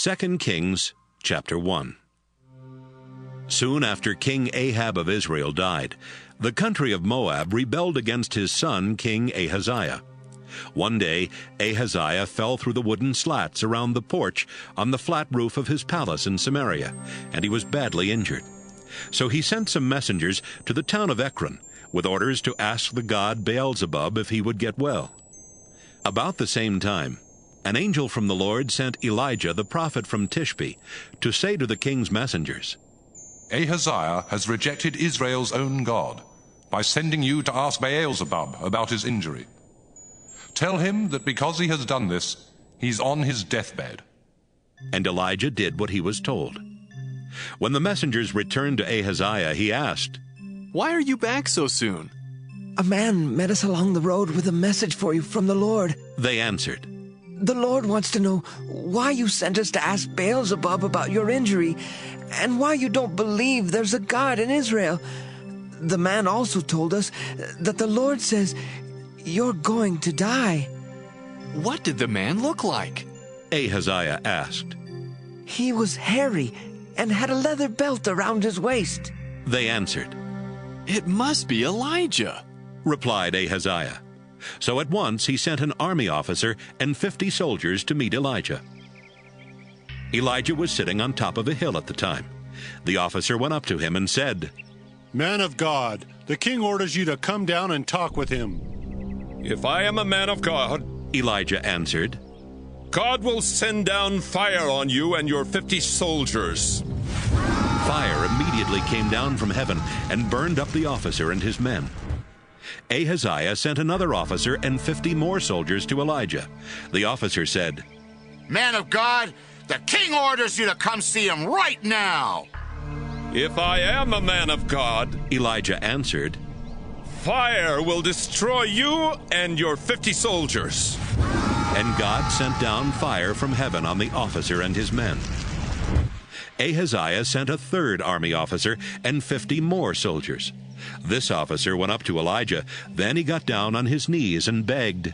2 Kings chapter 1. Soon after King Ahab of Israel died, the country of Moab rebelled against his son King Ahaziah. One day Ahaziah fell through the wooden slats around the porch on the flat roof of his palace in Samaria, and he was badly injured. So he sent some messengers to the town of Ekron with orders to ask the god Beelzebub if he would get well. About the same time, an angel from the Lord sent Elijah the prophet from Tishbe to say to the king's messengers, Ahaziah has rejected Israel's own God by sending you to ask Beelzebub about his injury. Tell him that because he has done this, he's on his deathbed. And Elijah did what he was told. When the messengers returned to Ahaziah, he asked, "Why are you back so soon?" "A man met us along the road with a message for you from the Lord." They answered. "The Lord wants to know why you sent us to ask Beelzebub about your injury, and why you don't believe there's a God in Israel. The man also told us that the Lord says you're going to die." What did the man look like? Ahaziah asked. "He was hairy and had a leather belt around his waist." They answered. It must be Elijah, replied Ahaziah. So at once he sent an army officer and 50 soldiers to meet Elijah. Elijah was sitting on top of a hill at the time. The officer went up to him and said, "Man of God, the king orders you to come down and talk with him." "If I am a man of God," Elijah answered, "God will send down fire on you and your 50 soldiers." Fire immediately came down from heaven and burned up the officer and his men. Ahaziah sent another officer and 50 more soldiers to Elijah. The officer said, "Man of God, the king orders you to come see him right now." "If I am a man of God," Elijah answered, "fire will destroy you and your 50 soldiers." And God sent down fire from heaven on the officer and his men. Ahaziah sent a third army officer and 50 more soldiers. This officer went up to Elijah. Then he got down on his knees and begged,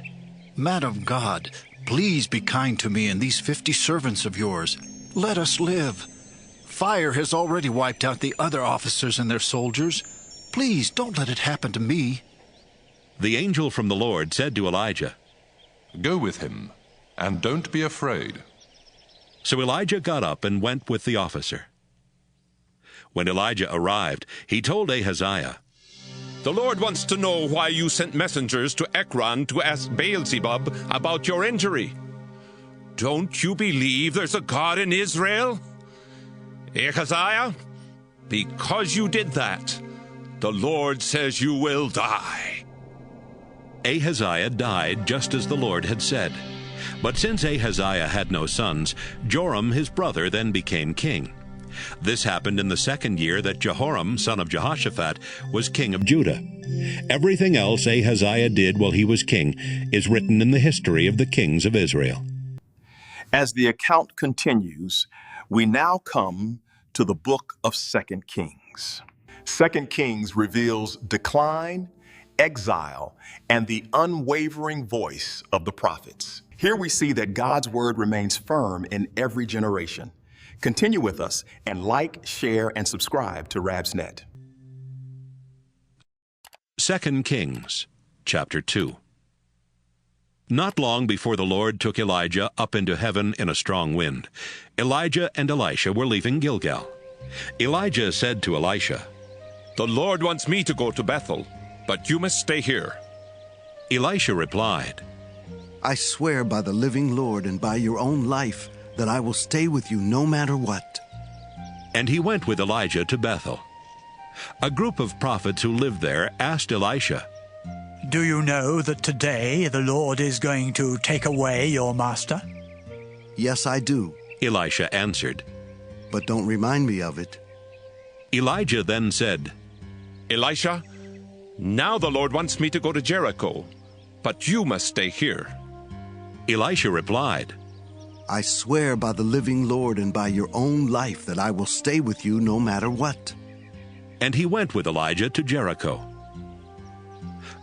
"Man of God, please be kind to me and these 50 servants of yours. Let us live. Fire has already wiped out the other officers and their soldiers. Please don't let it happen to me." The angel from the Lord said to Elijah, Go with him, and don't be afraid. So Elijah got up and went with the officer. When Elijah arrived, he told Ahaziah, "The Lord wants to know why you sent messengers to Ekron to ask Beelzebub about your injury. Don't you believe there's a God in Israel? Ahaziah, because you did that, the Lord says you will die." Ahaziah died just as the Lord had said. But since Ahaziah had no sons, Joram his brother then became king. This happened in the 2nd year that Jehoram, son of Jehoshaphat, was king of Judah. Everything else Ahaziah did while he was king is written in the history of the kings of Israel. As the account continues, we now come to the book of 2 Kings. 2 Kings reveals decline, exile, and the unwavering voice of the prophets. Here we see that God's word remains firm in every generation. Continue with us and like, share, and subscribe to Rabsnet. 2 Kings chapter 2. Not long before the Lord took Elijah up into heaven in a strong wind, Elijah and Elisha were leaving Gilgal. Elijah said to Elisha, "The Lord wants me to go to Bethel, but you must stay here." Elisha replied, "I swear by the living Lord and by your own life that I will stay with you no matter what." And he went with Elijah to Bethel. A group of prophets who lived there asked Elisha, "Do you know that today the Lord is going to take away your master?" "Yes, I do," Elisha answered. "But don't remind me of it." Elijah then said, "Elisha, now the Lord wants me to go to Jericho, but you must stay here." Elisha replied, "I swear by the living Lord and by your own life that I will stay with you no matter what." And he went with Elijah to Jericho.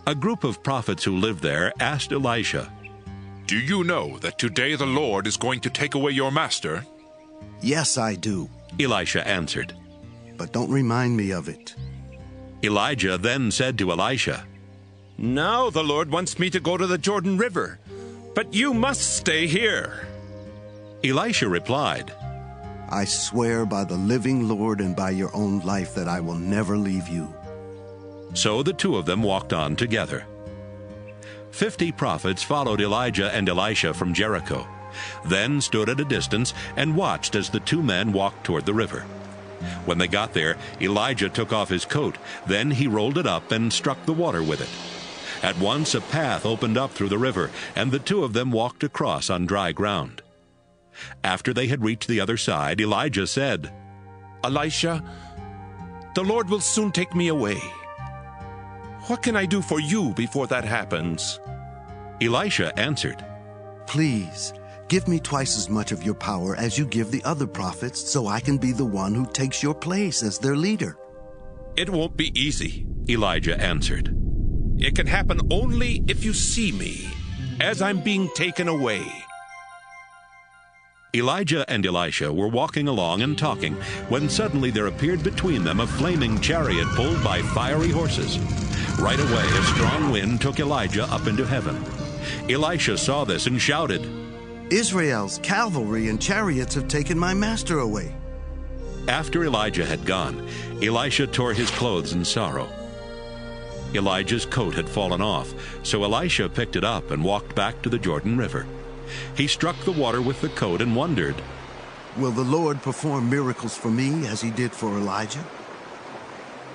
A group of prophets who lived there asked Elisha, "Do you know that today the Lord is going to take away your master?" Yes, I do. Elisha answered. But don't remind me of it. Elijah then said to Elisha, Now the Lord wants me to go to the Jordan River, but you must stay here. Elisha replied, I swear by the living Lord and by your own life that I will never leave you. So the two of them walked on together. 50 prophets followed Elijah and Elisha from Jericho, then stood at a distance and watched as the two men walked toward the river. When they got there, Elijah took off his coat. Then he rolled it up and struck the water with it. At once a path opened up through the river, and the two of them walked across on dry ground. After they had reached the other side, Elijah said, Elisha, the Lord will soon take me away. What can I do for you before that happens? Elisha answered, Please, give me twice as much of your power as you give the other prophets, so I can be the one who takes your place as their leader. It won't be easy, Elijah answered. It can happen only if you see me, as I'm being taken away. Elijah and Elisha were walking along and talking, when suddenly there appeared between them a flaming chariot pulled by fiery horses. Right away a strong wind took Elijah up into heaven. Elisha saw this and shouted, Israel's cavalry and chariots have taken my master away. After Elijah had gone, Elisha tore his clothes in sorrow. Elijah's coat had fallen off, so Elisha picked it up and walked back to the Jordan River. He struck the water with the coat and wondered, Will the Lord perform miracles for me as he did for Elijah?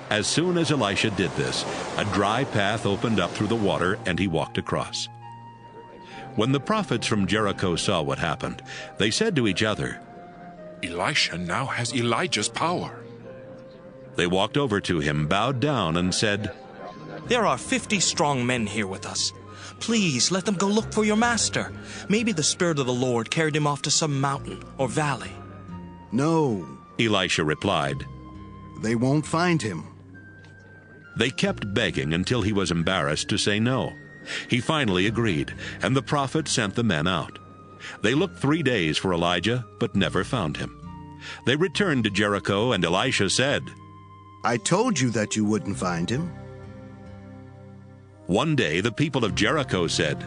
As soon as Elisha did this, a dry path opened up through the water and he walked across. When the prophets from Jericho saw what happened, they said to each other, Elisha now has Elijah's power. They walked over to him, bowed down, and said, There are 50 strong men here with us. Please let them go look for your master. Maybe the Spirit of the Lord carried him off to some mountain or valley. No, Elisha replied. They won't find him. They kept begging until he was embarrassed to say no. He finally agreed, and the prophet sent the men out. They looked 3 days for Elijah, but never found him. They returned to Jericho, and Elisha said, I told you that you wouldn't find him. One day the people of Jericho said,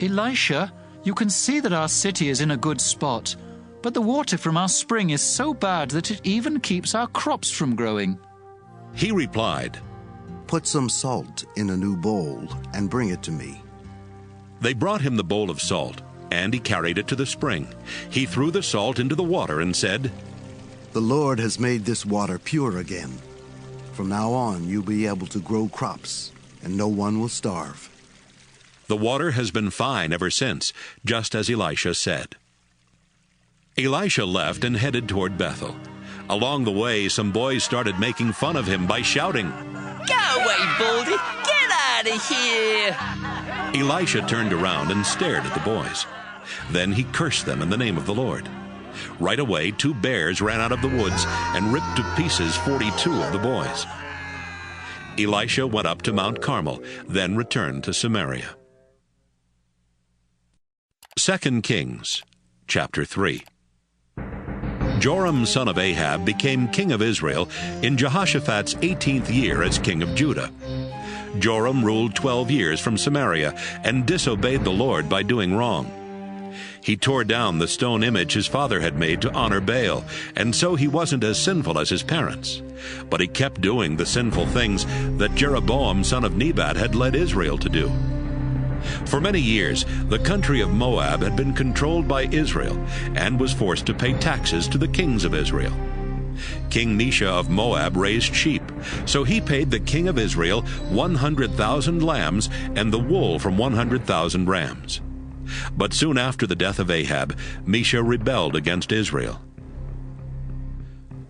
Elisha, you can see that our city is in a good spot, but the water from our spring is so bad that it even keeps our crops from growing. He replied, Put some salt in a new bowl and bring it to me. They brought him the bowl of salt, and he carried it to the spring. He threw the salt into the water and said, The Lord has made this water pure again. From now on you'll be able to grow crops, and no one will starve. The water has been fine ever since, just as Elisha said. Elisha left and headed toward Bethel. Along the way, some boys started making fun of him by shouting, Go away, Baldy! Get out of here! Elisha turned around and stared at the boys. Then he cursed them in the name of the Lord. Right away, 2 bears ran out of the woods and ripped to pieces 42 of the boys. Elisha went up to Mount Carmel, then returned to Samaria. 2 Kings, chapter 3. Joram son of Ahab became king of Israel in Jehoshaphat's 18th year as king of Judah. Joram ruled 12 years from Samaria and disobeyed the Lord by doing wrong. He tore down the stone image his father had made to honor Baal, and so he wasn't as sinful as his parents. But he kept doing the sinful things that Jeroboam son of Nebat had led Israel to do. For many years, the country of Moab had been controlled by Israel and was forced to pay taxes to the kings of Israel. King Mesha of Moab raised sheep, so he paid the king of Israel 100,000 lambs and the wool from 100,000 rams. But soon after the death of Ahab, Mesha rebelled against Israel.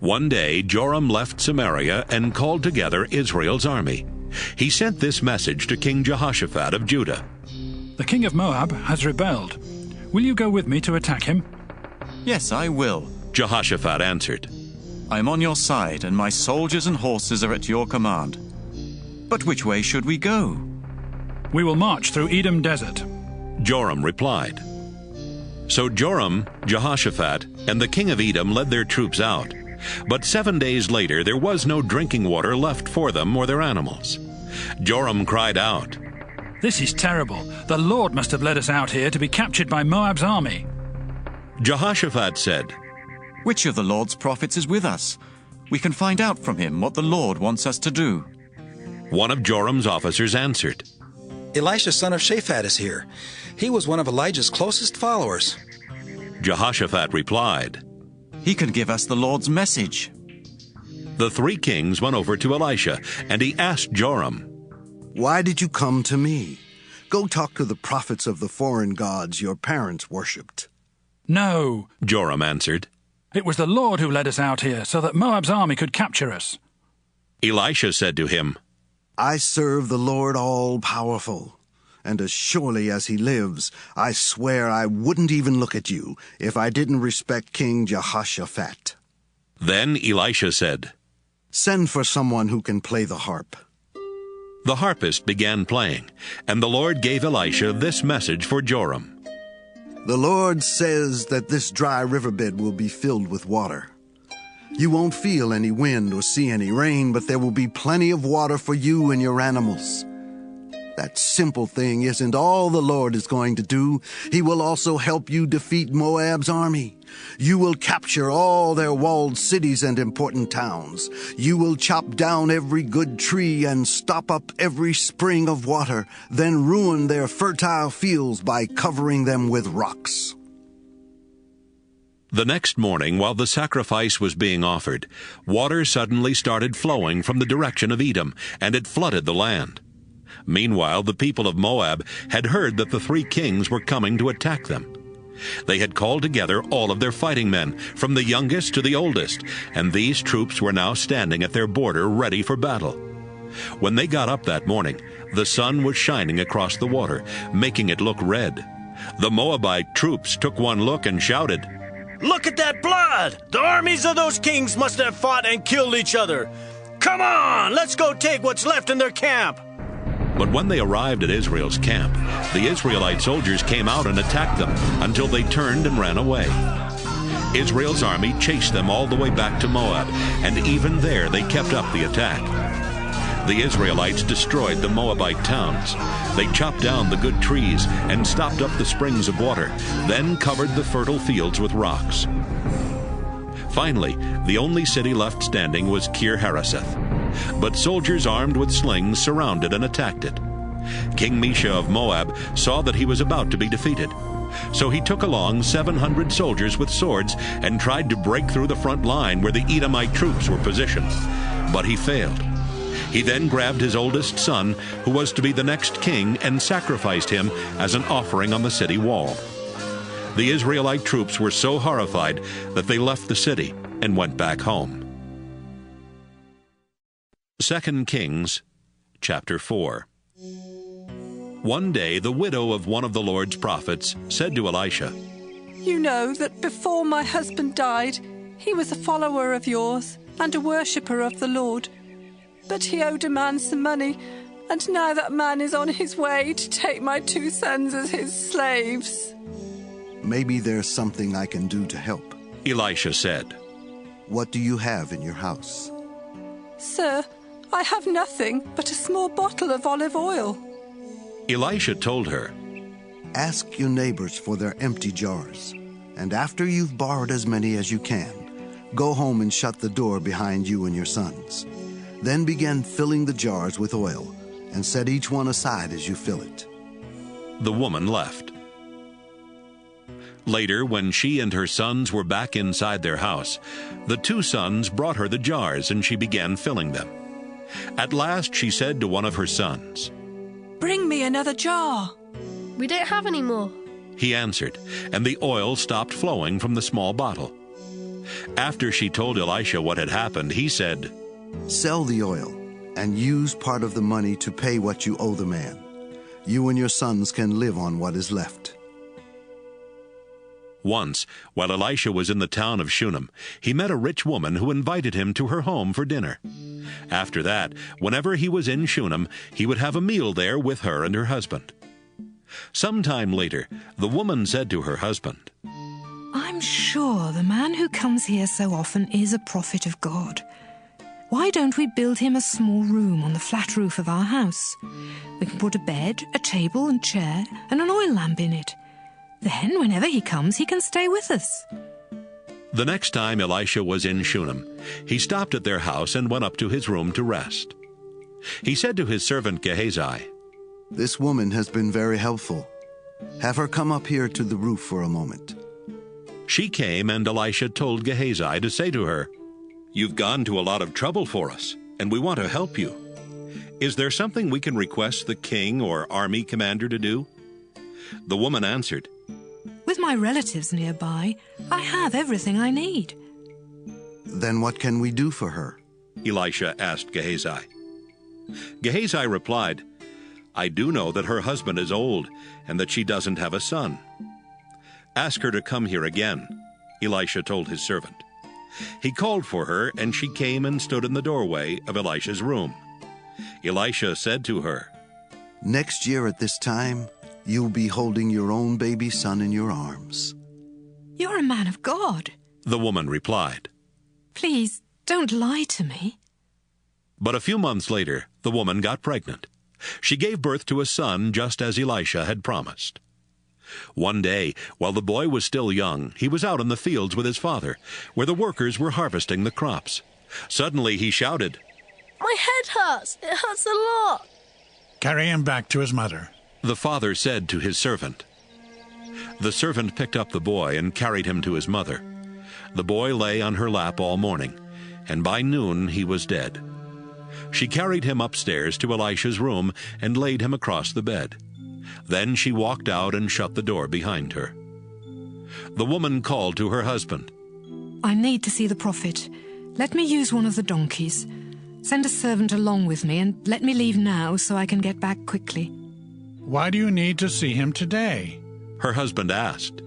One day Joram left Samaria and called together Israel's army. He sent this message to King Jehoshaphat of Judah. The king of Moab has rebelled. Will you go with me to attack him? Yes, I will. Jehoshaphat answered. I am on your side, and my soldiers and horses are at your command. But which way should we go? We will march through Edom Desert. Joram replied. So Joram, Jehoshaphat, and the king of Edom led their troops out. But 7 days later there was no drinking water left for them or their animals. Joram cried out, "This is terrible. The Lord must have led us out here to be captured by Moab's army." Jehoshaphat said, "Which of the Lord's prophets is with us? We can find out from him what the Lord wants us to do." One of Joram's officers answered, "Elisha son of Shaphat is here. He was one of Elijah's closest followers." Jehoshaphat replied, "He can give us the Lord's message." The 3 kings went over to Elisha, and he asked Joram, "Why did you come to me? Go talk to the prophets of the foreign gods your parents worshipped." "No," Joram answered. "It was the Lord who led us out here so that Moab's army could capture us." Elisha said to him, "I serve the Lord all-powerful, and as surely as he lives, I swear I wouldn't even look at you if I didn't respect King Jehoshaphat." Then Elisha said, "Send for someone who can play the harp." The harpist began playing, and the Lord gave Elisha this message for Joram. "The Lord says that this dry riverbed will be filled with water. You won't feel any wind or see any rain, but there will be plenty of water for you and your animals. That simple thing isn't all the Lord is going to do. He will also help you defeat Moab's army. You will capture all their walled cities and important towns. You will chop down every good tree and stop up every spring of water, then ruin their fertile fields by covering them with rocks." The next morning, while the sacrifice was being offered, water suddenly started flowing from the direction of Edom, and it flooded the land. Meanwhile, the people of Moab had heard that the 3 kings were coming to attack them. They had called together all of their fighting men, from the youngest to the oldest, and these troops were now standing at their border ready for battle. When they got up that morning, the sun was shining across the water, making it look red. The Moabite troops took one look and shouted, "Look at that blood! The armies of those kings must have fought and killed each other. Come on, let's go take what's left in their camp." But when they arrived at Israel's camp, the Israelite soldiers came out and attacked them until they turned and ran away. Israel's army chased them all the way back to Moab, and even there they kept up the attack. The Israelites destroyed the Moabite towns. They chopped down the good trees and stopped up the springs of water, then covered the fertile fields with rocks. Finally, the only city left standing was Kir-Hareseth. But soldiers armed with slings surrounded and attacked it. King Mesha of Moab saw that he was about to be defeated. So he took along 700 soldiers with swords and tried to break through the front line where the Edomite troops were positioned. But he failed. He then grabbed his oldest son, who was to be the next king, and sacrificed him as an offering on the city wall. The Israelite troops were so horrified that they left the city and went back home. 2 Kings, chapter 4. One day the widow of one of the Lord's prophets said to Elisha, "You know that before my husband died, he was a follower of yours and a worshipper of the Lord. But he owed a man some money, and now that man is on his way to take my 2 sons as his slaves." "Maybe there's something I can do to help," Elisha said. "What do you have in your house?" "Sir, I have nothing but a small bottle of olive oil." Elisha told her, "Ask your neighbors for their empty jars, and after you've borrowed as many as you can, go home and shut the door behind you and your sons. Then begin filling the jars with oil, and set each one aside as you fill it." The woman left. Later, when she and her sons were back inside their house, the 2 sons brought her the jars, and she began filling them. At last she said to one of her sons, "Bring me another jar." "We don't have any more," he answered, and the oil stopped flowing from the small bottle. After she told Elisha what had happened, he said, "Sell the oil, and use part of the money to pay what you owe the man. You and your sons can live on what is left." Once, while Elisha was in the town of Shunem, he met a rich woman who invited him to her home for dinner. After that, whenever he was in Shunem, he would have a meal there with her and her husband. Some time later, the woman said to her husband, I'm sure the man who comes here so often is a prophet of God. Why don't we build him a small room on the flat roof of our house? We can put a bed, a table and chair, and an oil lamp in it. Then, whenever he comes, he can stay with us. The next time Elisha was in Shunem, he stopped at their house and went up to his room to rest. He said to his servant Gehazi, This woman has been very helpful. Have her come up here to the roof for a moment. She came, and Elisha told Gehazi to say to her, You've gone to a lot of trouble for us, and we want to help you. Is there something we can request the king or army commander to do? The woman answered, With my relatives nearby, I have everything I need. Then what can we do for her? Elisha asked Gehazi. Gehazi replied, I do know that her husband is old, and that she doesn't have a son. Ask her to come here again, Elisha told his servant. He called for her, and she came and stood in the doorway of Elisha's room. Elisha said to her, Next year at this time, you'll be holding your own baby son in your arms. You're a man of God, the woman replied. Please, don't lie to me. But a few months later, the woman got pregnant. She gave birth to a son just as Elisha had promised. One day, while the boy was still young, he was out in the fields with his father, where the workers were harvesting the crops. Suddenly he shouted, My head hurts! It hurts a lot! Carry him back to his mother, the father said to his servant. The servant picked up the boy and carried him to his mother. The boy lay on her lap all morning, and by noon he was dead. She carried him upstairs to Elisha's room and laid him across the bed. Then she walked out and shut the door behind her. The woman called to her husband. I need to see the prophet. Let me use one of the donkeys. Send a servant along with me and let me leave now so I can get back quickly. Why do you need to see him today? Her husband asked.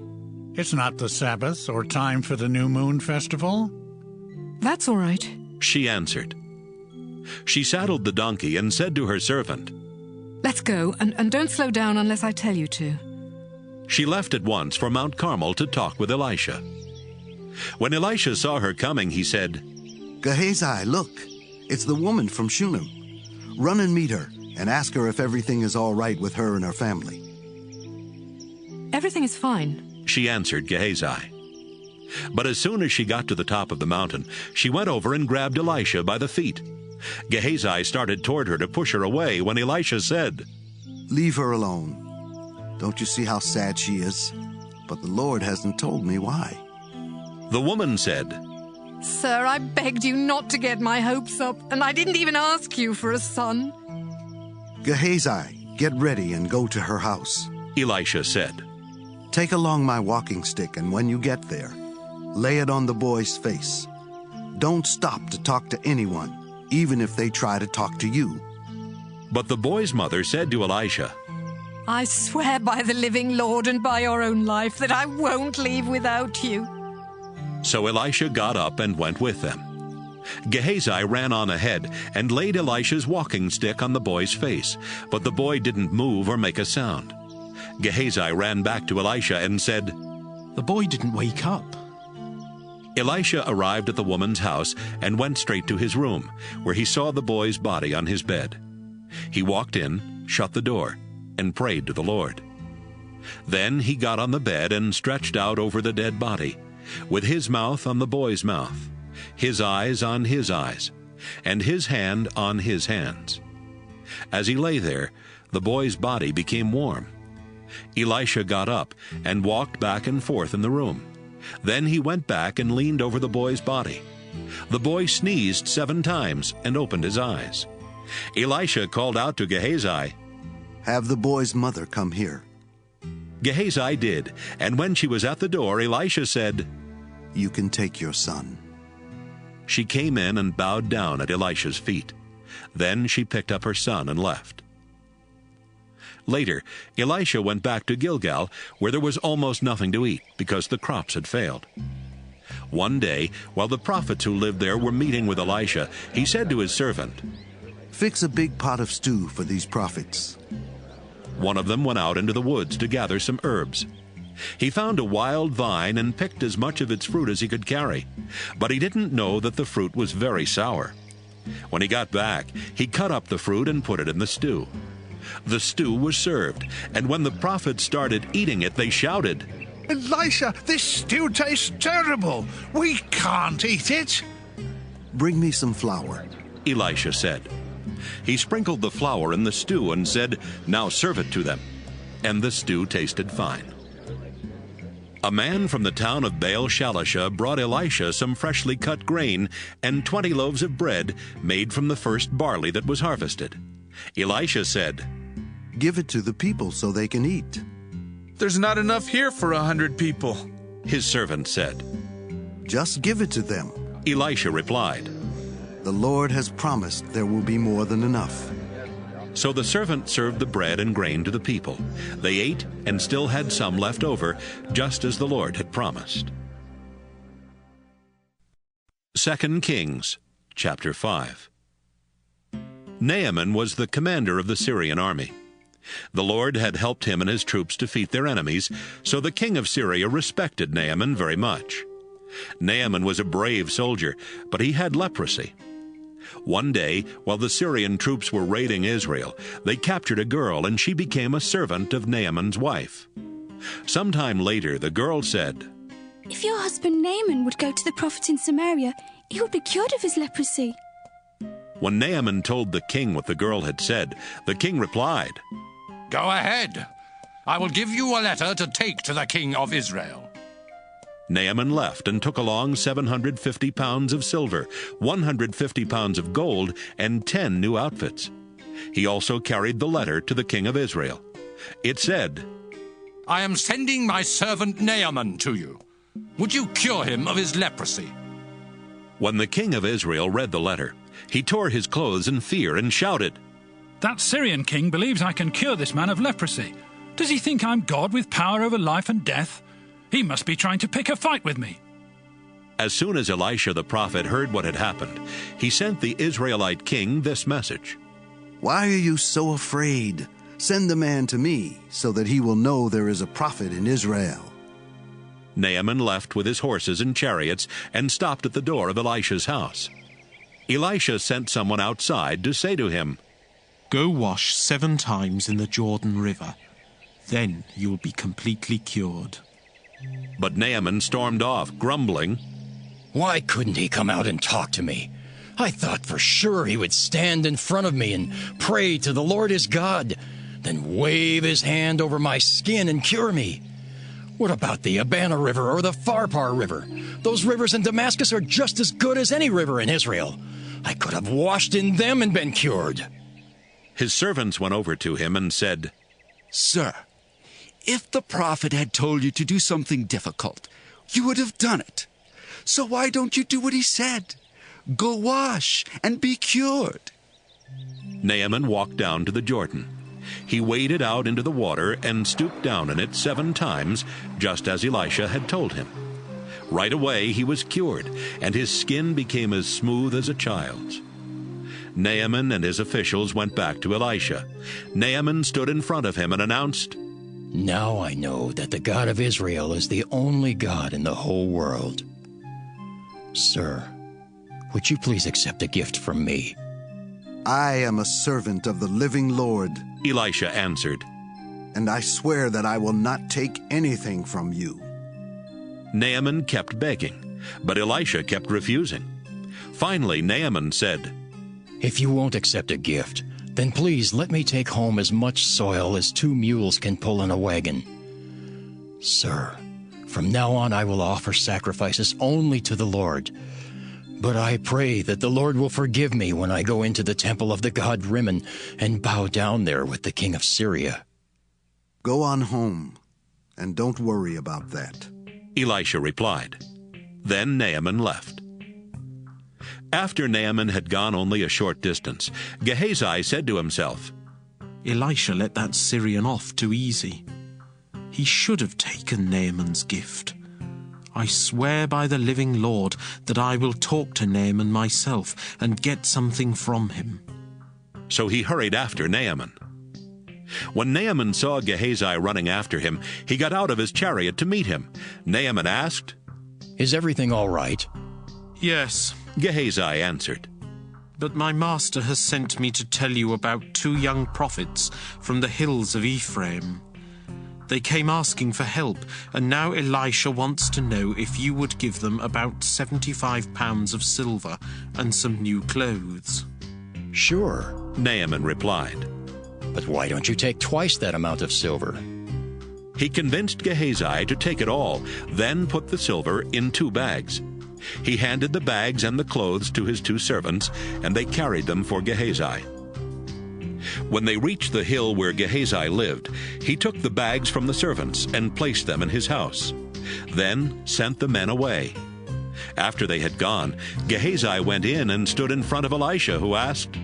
It's not the Sabbath or time for the new moon festival. That's all right, she answered. She saddled the donkey and said to her servant, Let's go, and don't slow down unless I tell you to. She left at once for Mount Carmel to talk with Elisha. When Elisha saw her coming, he said, Gehazi, look, it's the woman from Shunem. Run and meet her, and ask her if everything is all right with her and her family. Everything is fine, she answered Gehazi. But as soon as she got to the top of the mountain, she went over and grabbed Elisha by the feet. Gehazi started toward her to push her away when Elisha said, Leave her alone. Don't you see how sad she is? But the Lord hasn't told me why. The woman said, Sir, I begged you not to get my hopes up, and I didn't even ask you for a son. Gehazi, get ready and go to her house, Elisha said. Take along my walking stick, and when you get there, lay it on the boy's face. Don't stop to talk to anyone, even if they try to talk to you. But the boy's mother said to Elisha, I swear by the living Lord and by your own life that I won't leave without you. So Elisha got up and went with them. Gehazi ran on ahead and laid Elisha's walking stick on the boy's face, but the boy didn't move or make a sound. Gehazi ran back to Elisha and said, The boy didn't wake up. Elisha arrived at the woman's house and went straight to his room, where he saw the boy's body on his bed. He walked in, shut the door, and prayed to the Lord. Then he got on the bed and stretched out over the dead body, with his mouth on the boy's mouth, his eyes on his eyes, and his hand on his hands. As he lay there, the boy's body became warm. Elisha got up and walked back and forth in the room. Then he went back and leaned over the boy's body. The boy sneezed 7 times and opened his eyes. Elisha called out to Gehazi, Have the boy's mother come here. Gehazi did, and when she was at the door, Elisha said, You can take your son. She came in and bowed down at Elisha's feet. Then she picked up her son and left. Later, Elisha went back to Gilgal, where there was almost nothing to eat because the crops had failed. One day, while the prophets who lived there were meeting with Elisha, he said to his servant, Fix a big pot of stew for these prophets. One of them went out into the woods to gather some herbs. He found a wild vine and picked as much of its fruit as he could carry, but he didn't know that the fruit was very sour. When he got back, he cut up the fruit and put it in the stew. The stew was served, and when the prophets started eating it, they shouted, "Elisha, this stew tastes terrible. We can't eat it." "Bring me some flour," Elisha said. He sprinkled the flour in the stew and said, "Now serve it to them." And the stew tasted fine. A man from the town of Baal-Shalisha brought Elisha some freshly cut grain and 20 loaves of bread made from the first barley that was harvested. Elisha said, "Give it to the people so they can eat." "There's not enough here for 100 people," his servant said. "Just give it to them," Elisha replied. "The Lord has promised there will be more than enough." So the servant served the bread and grain to the people. They ate and still had some left over, just as the Lord had promised. 2 Kings, chapter 5. Naaman was the commander of the Syrian army. The Lord had helped him and his troops defeat their enemies, so the king of Syria respected Naaman very much. Naaman was a brave soldier, but he had leprosy. One day, while the Syrian troops were raiding Israel, they captured a girl, and she became a servant of Naaman's wife. Sometime later, the girl said, "If your husband Naaman would go to the prophet in Samaria, he would be cured of his leprosy." When Naaman told the king what the girl had said, the king replied, "Go ahead. I will give you a letter to take to the king of Israel." Naaman left and took along 750 pounds of silver, 150 pounds of gold, and 10 new outfits. He also carried the letter to the king of Israel. It said, "I am sending my servant Naaman to you. Would you cure him of his leprosy?" When the king of Israel read the letter, he tore his clothes in fear and shouted, "That Syrian king believes I can cure this man of leprosy. Does he think I'm God with power over life and death? He must be trying to pick a fight with me." As soon as Elisha the prophet heard what had happened, he sent the Israelite king this message, "Why are you so afraid? Send the man to me, so that he will know there is a prophet in Israel." Naaman left with his horses and chariots and stopped at the door of Elisha's house. Elisha sent someone outside to say to him, "Go wash 7 times in the Jordan River. Then you will be completely cured." But Naaman stormed off, grumbling, "Why couldn't he come out and talk to me? I thought for sure he would stand in front of me and pray to the Lord his God, then wave his hand over my skin and cure me. What about the Abana River or the Pharpar River? Those rivers in Damascus are just as good as any river in Israel. I could have washed in them and been cured." His servants went over to him and said, "Sir, if the prophet had told you to do something difficult, you would have done it. So why don't you do what he said? Go wash and be cured." Naaman walked down to the Jordan. He waded out into the water and stooped down in it 7 times, just as Elisha had told him. Right away he was cured, and his skin became as smooth as a child's. Naaman and his officials went back to Elisha. Naaman stood in front of him and announced, "Now I know that the God of Israel is the only God in the whole world. Sir, would you please accept a gift from me?" "I am a servant of the living Lord," Elisha answered, "and I swear that I will not take anything from you." Naaman kept begging, but Elisha kept refusing. Finally, Naaman said, "If you won't accept a gift, then please let me take home as much soil as 2 mules can pull in a wagon. Sir, from now on I will offer sacrifices only to the Lord. But I pray that the Lord will forgive me when I go into the temple of the god Rimmon and bow down there with the king of Syria." "Go on home, and don't worry about that," Elisha replied. Then Naaman left. After Naaman had gone only a short distance, Gehazi said to himself, "Elisha let that Syrian off too easy. He should have taken Naaman's gift. I swear by the living Lord that I will talk to Naaman myself and get something from him." So he hurried after Naaman. When Naaman saw Gehazi running after him, he got out of his chariot to meet him. Naaman asked, "Is everything all right?" "Yes," Gehazi answered. "But my master has sent me to tell you about 2 young prophets from the hills of Ephraim. They came asking for help, and now Elisha wants to know if you would give them about 75 pounds of silver and some new clothes." "Sure," Naaman replied. "But why don't you take twice that amount of silver?" He convinced Gehazi to take it all, then put the silver in 2 bags. He handed the bags and the clothes to his 2 servants, and they carried them for Gehazi. When they reached the hill where Gehazi lived, he took the bags from the servants and placed them in his house, then sent the men away. After they had gone, Gehazi went in and stood in front of Elisha, who asked,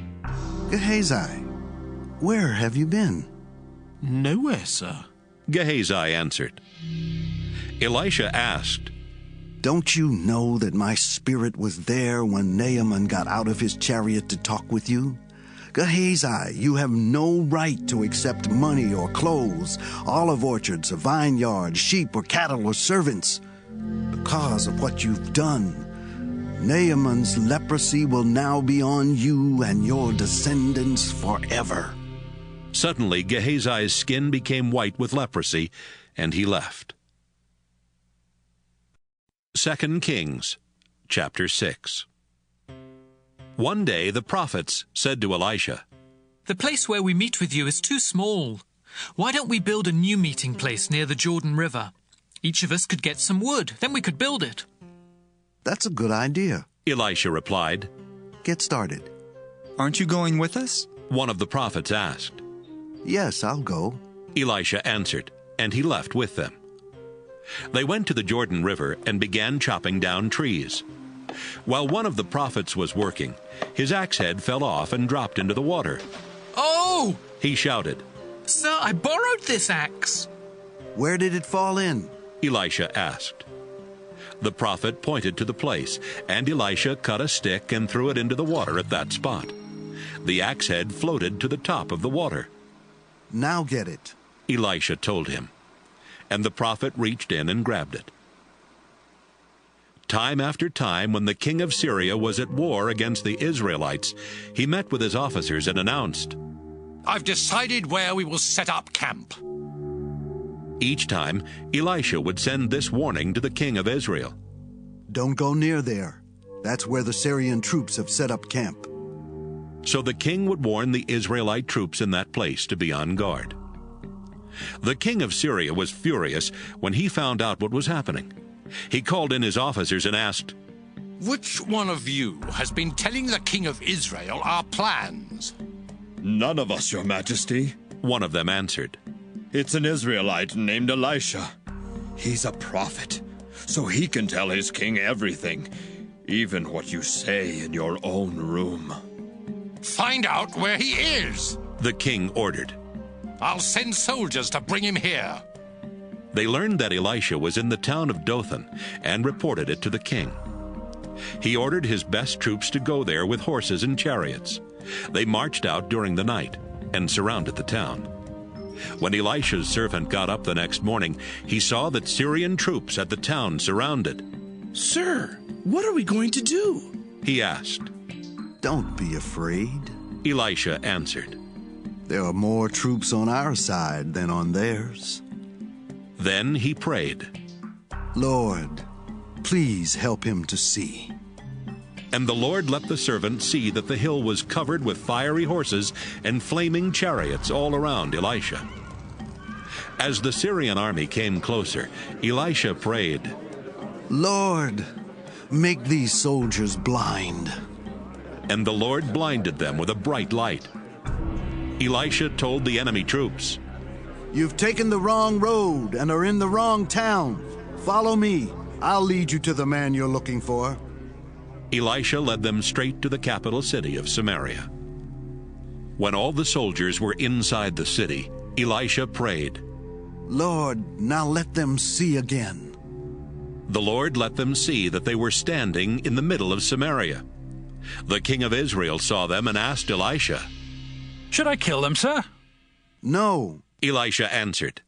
"Gehazi, where have you been?" "Nowhere, sir," Gehazi answered. Elisha asked, "Don't you know that my spirit was there when Naaman got out of his chariot to talk with you? Gehazi, you have no right to accept money or clothes, olive orchards, a vineyard, sheep or cattle or servants. Because of what you've done, Naaman's leprosy will now be on you and your descendants forever." Suddenly Gehazi's skin became white with leprosy, and he left. 2 Kings, chapter 6. One day the prophets said to Elisha, "The place where we meet with you is too small. Why don't we build a new meeting place near the Jordan River? Each of us could get some wood, then we could build it." "That's a good idea," Elisha replied. "Get started." "Aren't you going with us?" one of the prophets asked. "Yes, I'll go," Elisha answered, and he left with them. They went to the Jordan River and began chopping down trees. While one of the prophets was working, his axe head fell off and dropped into the water. "Oh!" he shouted. "Sir, I borrowed this axe." "Where did it fall in?" Elisha asked. The prophet pointed to the place, and Elisha cut a stick and threw it into the water at that spot. The axe head floated to the top of the water. "Now get it," Elisha told him, and the prophet reached in and grabbed it. Time after time, when the king of Syria was at war against the Israelites, he met with his officers and announced, "I've decided where we will set up camp." Each time, Elisha would send this warning to the king of Israel. "Don't go near there. That's where the Syrian troops have set up camp." So the king would warn the Israelite troops in that place to be on guard. The king of Syria was furious when he found out what was happening. He called in his officers and asked, "Which one of you has been telling the king of Israel our plans?" "None of us, your majesty," one of them answered. "It's an Israelite named Elisha. He's a prophet, so he can tell his king everything, even what you say in your own room." "Find out where he is," the king ordered. "I'll send soldiers to bring him here." They learned that Elisha was in the town of Dothan and reported it to the king. He ordered his best troops to go there with horses and chariots. They marched out during the night and surrounded the town. When Elisha's servant got up the next morning, he saw that Syrian troops had the town surrounded. "Sir, what are we going to do?" he asked. "Don't be afraid," Elisha answered. "There are more troops on our side than on theirs." Then he prayed, "Lord, please help him to see." And the Lord let the servant see that the hill was covered with fiery horses and flaming chariots all around Elisha. As the Syrian army came closer, Elisha prayed, "Lord, make these soldiers blind." And the Lord blinded them with a bright light. Elisha told the enemy troops, "You've taken the wrong road and are in the wrong town. Follow me. I'll lead you to the man you're looking for." Elisha led them straight to the capital city of Samaria. When all the soldiers were inside the city, Elisha prayed, "Lord, now let them see again." The Lord let them see that they were standing in the middle of Samaria. The king of Israel saw them and asked Elisha, "Should I kill them, sir?" No, Elisha answered.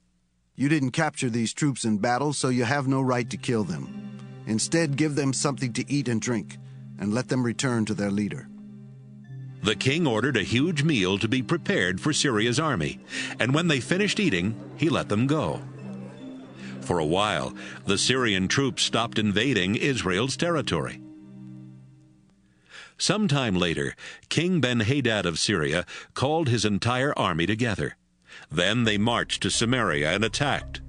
You didn't capture these troops in battle, so you have no right to kill them. Instead, give them something to eat and drink, and let them return to their leader. The king ordered a huge meal to be prepared for Syria's army, and when they finished eating, he let them go. For a while, the Syrian troops stopped invading Israel's territory. Sometime later, King Ben-Hadad of Syria called his entire army together. Then they marched to Samaria and attacked.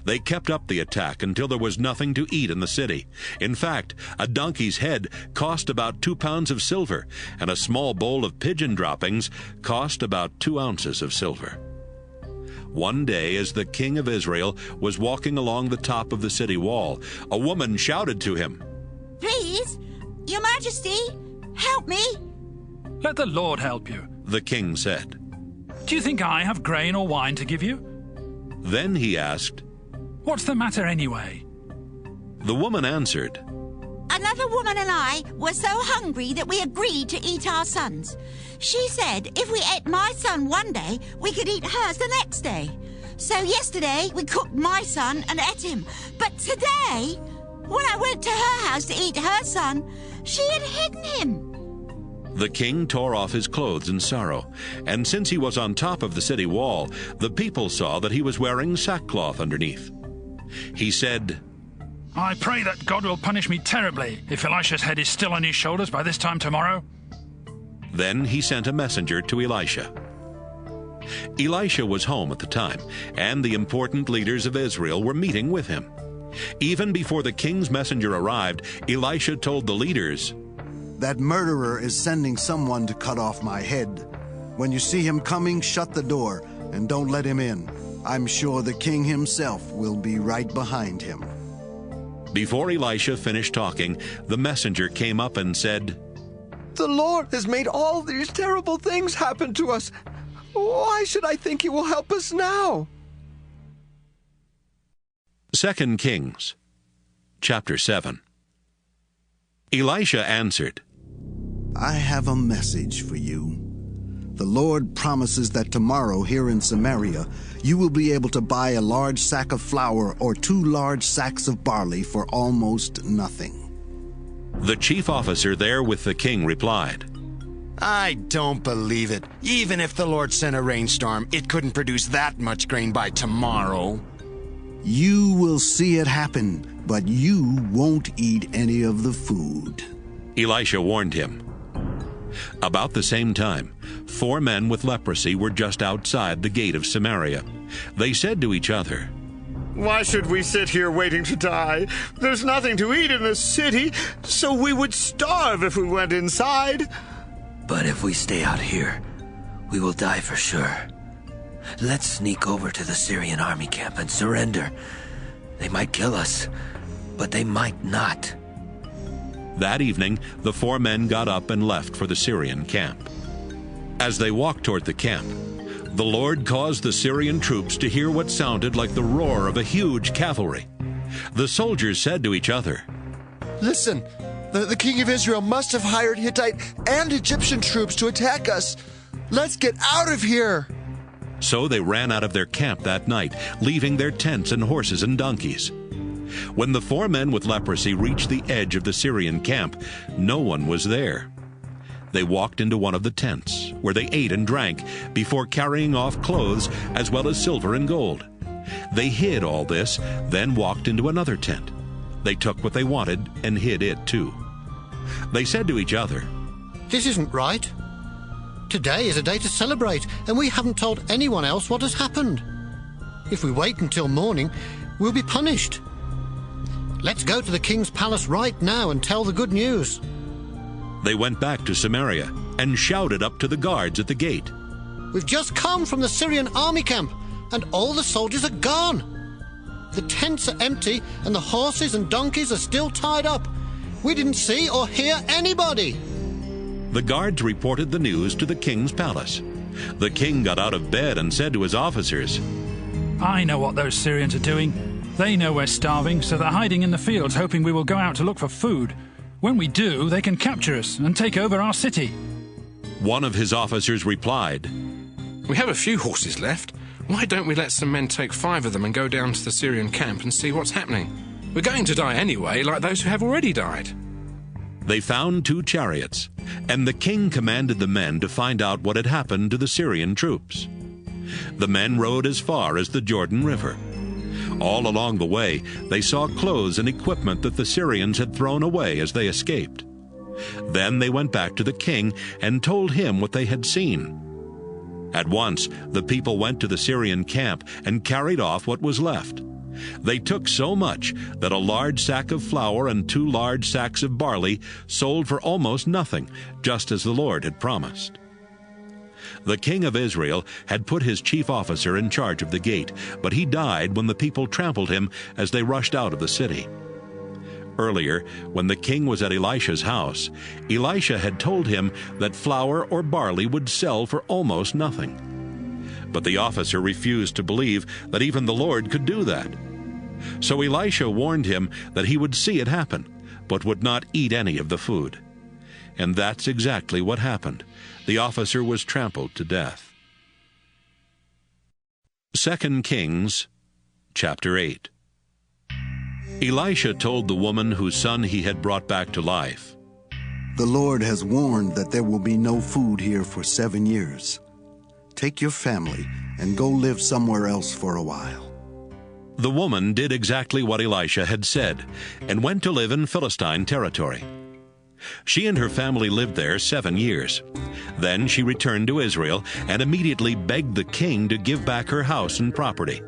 They kept up the attack until there was nothing to eat in the city. In fact, a donkey's head cost about 2 pounds of silver, and a small bowl of pigeon droppings cost about 2 ounces of silver. One day, as the king of Israel was walking along the top of the city wall, a woman shouted to him, "Please, Your Majesty, help me." "Let the Lord help you," the king said. "Do you think I have grain or wine to give you?" Then he asked, "What's the matter anyway?" The woman answered, "Another woman and I were so hungry that we agreed to eat our sons. She said if we ate my son one day, we could eat hers the next day. So yesterday we cooked my son and ate him. But today, when I went to her house to eat her son, she had hidden him." The king tore off his clothes in sorrow, and since he was on top of the city wall, the people saw that he was wearing sackcloth underneath. He said, "I pray that God will punish me terribly if Elisha's head is still on his shoulders by this time tomorrow." Then he sent a messenger to Elisha. Elisha was home at the time, and the important leaders of Israel were meeting with him. Even before the king's messenger arrived, Elisha told the leaders, "That murderer is sending someone to cut off my head. When you see him coming, shut the door and don't let him in. I'm sure the king himself will be right behind him." Before Elisha finished talking, the messenger came up and said, "The Lord has made all these terrible things happen to us. Why should I think he will help us now?" 2 Kings, chapter 7. Elisha answered, "I have a message for you. The Lord promises that tomorrow here in Samaria you will be able to buy a large sack of flour or 2 large sacks of barley for almost nothing." The chief officer there with the king replied, "I don't believe it. Even if the Lord sent a rainstorm, it couldn't produce that much grain by tomorrow." "You will see it happen, but you won't eat any of the food," Elisha warned him. About the same time, 4 men with leprosy were just outside the gate of Samaria. They said to each other, "Why should we sit here waiting to die? There's nothing to eat in the city, so we would starve if we went inside." "But if we stay out here, we will die for sure. Let's sneak over to the Syrian army camp and surrender. They might kill us, but they might not." That evening, the 4 men got up and left for the Syrian camp. As they walked toward the camp, the Lord caused the Syrian troops to hear what sounded like the roar of a huge cavalry. The soldiers said to each other, "Listen, the king of Israel must have hired Hittite and Egyptian troops to attack us. Let's get out of here." So they ran out of their camp that night, leaving their tents and horses and donkeys. When the 4 men with leprosy reached the edge of the Syrian camp, no one was there. They walked into one of the tents, where they ate and drank before carrying off clothes as well as silver and gold. They hid all this, then walked into another tent. They took what they wanted and hid it too. They said to each other, "This isn't right. Today is a day to celebrate, and we haven't told anyone else what has happened. If we wait until morning, we'll be punished. Let's go to the king's palace right now and tell the good news." They went back to Samaria and shouted up to the guards at the gate, "We've just come from the Syrian army camp, and all the soldiers are gone. The tents are empty, and the horses and donkeys are still tied up. We didn't see or hear anybody." The guards reported the news to the king's palace. The king got out of bed and said to his officers, "I know what those Syrians are doing. They know we're starving, so they're hiding in the fields, hoping we will go out to look for food. When we do, they can capture us and take over our city." One of his officers replied, We have a few horses left. Why don't we let some men take 5 of them and go down to the Syrian camp and see what's happening? We're going to die anyway, like those who have already died. They found 2 chariots, and the king commanded the men to find out what had happened to the Syrian troops. The men rode as far as the Jordan River. All along the way, they saw clothes and equipment that the Syrians had thrown away as they escaped. Then they went back to the king and told him what they had seen. At once, the people went to the Syrian camp and carried off what was left. They took so much that a large sack of flour and 2 large sacks of barley sold for almost nothing, just as the Lord had promised. The king of Israel had put his chief officer in charge of the gate, but he died when the people trampled him as they rushed out of the city. Earlier, when the king was at Elisha's house, Elisha had told him that flour or barley would sell for almost nothing. But the officer refused to believe that even the Lord could do that. So Elisha warned him that he would see it happen, but would not eat any of the food. And that's exactly what happened. The officer was trampled to death. 2 Kings, chapter 8. Elisha told the woman whose son he had brought back to life, "The Lord has warned that there will be no food here for 7 years. Take your family and go live somewhere else for a while." The woman did exactly what Elisha had said and went to live in Philistine territory. She and her family lived there 7 years. Then she returned to Israel and immediately begged the king to give back her house and property.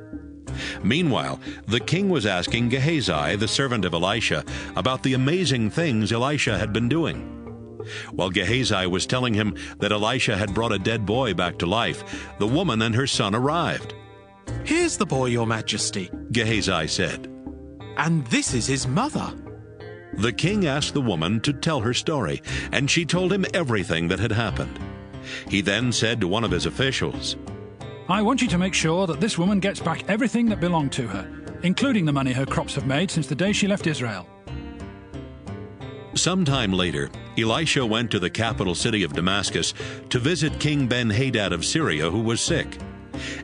Meanwhile, the king was asking Gehazi, the servant of Elisha, about the amazing things Elisha had been doing. While Gehazi was telling him that Elisha had brought a dead boy back to life, the woman and her son arrived. "Here's the boy, Your Majesty," Gehazi said. "And this is his mother." The king asked the woman to tell her story, and she told him everything that had happened. He then said to one of his officials, "I want you to make sure that this woman gets back everything that belonged to her, including the money her crops have made since the day she left Israel." Sometime later, Elisha went to the capital city of Damascus to visit King Ben-Hadad of Syria, who was sick.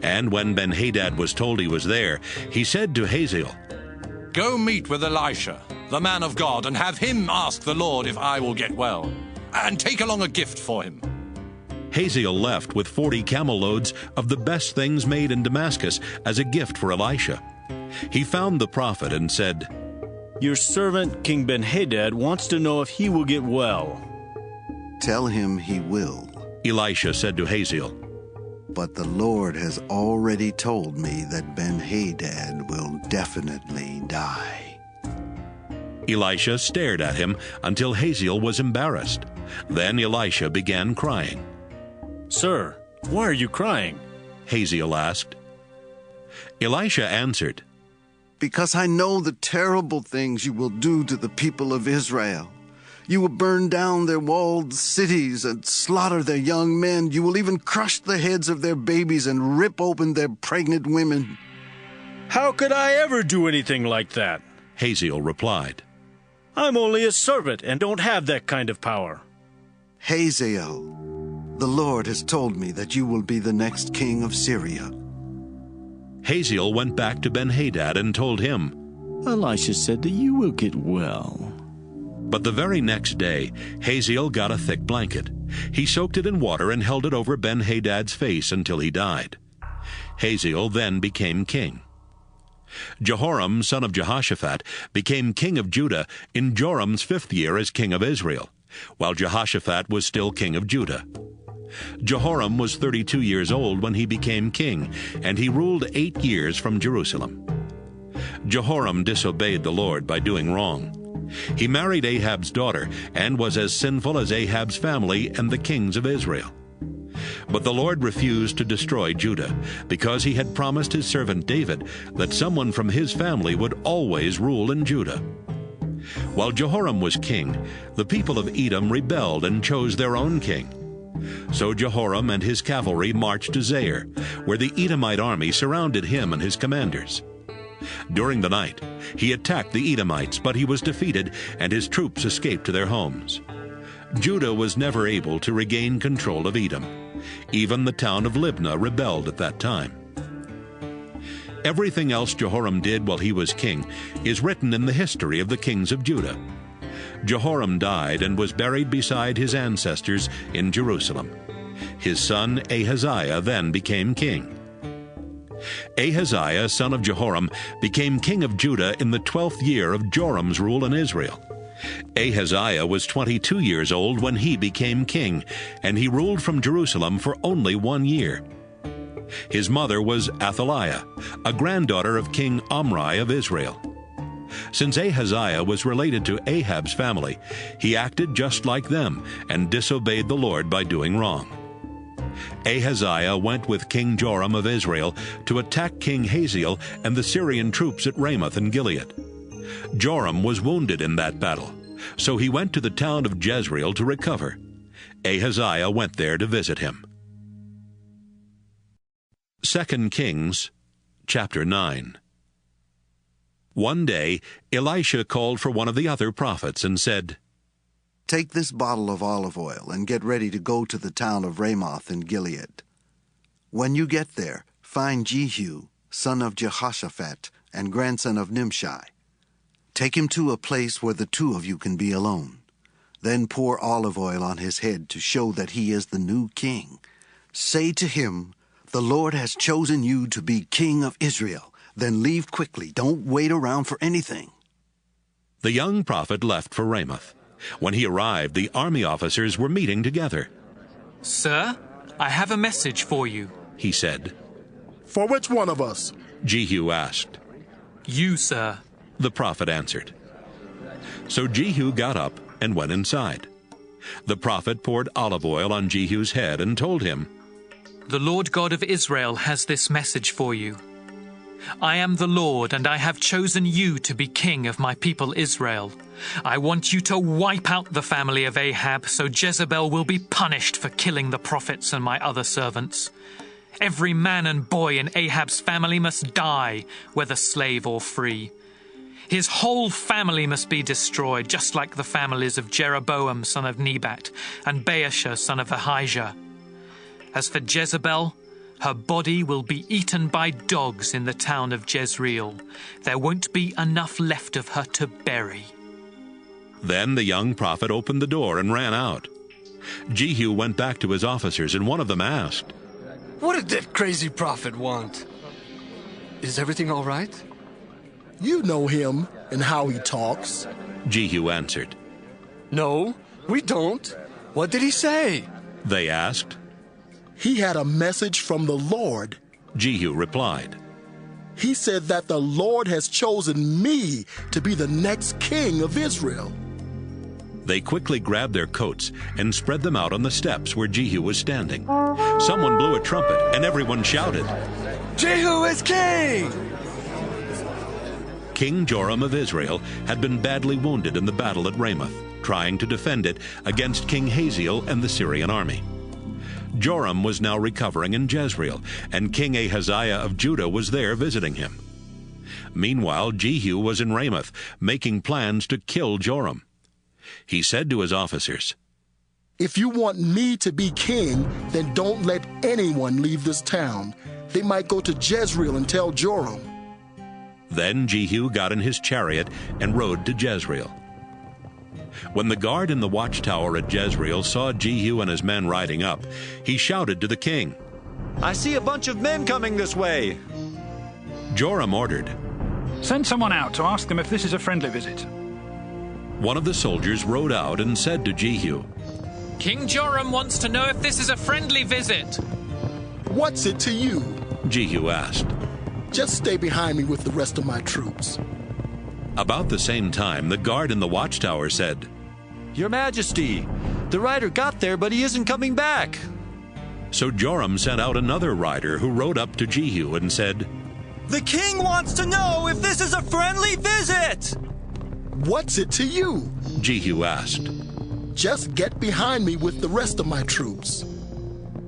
And when Ben-Hadad was told he was there, he said to Hazael, "Go meet with Elisha, the man of God, and have him ask the Lord if I will get well, and take along a gift for him." Hazael left with 40 camel loads of the best things made in Damascus as a gift for Elisha. He found the prophet and said, "Your servant King Ben-Hadad wants to know if he will get well." "Tell him he will," Elisha said to Hazael. "But the Lord has already told me that Ben-Hadad will definitely die." Elisha stared at him until Hazael was embarrassed. Then Elisha began crying. "Sir, why are you crying?" Hazael asked. Elisha answered, "Because I know the terrible things you will do to the people of Israel. You will burn down their walled cities and slaughter their young men. You will even crush the heads of their babies and rip open their pregnant women." "How could I ever do anything like that?" Hazael replied. "I'm only a servant and don't have that kind of power." "Hazael, the Lord has told me that you will be the next king of Syria." Hazael went back to Ben-Hadad and told him, "Elisha said that you will get well." But the very next day, Hazael got a thick blanket. He soaked it in water and held it over Ben-Hadad's face until he died. Hazael then became king. Jehoram, son of Jehoshaphat, became king of Judah in Joram's 5th year as king of Israel, while Jehoshaphat was still king of Judah. Jehoram was 32 years old when he became king, and he ruled 8 years from Jerusalem. Jehoram disobeyed the Lord by doing wrong. He married Ahab's daughter and was as sinful as Ahab's family and the kings of Israel. But the Lord refused to destroy Judah because he had promised his servant David that someone from his family would always rule in Judah. While Jehoram was king, the people of Edom rebelled and chose their own king. So Jehoram and his cavalry marched to Zair, where the Edomite army surrounded him and his commanders. During the night, he attacked the Edomites, but he was defeated, and his troops escaped to their homes. Judah was never able to regain control of Edom. Even the town of Libnah rebelled at that time. Everything else Jehoram did while he was king is written in the history of the kings of Judah. Jehoram died and was buried beside his ancestors in Jerusalem. His son Ahaziah then became king. Ahaziah, son of Jehoram, became king of Judah in the 12th year of Joram's rule in Israel. Ahaziah was 22 years old when he became king, and he ruled from Jerusalem for only 1 year. His mother was Athaliah, a granddaughter of King Omri of Israel. Since Ahaziah was related to Ahab's family, he acted just like them and disobeyed the Lord by doing wrong. Ahaziah went with King Joram of Israel to attack King Hazael and the Syrian troops at Ramoth in Gilead. Joram was wounded in that battle, so he went to the town of Jezreel to recover. Ahaziah went there to visit him. 2 Kings, chapter 9. One day, Elisha called for one of the other prophets and said, "Take this bottle of olive oil and get ready to go to the town of Ramoth in Gilead. When you get there, find Jehu, son of Jehoshaphat and grandson of Nimshi. Take him to a place where the two of you can be alone. Then pour olive oil on his head to show that he is the new king. Say to him, 'The Lord has chosen you to be king of Israel.' Then leave quickly. Don't wait around for anything." The young prophet left for Ramoth. When he arrived, the army officers were meeting together. "Sir, I have a message for you," he said. "For which one of us?" Jehu asked. "You, sir," the prophet answered. So Jehu got up and went inside. The prophet poured olive oil on Jehu's head and told him, "The Lord God of Israel has this message for you. I am the Lord, and I have chosen you to be king of my people Israel. I want you to wipe out the family of Ahab, so Jezebel will be punished for killing the prophets and my other servants. Every man and boy in Ahab's family must die, whether slave or free. His whole family must be destroyed, just like the families of Jeroboam, son of Nebat, and Baasha, son of Ahijah. As for Jezebel, her body will be eaten by dogs in the town of Jezreel. There won't be enough left of her to bury." Then the young prophet opened the door and ran out. Jehu went back to his officers, and one of them asked, "What did that crazy prophet want? Is everything all right?" "You know him and how he talks," Jehu answered. "No, we don't. What did he say?" they asked. "He had a message from the Lord," Jehu replied. "He said that the Lord has chosen me to be the next king of Israel." They quickly grabbed their coats and spread them out on the steps where Jehu was standing. Someone blew a trumpet, and everyone shouted, "Jehu is king!" King Joram of Israel had been badly wounded in the battle at Ramoth, trying to defend it against King Hazael and the Syrian army. Joram was now recovering in Jezreel, and King Ahaziah of Judah was there visiting him. Meanwhile, Jehu was in Ramoth, making plans to kill Joram. He said to his officers, "If you want me to be king, then don't let anyone leave this town. They might go to Jezreel and tell Joram." Then Jehu got in his chariot and rode to Jezreel. When the guard in the watchtower at Jezreel saw Jehu and his men riding up, he shouted to the king, "I see a bunch of men coming this way." Joram ordered, "Send someone out to ask them if this is a friendly visit." One of the soldiers rode out and said to Jehu, "King Joram wants to know if this is a friendly visit." "What's it to you?" Jehu asked. "Just stay behind me with the rest of my troops." About the same time, the guard in the watchtower said, "Your Majesty, the rider got there, but he isn't coming back." So Joram sent out another rider who rode up to Jehu and said, "The king wants to know if this is a friendly visit." "What's it to you?" Jehu asked. "Just get behind me with the rest of my troops."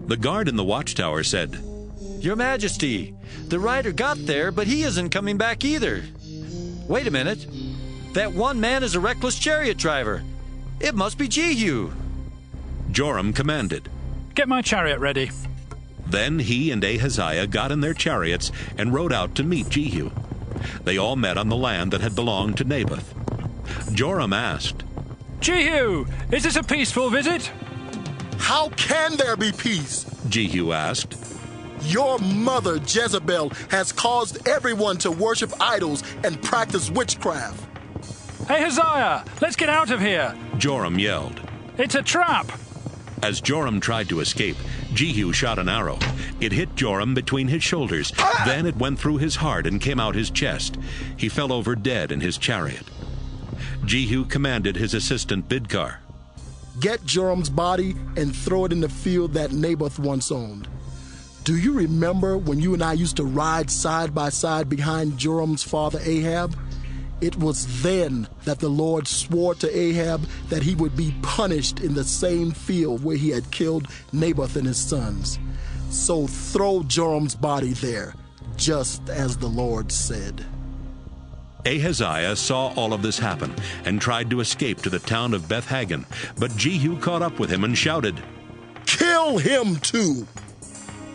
The guard in the watchtower said, "Your Majesty, the rider got there, but he isn't coming back either. Wait a minute. That one man is a reckless chariot driver. It must be Jehu." Joram commanded, get my chariot ready. Then he and Ahaziah got in their chariots and rode out to meet Jehu. They all met on the land that had belonged to Naboth. Joram asked, Jehu, is this a peaceful visit? How can there be peace? Jehu asked. Your mother, Jezebel, has caused everyone to worship idols and practice witchcraft. Ahaziah, let's get out of here. Joram yelled. It's a trap. As Joram tried to escape, Jehu shot an arrow. It hit Joram between his shoulders. Then it went through his heart and came out his chest. He fell over dead in his chariot. Jehu commanded his assistant Bidkar, Get Joram's body and throw it in the field that Naboth once owned. Do you remember when you and I used to ride side by side behind Joram's father Ahab? It was then that the Lord swore to Ahab that he would be punished in the same field where he had killed Naboth and his sons. So throw Joram's body there, just as the Lord said. Ahaziah saw all of this happen and tried to escape to the town of Beth-Hagan, but Jehu caught up with him and shouted, Kill him too!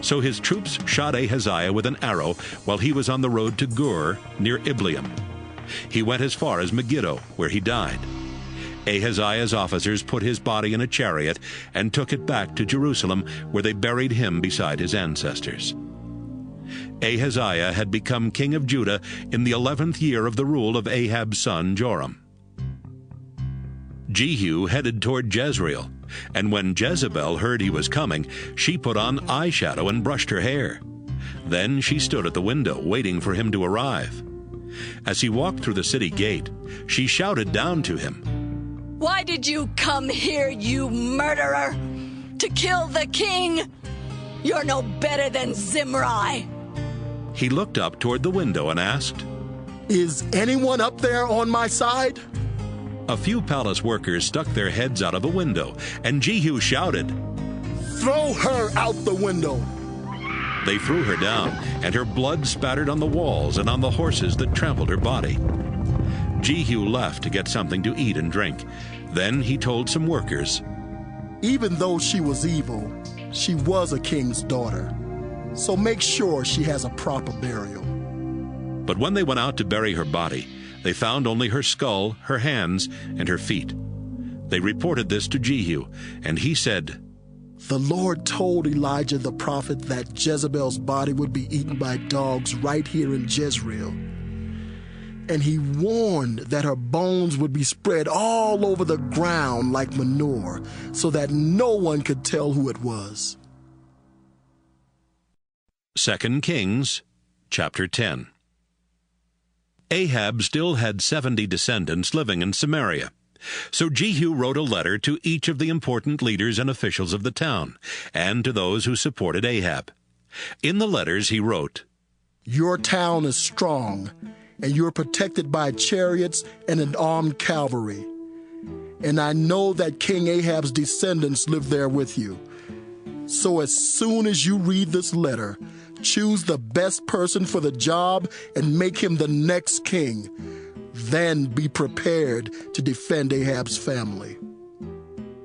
So his troops shot Ahaziah with an arrow while he was on the road to Gur near Ibleam. He went as far as Megiddo, where he died. Ahaziah's officers put his body in a chariot and took it back to Jerusalem, where they buried him beside his ancestors. Ahaziah had become king of Judah in the 11th year of the rule of Ahab's son Joram. Jehu headed toward Jezreel, and when Jezebel heard he was coming, she put on eyeshadow and brushed her hair. Then she stood at the window, waiting for him to arrive. As he walked through the city gate, she shouted down to him, Why did you come here, you murderer? To kill the king? You're no better than Zimri. He looked up toward the window and asked, Is anyone up there on my side? A few palace workers stuck their heads out of a window, and Jehu shouted, Throw her out the window! They threw her down, and her blood spattered on the walls and on the horses that trampled her body. Jehu left to get something to eat and drink. Then he told some workers, Even though she was evil, she was a king's daughter. So make sure she has a proper burial. But when they went out to bury her body, they found only her skull, her hands, and her feet. They reported this to Jehu, and he said, The Lord told Elijah the prophet that Jezebel's body would be eaten by dogs right here in Jezreel. And he warned that her bones would be spread all over the ground like manure, so that no one could tell who it was. 2 Kings, chapter 10. Ahab still had 70 descendants living in Samaria. So Jehu wrote a letter to each of the important leaders and officials of the town, and to those who supported Ahab. In the letters he wrote, Your town is strong, and you're protected by chariots and an armed cavalry. And I know that King Ahab's descendants live there with you. So as soon as you read this letter, choose the best person for the job and make him the next king. Then be prepared to defend Ahab's family.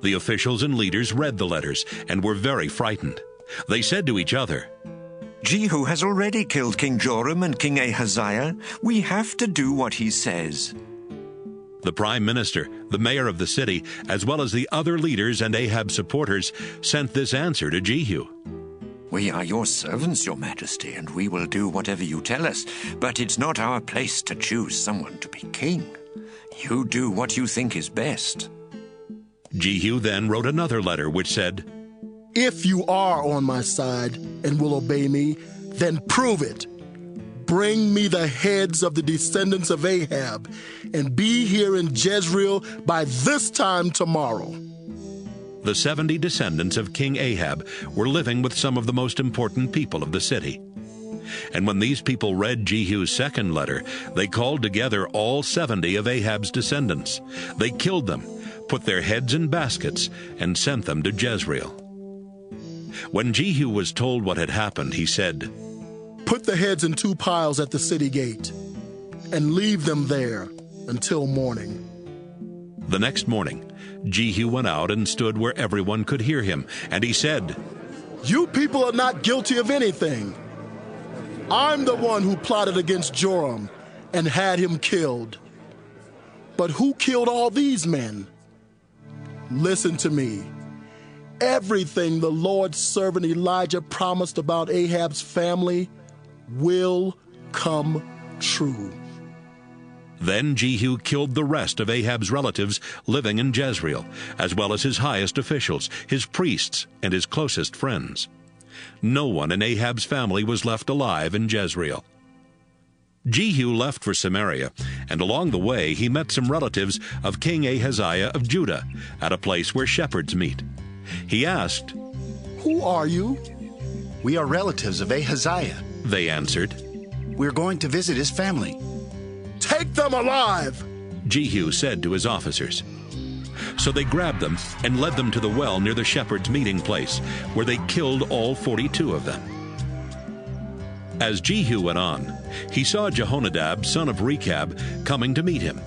The officials and leaders read the letters and were very frightened. They said to each other, Jehu has already killed King Joram and King Ahaziah. We have to do what he says. The prime minister, the mayor of the city, as well as the other leaders and Ahab's supporters, sent this answer to Jehu. We are your servants, your majesty, and we will do whatever you tell us. But it's not our place to choose someone to be king. You do what you think is best. Jehu then wrote another letter which said, If you are on my side and will obey me, then prove it. Bring me the heads of the descendants of Ahab, and be here in Jezreel by this time tomorrow. The 70 descendants of King Ahab were living with some of the most important people of the city. And when these people read Jehu's second letter, they called together all 70 of Ahab's descendants. They killed them, put their heads in baskets, and sent them to Jezreel. When Jehu was told what had happened, he said, Put the heads in 2 piles at the city gate, and leave them there until morning. The next morning, Jehu went out and stood where everyone could hear him, and he said, "You people are not guilty of anything. I'm the one who plotted against Joram and had him killed. But who killed all these men? Listen to me. Everything the Lord's servant Elijah promised about Ahab's family will come true." Then Jehu killed the rest of Ahab's relatives living in Jezreel, as well as his highest officials, his priests, and his closest friends. No one in Ahab's family was left alive in Jezreel. Jehu left for Samaria, and along the way he met some relatives of King Ahaziah of Judah at a place where shepherds meet. He asked, "Who are you?" "We are relatives of Ahaziah," they answered. "We're going to visit his family." "Take them alive," Jehu said to his officers. So they grabbed them and led them to the well near the shepherds' meeting place, where they killed all 42 of them. As Jehu went on, he saw Jehonadab, son of Rechab, coming to meet him.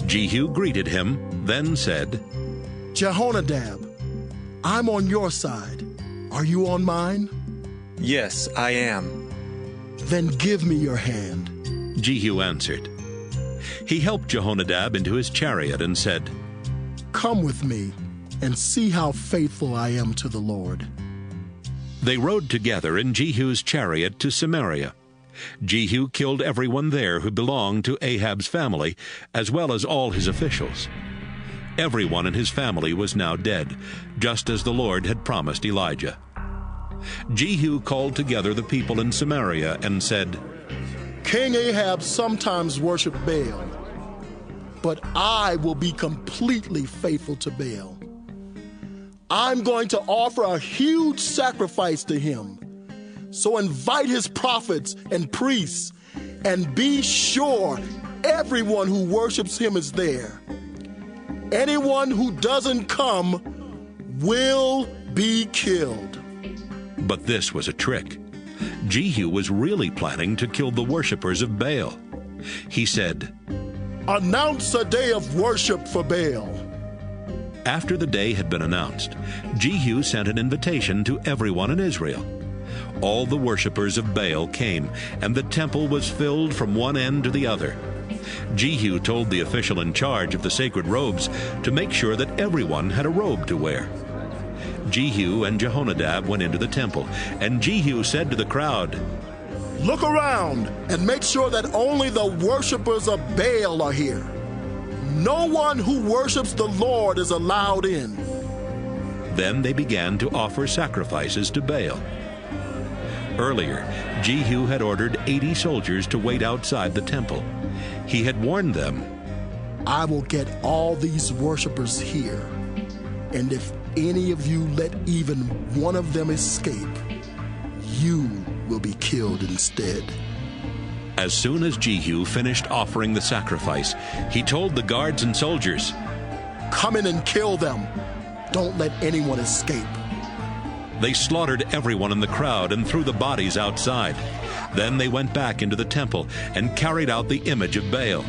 Jehu greeted him, then said, "Jehonadab, I'm on your side. Are you on mine?" "Yes, I am." "Then give me your hand," Jehu answered. He helped Jehonadab into his chariot and said, "Come with me and see how faithful I am to the Lord." They rode together in Jehu's chariot to Samaria. Jehu killed everyone there who belonged to Ahab's family, as well as all his officials. Everyone in his family was now dead, just as the Lord had promised Elijah. Jehu called together the people in Samaria and said, "King Ahab sometimes worshiped Baal, but I will be completely faithful to Baal. I'm going to offer a huge sacrifice to him. So invite his prophets and priests, and be sure everyone who worships him is there. Anyone who doesn't come will be killed." But this was a trick. Jehu was really planning to kill the worshippers of Baal. He said, "Announce a day of worship for Baal." After the day had been announced, Jehu sent an invitation to everyone in Israel. All the worshippers of Baal came, and the temple was filled from one end to the other. Jehu told the official in charge of the sacred robes to make sure that everyone had a robe to wear. Jehu and Jehonadab went into the temple, and Jehu said to the crowd, "Look around and make sure that only the worshippers of Baal are here. No one who worships the Lord is allowed in." Then they began to offer sacrifices to Baal. Earlier, Jehu had ordered 80 soldiers to wait outside the temple. He had warned them, "I will get all these worshippers here, and if any of you let even one of them escape, you will be killed instead." As soon as Jehu finished offering the sacrifice, he told the guards and soldiers, "Come in and kill them. Don't let anyone escape." They slaughtered everyone in the crowd and threw the bodies outside. Then they went back into the temple and carried out the image of Baal.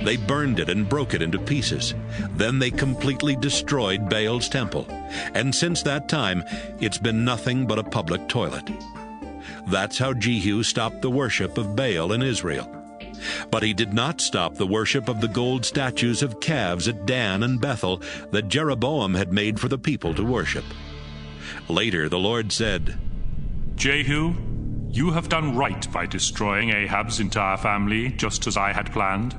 They burned it and broke it into pieces. Then they completely destroyed Baal's temple. And since that time, it's been nothing but a public toilet. That's how Jehu stopped the worship of Baal in Israel. But he did not stop the worship of the gold statues of calves at Dan and Bethel that Jeroboam had made for the people to worship. Later the Lord said, "Jehu, you have done right by destroying Ahab's entire family, just as I had planned.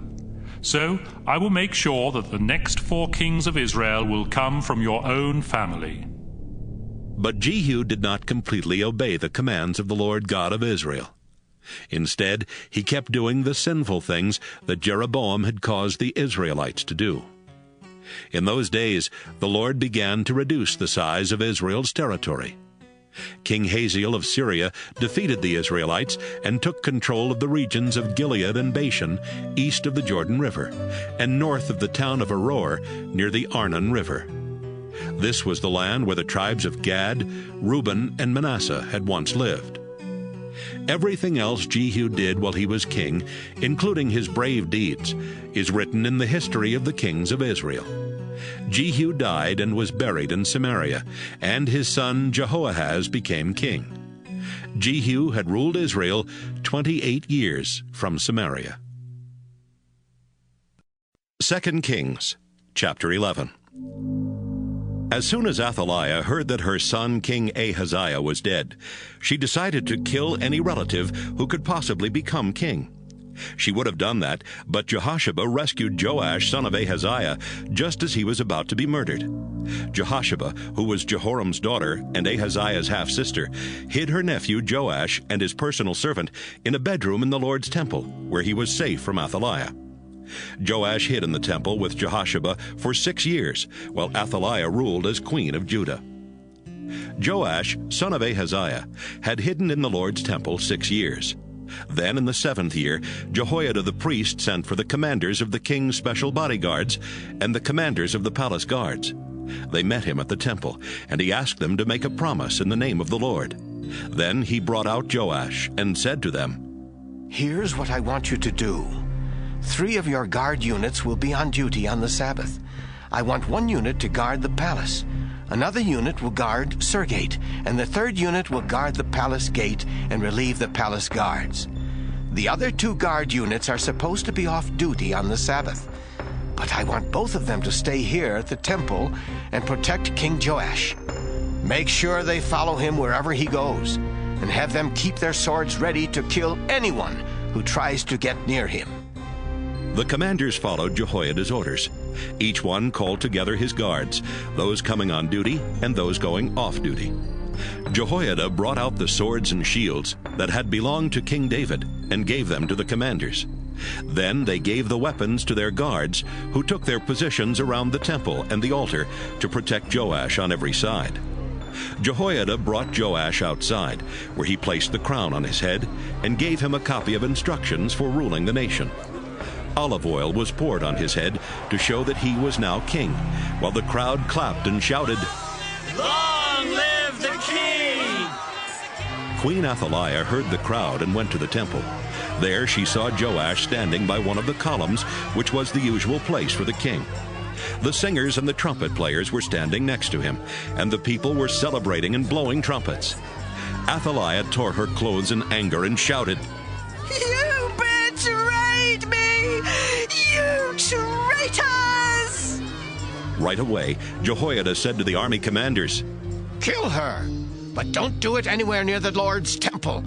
So I will make sure that the next 4 kings of Israel will come from your own family." But Jehu did not completely obey the commands of the Lord God of Israel. Instead, he kept doing the sinful things that Jeroboam had caused the Israelites to do. In those days, the Lord began to reduce the size of Israel's territory. King Hazael of Syria defeated the Israelites and took control of the regions of Gilead and Bashan, east of the Jordan River, and north of the town of Aroer, near the Arnon River. This was the land where the tribes of Gad, Reuben, and Manasseh had once lived. Everything else Jehu did while he was king, including his brave deeds, is written in the history of the kings of Israel. Jehu died and was buried in Samaria, and his son Jehoahaz became king. Jehu had ruled Israel 28 years from Samaria. 2 Kings, chapter 11. As soon as Athaliah heard that her son King Ahaziah was dead, she decided to kill any relative who could possibly become king. She would have done that, but Jehosheba rescued Joash, son of Ahaziah, just as he was about to be murdered. Jehosheba, who was Jehoram's daughter and Ahaziah's half-sister, hid her nephew Joash and his personal servant in a bedroom in the Lord's temple, where he was safe from Athaliah. Joash hid in the temple with Jehosheba for 6 years, while Athaliah ruled as queen of Judah. Joash, son of Ahaziah, had hidden in the Lord's temple 6 years. Then in the 7th year, Jehoiada the priest sent for the commanders of the king's special bodyguards and the commanders of the palace guards. They met him at the temple, and he asked them to make a promise in the name of the Lord. Then he brought out Joash and said to them, "Here's what I want you to do. 3 of your guard units will be on duty on the Sabbath. I want 1 unit to guard the palace. Another unit will guard Surgate, and the 3rd unit will guard the palace gate and relieve the palace guards. The other 2 guard units are supposed to be off duty on the Sabbath, but I want both of them to stay here at the temple and protect King Joash. Make sure they follow him wherever he goes, and have them keep their swords ready to kill anyone who tries to get near him." The commanders followed Jehoiada's orders. Each one called together his guards, those coming on duty and those going off duty. Jehoiada brought out the swords and shields that had belonged to King David and gave them to the commanders. Then they gave the weapons to their guards, who took their positions around the temple and the altar to protect Joash on every side. Jehoiada brought Joash outside, where he placed the crown on his head and gave him a copy of instructions for ruling the nation. Olive oil was poured on his head to show that he was now king, while the crowd clapped and shouted, "Long live the king!" Queen Athaliah heard the crowd and went to the temple. There she saw Joash standing by one of the columns, which was the usual place for the king. The singers and the trumpet players were standing next to him, and the people were celebrating and blowing trumpets. Athaliah tore her clothes in anger and shouted, "You betrayed me! You traitors!" Right away, Jehoiada said to the army commanders, "Kill her, but don't do it anywhere near the Lord's temple.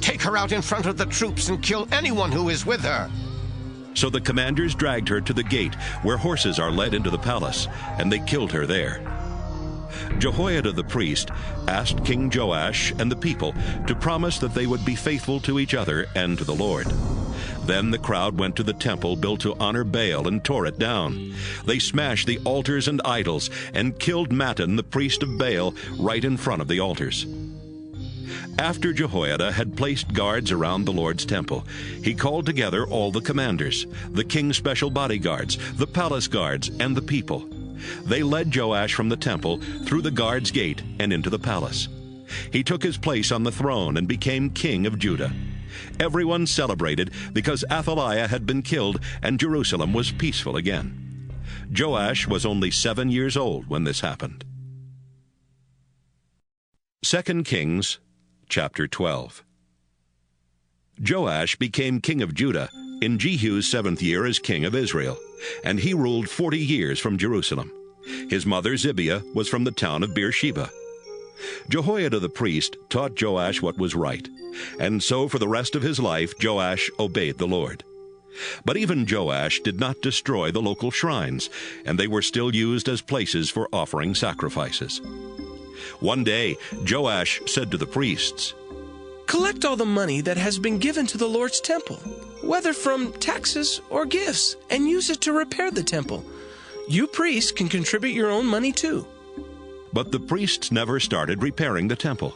Take her out in front of the troops and kill anyone who is with her." So the commanders dragged her to the gate where horses are led into the palace, and they killed her there. Jehoiada the priest asked King Joash and the people to promise that they would be faithful to each other and to the Lord. Then the crowd went to the temple built to honor Baal and tore it down. They smashed the altars and idols and killed Mattan, the priest of Baal, right in front of the altars. After Jehoiada had placed guards around the Lord's temple, he called together all the commanders, the king's special bodyguards, the palace guards, and the people. They led Joash from the temple through the guards' gate and into the palace. He took his place on the throne and became king of Judah. Everyone celebrated because Athaliah had been killed and Jerusalem was peaceful again. Joash was only 7 years old when this happened. 2 Kings chapter 12. Joash became king of Judah in Jehu's 7th year as king of Israel, and he ruled 40 years from Jerusalem. His mother Zibiah was from the town of Beersheba. Jehoiada the priest taught Joash what was right, and so for the rest of his life Joash obeyed the Lord. But even Joash did not destroy the local shrines, and they were still used as places for offering sacrifices. One day Joash said to the priests, "Collect all the money that has been given to the Lord's temple, whether from taxes or gifts, and use it to repair the temple. You priests can contribute your own money too." But the priests never started repairing the temple.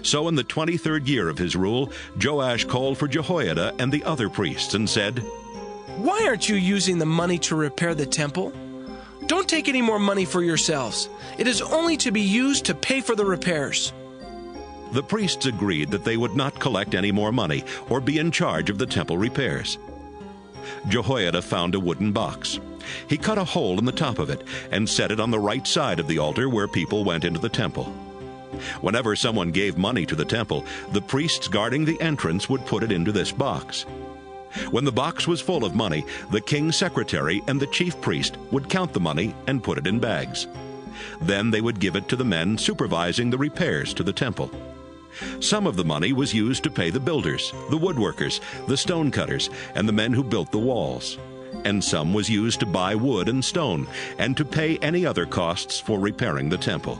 So in the 23rd year of his rule, Joash called for Jehoiada and the other priests and said, "Why aren't you using the money to repair the temple? Don't take any more money for yourselves. It is only to be used to pay for the repairs." The priests agreed that they would not collect any more money or be in charge of the temple repairs. Jehoiada found a wooden box. He cut a hole in the top of it and set it on the right side of the altar where people went into the temple. Whenever someone gave money to the temple, the priests guarding the entrance would put it into this box. When the box was full of money, the king's secretary and the chief priest would count the money and put it in bags. Then they would give it to the men supervising the repairs to the temple. Some of the money was used to pay the builders, the woodworkers, the stonecutters, and the men who built the walls. And some was used to buy wood and stone, and to pay any other costs for repairing the temple.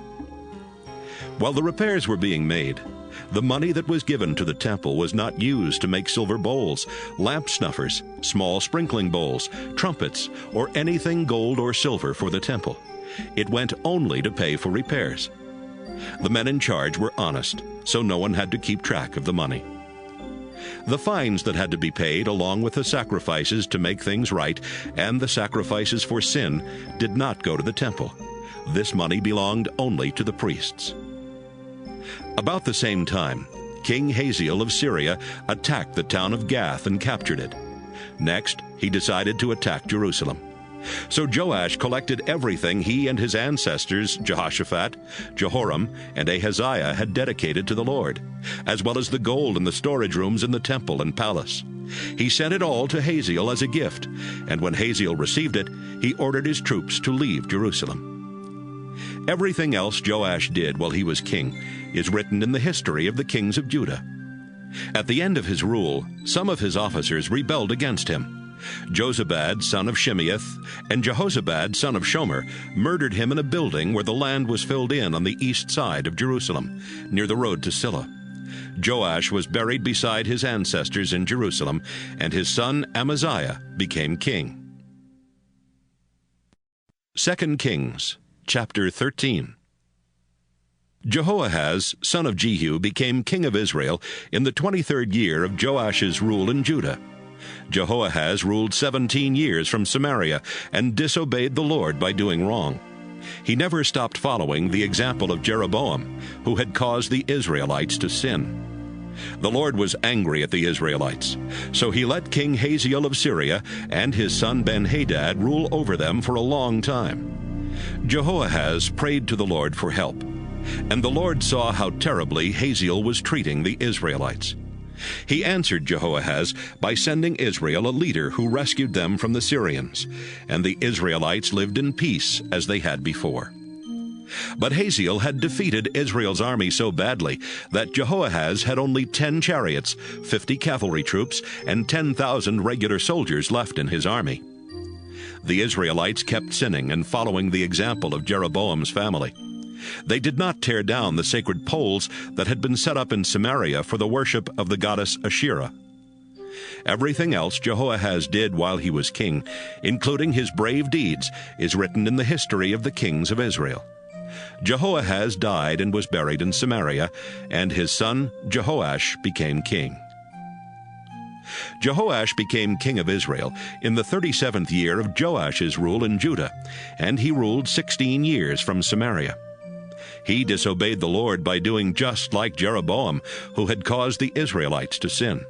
While the repairs were being made, the money that was given to the temple was not used to make silver bowls, lamp snuffers, small sprinkling bowls, trumpets, or anything gold or silver for the temple. It went only to pay for repairs. The men in charge were honest, so no one had to keep track of the money. The fines that had to be paid, along with the sacrifices to make things right and the sacrifices for sin, did not go to the temple. This money belonged only to the priests. About the same time, King Hazael of Syria attacked the town of Gath and captured it. Next, he decided to attack Jerusalem. So Joash collected everything he and his ancestors, Jehoshaphat, Jehoram, and Ahaziah, had dedicated to the Lord, as well as the gold in the storage rooms in the temple and palace. He sent it all to Hazael as a gift, and when Hazael received it, he ordered his troops to leave Jerusalem. Everything else Joash did while he was king is written in the history of the kings of Judah. At the end of his rule, some of his officers rebelled against him. Jozabad, son of Shimeath, and Jehozabad, son of Shomer, murdered him in a building where the land was filled in on the east side of Jerusalem, near the road to Silla. Joash was buried beside his ancestors in Jerusalem, and his son Amaziah became king. 2 Kings, chapter 13. Jehoahaz, son of Jehu, became king of Israel in the 23rd year of Joash's rule in Judah. Jehoahaz ruled 17 years from Samaria and disobeyed the Lord by doing wrong. He never stopped following the example of Jeroboam, who had caused the Israelites to sin. The Lord was angry at the Israelites, so he let King Hazael of Syria and his son Ben-Hadad rule over them for a long time. Jehoahaz prayed to the Lord for help, and the Lord saw how terribly Hazael was treating the Israelites. He answered Jehoahaz by sending Israel a leader who rescued them from the Syrians, and the Israelites lived in peace as they had before. But Hazael had defeated Israel's army so badly that Jehoahaz had only 10 chariots, 50 cavalry troops, and 10,000 regular soldiers left in his army. The Israelites kept sinning and following the example of Jeroboam's family. They did not tear down the sacred poles that had been set up in Samaria for the worship of the goddess Asherah. Everything else Jehoahaz did while he was king, including his brave deeds, is written in the history of the kings of Israel. Jehoahaz died and was buried in Samaria, and his son Jehoash became king. Jehoash became king of Israel in the 37th year of Joash's rule in Judah, and he ruled 16 years from Samaria. He disobeyed the Lord by doing just like Jeroboam, who had caused the Israelites to sin.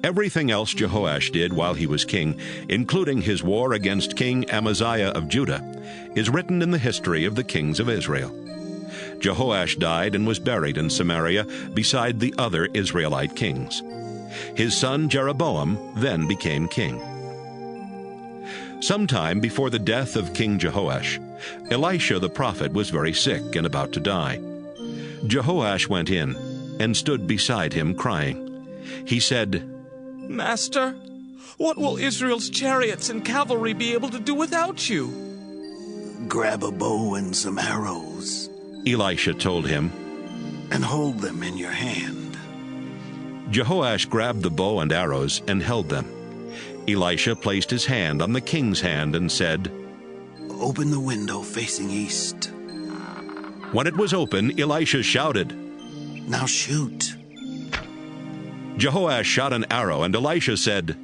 Everything else Jehoash did while he was king, including his war against King Amaziah of Judah, is written in the history of the kings of Israel. Jehoash died and was buried in Samaria beside the other Israelite kings. His son Jeroboam then became king. Sometime before the death of King Jehoash, Elisha the prophet was very sick and about to die. Jehoash went in and stood beside him crying. He said, "Master, what will Israel's chariots and cavalry be able to do without you?" "Grab a bow and some arrows," Elisha told him, "and hold them in your hand." Jehoash grabbed the bow and arrows and held them. Elisha placed his hand on the king's hand and said, "Open the window facing east." When it was open, Elisha shouted, "Now shoot." Jehoash shot an arrow, and Elisha said,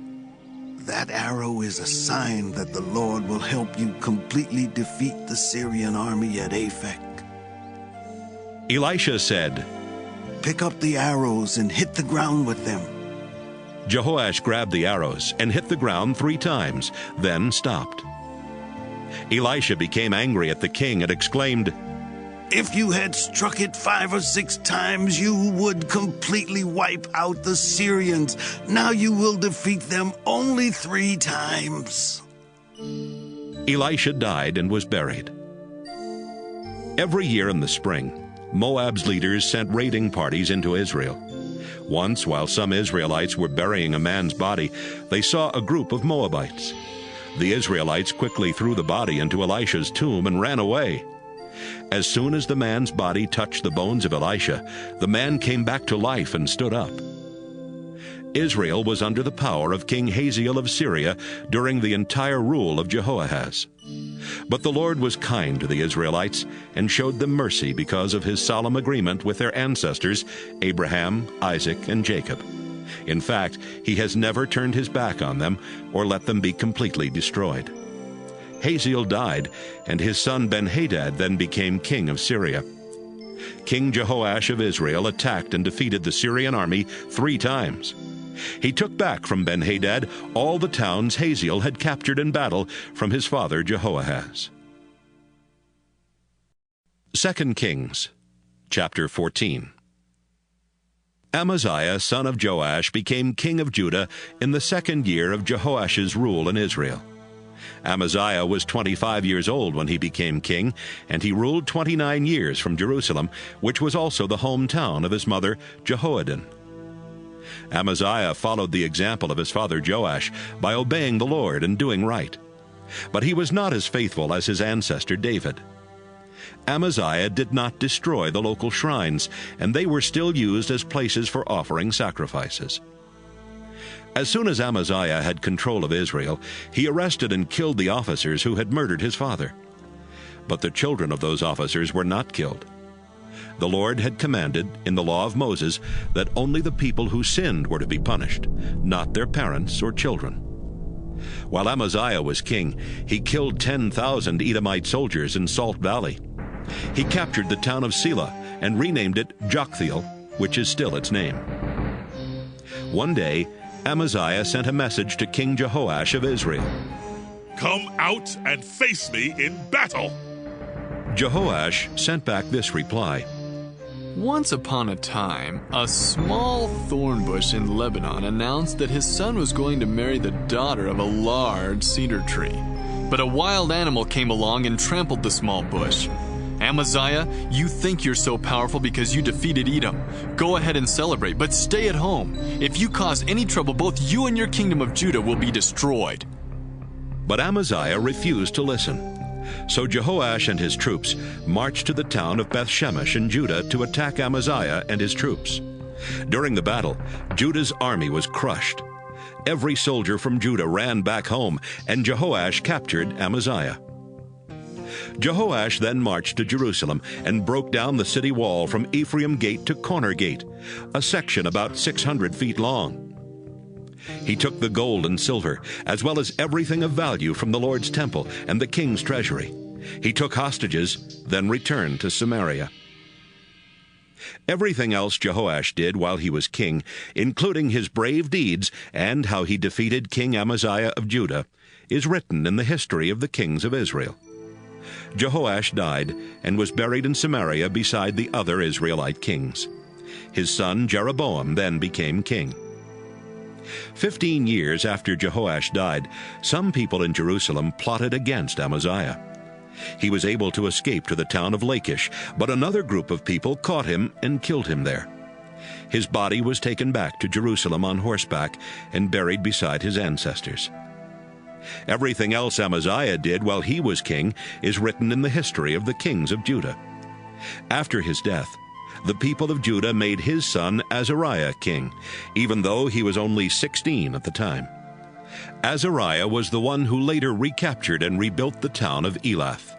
"That arrow is a sign that the Lord will help you completely defeat the Syrian army at Aphek." Elisha said, "Pick up the arrows and hit the ground with them." Jehoash grabbed the arrows and hit the ground 3 times, then stopped. Elisha became angry at the king and exclaimed, "If you had struck it 5 or 6 times, you would completely wipe out the Syrians. Now you will defeat them only 3 times." Elisha died and was buried. Every year in the spring, Moab's leaders sent raiding parties into Israel. Once, while some Israelites were burying a man's body, they saw a group of Moabites. The Israelites quickly threw the body into Elisha's tomb and ran away. As soon as the man's body touched the bones of Elisha, the man came back to life and stood up. Israel was under the power of King Hazael of Syria during the entire rule of Jehoahaz. But the Lord was kind to the Israelites and showed them mercy because of his solemn agreement with their ancestors, Abraham, Isaac, and Jacob. In fact, he has never turned his back on them or let them be completely destroyed. Hazael died, and his son Ben-Hadad then became king of Syria. King Jehoash of Israel attacked and defeated the Syrian army 3 times. He took back from Ben-Hadad all the towns Hazael had captured in battle from his father Jehoahaz. 2 Kings, chapter 14. Amaziah, son of Joash, became king of Judah in the 2nd year of Jehoash's rule in Israel. Amaziah was 25 years old when he became king, and he ruled 29 years from Jerusalem, which was also the hometown of his mother Jehoaddan. Amaziah followed the example of his father Joash by obeying the Lord and doing right. But he was not as faithful as his ancestor David. Amaziah did not destroy the local shrines, and they were still used as places for offering sacrifices. As soon as Amaziah had control of Israel, he arrested and killed the officers who had murdered his father. But the children of those officers were not killed. The Lord had commanded in the law of Moses that only the people who sinned were to be punished, not their parents or children. While Amaziah was king, he killed 10,000 Edomite soldiers in Salt Valley. He captured the town of Selah and renamed it Joktheel, which is still its name. One day, Amaziah sent a message to King Jehoash of Israel. "Come out and face me in battle." Jehoash sent back this reply. Once upon a time, a small thorn bush in Lebanon announced that his son was going to marry the daughter of a large cedar tree. But a wild animal came along and trampled the small bush. Amaziah, you think you're so powerful because you defeated Edom. Go ahead and celebrate, but stay at home. If you cause any trouble, both you and your kingdom of Judah will be destroyed. But Amaziah refused to listen. So Jehoash and his troops marched to the town of Beth-Shemesh in Judah to attack Amaziah and his troops. During the battle, Judah's army was crushed. Every soldier from Judah ran back home, and Jehoash captured Amaziah. Jehoash then marched to Jerusalem and broke down the city wall from Ephraim Gate to Corner Gate, a section about 600 feet long. He took the gold and silver, as well as everything of value from the Lord's temple and the king's treasury. He took hostages, then returned to Samaria. Everything else Jehoash did while he was king, including his brave deeds and how he defeated King Amaziah of Judah, is written in the history of the kings of Israel. Jehoash died and was buried in Samaria beside the other Israelite kings. His son Jeroboam then became king. 15 years after Jehoash died, some people in Jerusalem plotted against Amaziah. He was able to escape to the town of Lachish, but another group of people caught him and killed him there. His body was taken back to Jerusalem on horseback and buried beside his ancestors. Everything else Amaziah did while he was king is written in the history of the kings of Judah. After his death, the people of Judah made his son Azariah king, even though he was only 16 at the time. Azariah was the one who later recaptured and rebuilt the town of Elath.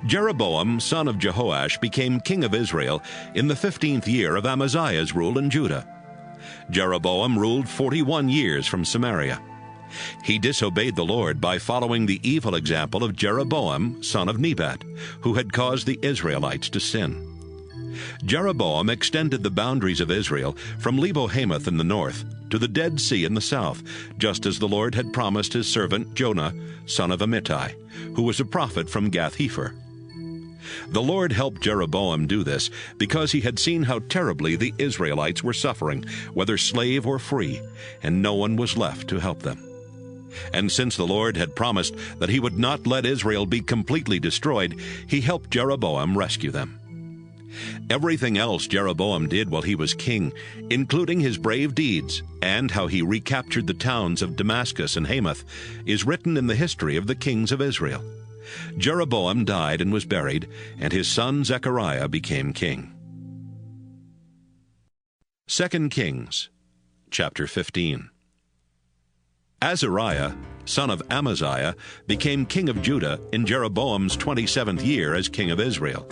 Jeroboam, son of Jehoash, became king of Israel in the 15th year of Amaziah's rule in Judah. Jeroboam ruled 41 years from Samaria. He disobeyed the Lord by following the evil example of Jeroboam, son of Nebat, who had caused the Israelites to sin. Jeroboam extended the boundaries of Israel from Lebo-Hamath in the north to the Dead Sea in the south, just as the Lord had promised his servant Jonah, son of Amittai, who was a prophet from Gath-hepher. The Lord helped Jeroboam do this because he had seen how terribly the Israelites were suffering, whether slave or free, and no one was left to help them. And since the Lord had promised that he would not let Israel be completely destroyed, he helped Jeroboam rescue them. Everything else Jeroboam did while he was king, including his brave deeds and how he recaptured the towns of Damascus and Hamath, is written in the history of the kings of Israel. Jeroboam died and was buried, and his son Zechariah became king. 2 Kings, chapter 15. Azariah, son of Amaziah, became king of Judah in Jeroboam's 27th year as king of Israel.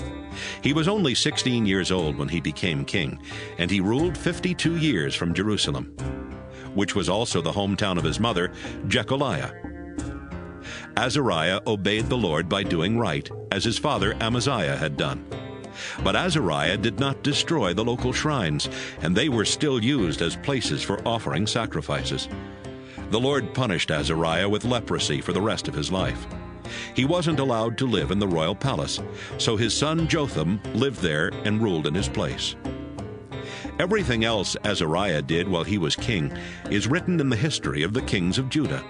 He was only 16 years old when he became king, and he ruled 52 years from Jerusalem, which was also the hometown of his mother, Jecholiah. Azariah obeyed the Lord by doing right, as his father Amaziah had done. But Azariah did not destroy the local shrines, and they were still used as places for offering sacrifices. The Lord punished Azariah with leprosy for the rest of his life. He wasn't allowed to live in the royal palace, so his son Jotham lived there and ruled in his place. Everything else Azariah did while he was king is written in the history of the kings of Judah.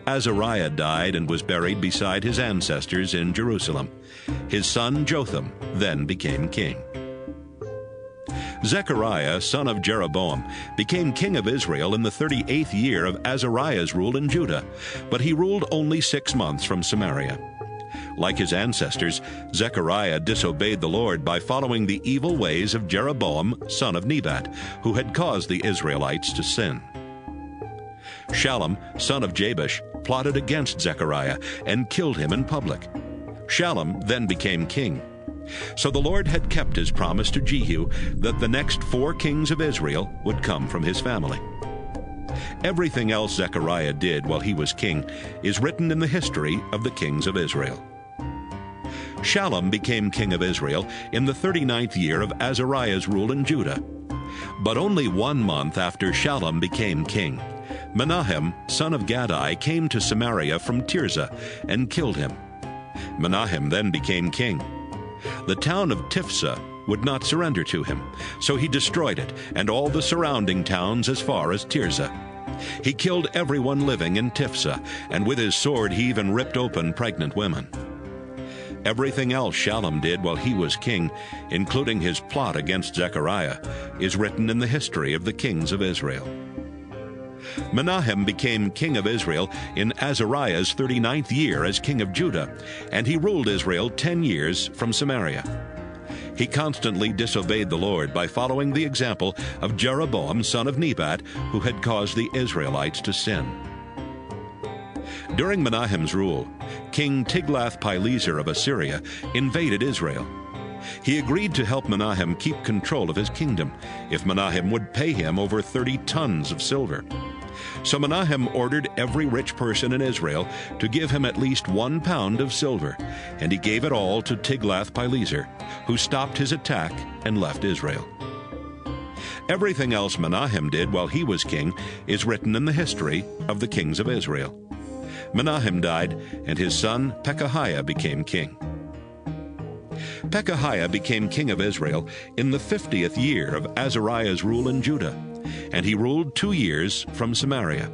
Azariah died and was buried beside his ancestors in Jerusalem. His son Jotham then became king. Zechariah, son of Jeroboam, became king of Israel in the 38th year of Azariah's rule in Judah, but he ruled only 6 months from Samaria. Like his ancestors, Zechariah disobeyed the Lord by following the evil ways of Jeroboam, son of Nebat, who had caused the Israelites to sin. Shallum, son of Jabesh, plotted against Zechariah and killed him in public. Shallum then became king. So the Lord had kept his promise to Jehu that the next 4 kings of Israel would come from his family. Everything else Zechariah did while he was king is written in the history of the kings of Israel. Shallum became king of Israel in the 39th year of Azariah's rule in Judah. But only 1 month after Shallum became king, Menahem, son of Gadai, came to Samaria from Tirzah and killed him. Menahem then became king. The town of Tiphsah would not surrender to him, so he destroyed it and all the surrounding towns as far as Tirzah. He killed everyone living in Tiphsah, and with his sword he even ripped open pregnant women. Everything else Shallum did while he was king, including his plot against Zechariah, is written in the history of the kings of Israel. Menahem became king of Israel in Azariah's 39th year as king of Judah, and he ruled Israel 10 years from Samaria. He constantly disobeyed the Lord by following the example of Jeroboam, son of Nebat, who had caused the Israelites to sin. During Menahem's rule, King Tiglath-Pileser of Assyria invaded Israel. He agreed to help Menahem keep control of his kingdom if Menahem would pay him over 30 tons of silver. So Menahem ordered every rich person in Israel to give him at least 1 pound of silver, and he gave it all to Tiglath-Pileser, who stopped his attack and left Israel. Everything else Menahem did while he was king is written in the history of the kings of Israel. Menahem died, and his son Pekahiah became king. Pekahiah became king of Israel in the 50th year of Azariah's rule in Judah, and he ruled 2 years from Samaria.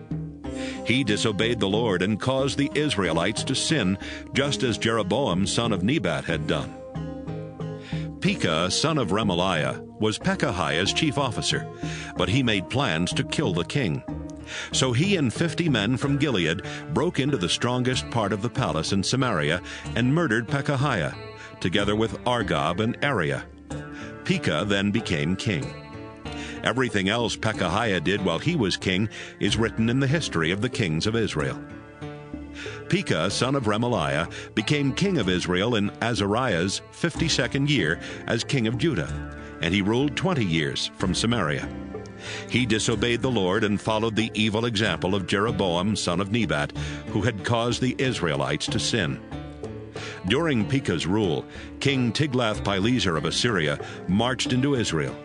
He disobeyed the Lord and caused the Israelites to sin, just as Jeroboam, son of Nebat, had done. Pekah, son of Remaliah, was Pekahiah's chief officer, but he made plans to kill the king. So he and 50 men from Gilead broke into the strongest part of the palace in Samaria and murdered Pekahiah, together with Argob and Ariah. Pekah then became king. Everything else Pekahiah did while he was king is written in the history of the kings of Israel. Pekah, son of Remaliah, became king of Israel in Azariah's 52nd year as king of Judah, and he ruled 20 years from Samaria. He disobeyed the Lord and followed the evil example of Jeroboam, son of Nebat, who had caused the Israelites to sin. During Pekah's rule, King Tiglath-Pileser of Assyria marched into Israel.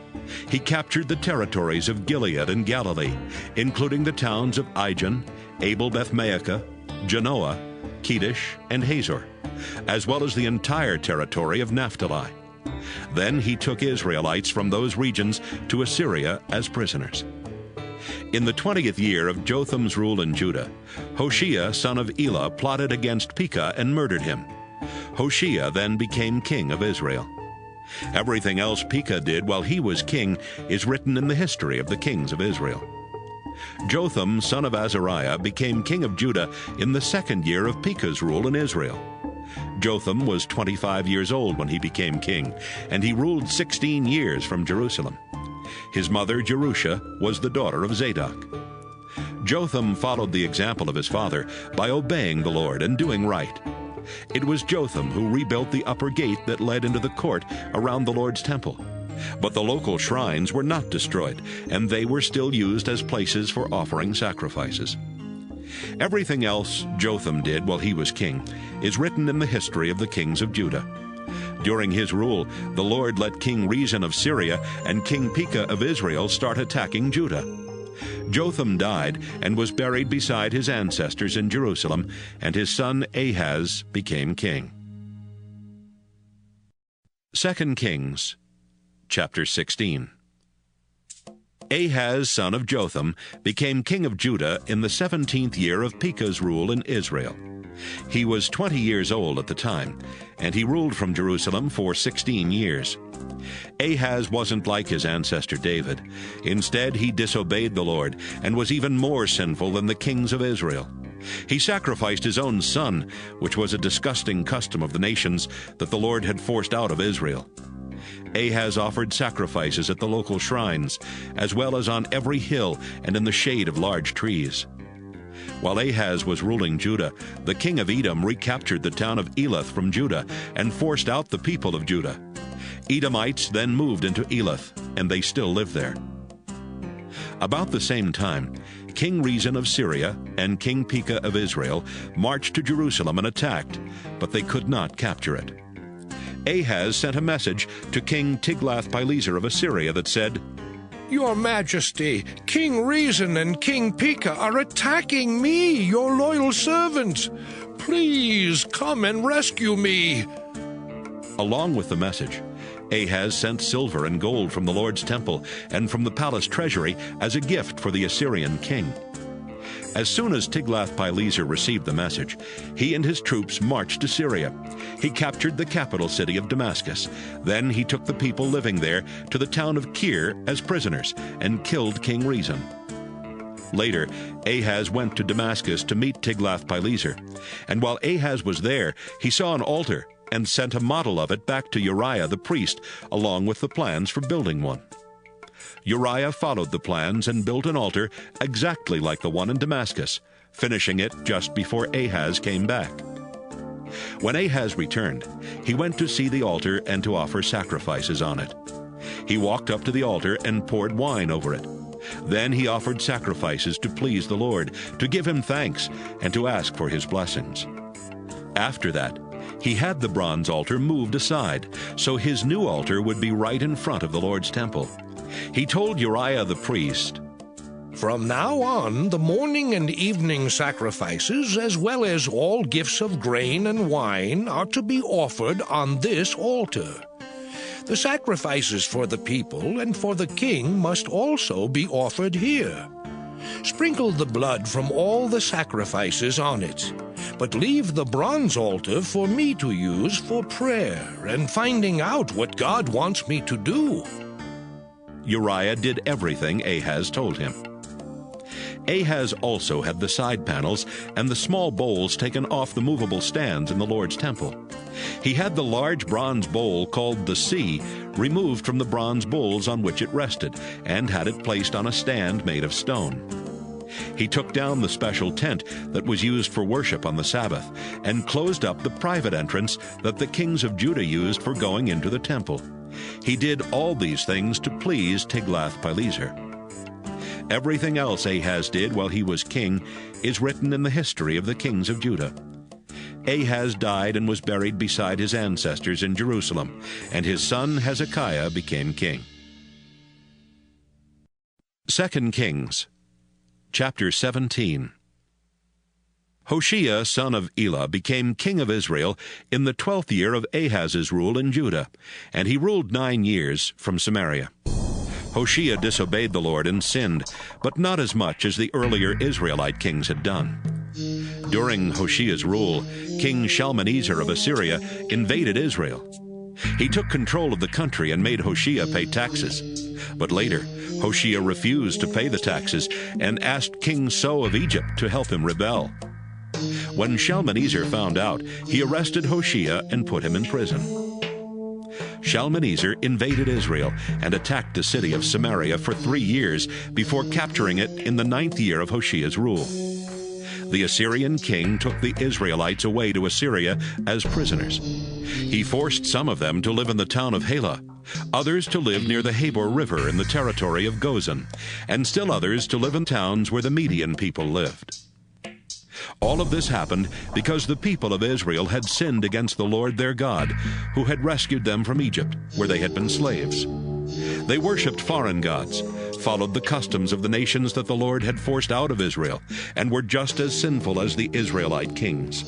He captured the territories of Gilead and Galilee, including the towns of Ijon, Abel-Beth-Maachah, Genoa, Kedesh, and Hazor, as well as the entire territory of Naphtali. Then he took Israelites from those regions to Assyria as prisoners. In the 20th year of Jotham's rule in Judah, Hoshea, son of Elah, plotted against Pekah and murdered him. Hoshea then became king of Israel. Everything else Pekah did while he was king is written in the history of the kings of Israel. Jotham, son of Azariah, became king of Judah in the 2nd year of Pekah's rule in Israel. Jotham was 25 years old when he became king, and he ruled 16 years from Jerusalem. His mother, Jerusha, was the daughter of Zadok. Jotham followed the example of his father by obeying the Lord and doing right. It was Jotham who rebuilt the upper gate that led into the court around the Lord's temple. But the local shrines were not destroyed, and they were still used as places for offering sacrifices. Everything else Jotham did while he was king is written in the history of the kings of Judah. During his rule, the Lord let King Rezin of Syria and King Pekah of Israel start attacking Judah. Jotham died and was buried beside his ancestors in Jerusalem, and his son Ahaz became king. 2 Kings, chapter 16. Ahaz, son of Jotham, became king of Judah in the 17th year of Pekah's rule in Israel. He was 20 years old at the time, and he ruled from Jerusalem for 16 years. Ahaz wasn't like his ancestor David. Instead, he disobeyed the Lord and was even more sinful than the kings of Israel. He sacrificed his own son, which was a disgusting custom of the nations that the Lord had forced out of Israel. Ahaz offered sacrifices at the local shrines, as well as on every hill and in the shade of large trees. While Ahaz was ruling Judah, the king of Edom recaptured the town of Elath from Judah and forced out the people of Judah. Edomites then moved into Elath, and they still live there. About the same time, King Rezin of Syria and King Pekah of Israel marched to Jerusalem and attacked, but they could not capture it. Ahaz sent a message to King Tiglath-Pileser of Assyria that said, "Your Majesty, King Rezin and King Pekah are attacking me, your loyal servant. Please come and rescue me." Along with the message, Ahaz sent silver and gold from the Lord's temple and from the palace treasury as a gift for the Assyrian king. As soon as Tiglath-Pileser received the message, he and his troops marched to Syria. He captured the capital city of Damascus. Then he took the people living there to the town of Kir as prisoners and killed King Rezin. Later, Ahaz went to Damascus to meet Tiglath-Pileser, and while Ahaz was there, he saw an altar and sent a model of it back to Uriah the priest, along with the plans for building one. Uriah followed the plans and built an altar exactly like the one in Damascus, finishing it just before Ahaz came back. When Ahaz returned, he went to see the altar and to offer sacrifices on it. He walked up to the altar and poured wine over it. Then he offered sacrifices to please the Lord, to give him thanks, and to ask for his blessings. After that, he had the bronze altar moved aside, so his new altar would be right in front of the Lord's temple. He told Uriah the priest, "From now on, the morning and evening sacrifices, as well as all gifts of grain and wine, are to be offered on this altar. The sacrifices for the people and for the king must also be offered here. Sprinkle the blood from all the sacrifices on it, but leave the bronze altar for me to use for prayer and finding out what God wants me to do." Uriah did everything Ahaz told him. Ahaz also had the side panels and the small bowls taken off the movable stands in the Lord's temple. He had the large bronze bowl called the Sea removed from the bronze bowls on which it rested, and had it placed on a stand made of stone. He took down the special tent that was used for worship on the Sabbath, and closed up the private entrance that the kings of Judah used for going into the temple. He did all these things to please Tiglath-Pileser. Everything else Ahaz did while he was king is written in the history of the kings of Judah. Ahaz died and was buried beside his ancestors in Jerusalem, and his son Hezekiah became king. 2 Kings, chapter 17. Hoshea, son of Elah, became king of Israel in the 12th year of Ahaz's rule in Judah, and he ruled 9 years from Samaria. Hoshea disobeyed the Lord and sinned, but not as much as the earlier Israelite kings had done. During Hoshea's rule, King Shalmaneser of Assyria invaded Israel. He took control of the country and made Hoshea pay taxes. But later, Hoshea refused to pay the taxes and asked King So of Egypt to help him rebel. When Shalmaneser found out, he arrested Hoshea and put him in prison. Shalmaneser invaded Israel and attacked the city of Samaria for 3 years before capturing it in the 9th year of Hoshea's rule. The Assyrian king took the Israelites away to Assyria as prisoners. He forced some of them to live in the town of Halah, others to live near the Habor River in the territory of Gozan, and still others to live in towns where the Median people lived. All of this happened because the people of Israel had sinned against the Lord their God, who had rescued them from Egypt, where they had been slaves. They worshipped foreign gods, followed the customs of the nations that the Lord had forced out of Israel, and were just as sinful as the Israelite kings.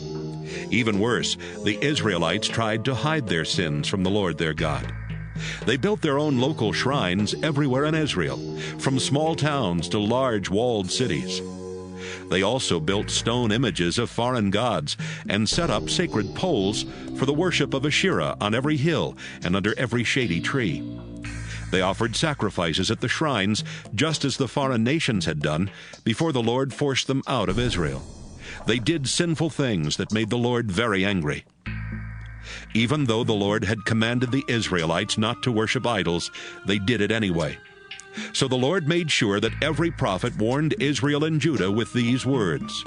Even worse, the Israelites tried to hide their sins from the Lord their God. They built their own local shrines everywhere in Israel, from small towns to large walled cities. They also built stone images of foreign gods and set up sacred poles for the worship of Asherah on every hill and under every shady tree. They offered sacrifices at the shrines just as the foreign nations had done before the Lord forced them out of Israel. They did sinful things that made the Lord very angry. Even though the Lord had commanded the Israelites not to worship idols, they did it anyway. So the Lord made sure that every prophet warned Israel and Judah with these words: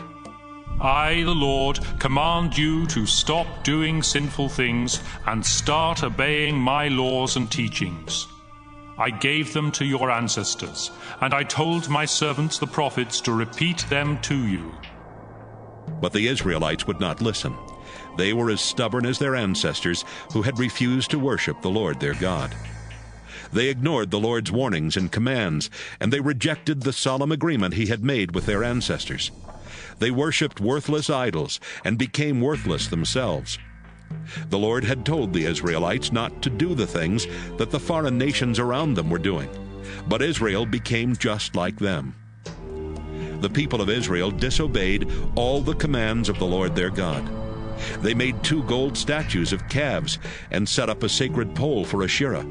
I, the Lord, command you to stop doing sinful things and start obeying my laws and teachings. I gave them to your ancestors, and I told my servants the prophets to repeat them to you. But the Israelites would not listen. They were as stubborn as their ancestors, who had refused to worship the Lord their God. They ignored the Lord's warnings and commands, and they rejected the solemn agreement he had made with their ancestors. They worshipped worthless idols and became worthless themselves. The Lord had told the Israelites not to do the things that the foreign nations around them were doing, but Israel became just like them. The people of Israel disobeyed all the commands of the Lord their God. They made 2 gold statues of calves and set up a sacred pole for Asherah.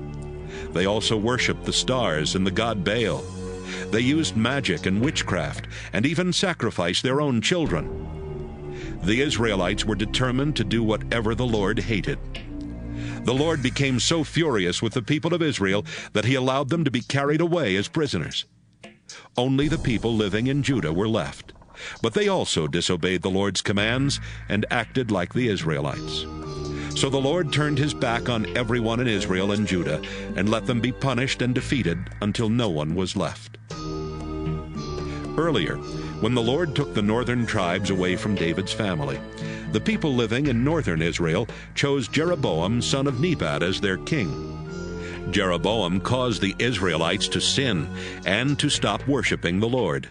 They also worshipped the stars and the god Baal. They used magic and witchcraft and even sacrificed their own children. The Israelites were determined to do whatever the Lord hated. The Lord became so furious with the people of Israel that he allowed them to be carried away as prisoners. Only the people living in Judah were left, but they also disobeyed the Lord's commands and acted like the Israelites. So the Lord turned his back on everyone in Israel and Judah and let them be punished and defeated until no one was left. Earlier, when the Lord took the northern tribes away from David's family, the people living in northern Israel chose Jeroboam, son of Nebat, as their king. Jeroboam caused the Israelites to sin and to stop worshiping the Lord.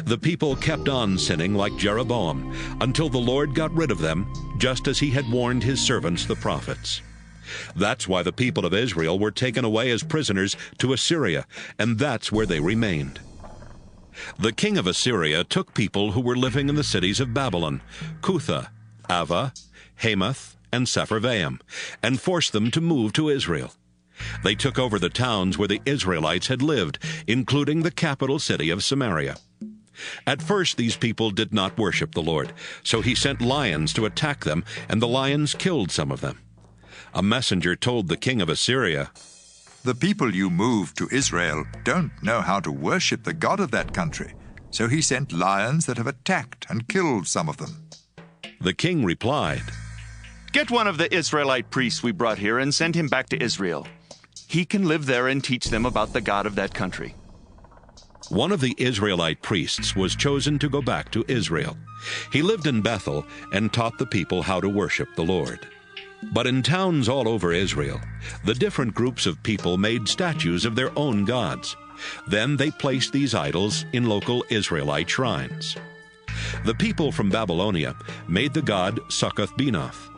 The people kept on sinning like Jeroboam until the Lord got rid of them, just as he had warned his servants the prophets. That's why the people of Israel were taken away as prisoners to Assyria, and that's where they remained. The king of Assyria took people who were living in the cities of Babylon, Cutha, Ava, Hamath, and Sepharvaim, and forced them to move to Israel. They took over the towns where the Israelites had lived, including the capital city of Samaria. At first, these people did not worship the Lord, so he sent lions to attack them, and the lions killed some of them. A messenger told the king of Assyria, The people you moved to Israel don't know how to worship the God of that country, so he sent lions that have attacked and killed some of them. The king replied, Get one of the Israelite priests we brought here and send him back to Israel. He can live there and teach them about the God of that country. One of the Israelite priests was chosen to go back to Israel. He lived in Bethel and taught the people how to worship the Lord. But in towns all over Israel, the different groups of people made statues of their own gods. Then they placed these idols in local Israelite shrines. The people from Babylonia made the god Succoth-Benoth.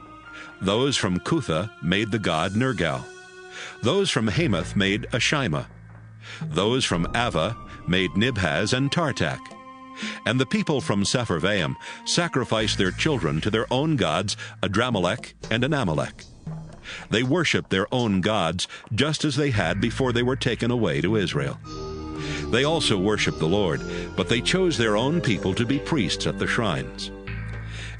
Those from Cutha made the god Nergal. Those from Hamath made Ashima. Those from Ava made Nibhaz and Tartak. And the people from Sepharvaim sacrificed their children to their own gods, Adramelech and Anamelech. They worshipped their own gods just as they had before they were taken away to Israel. They also worshipped the Lord, but they chose their own people to be priests at the shrines.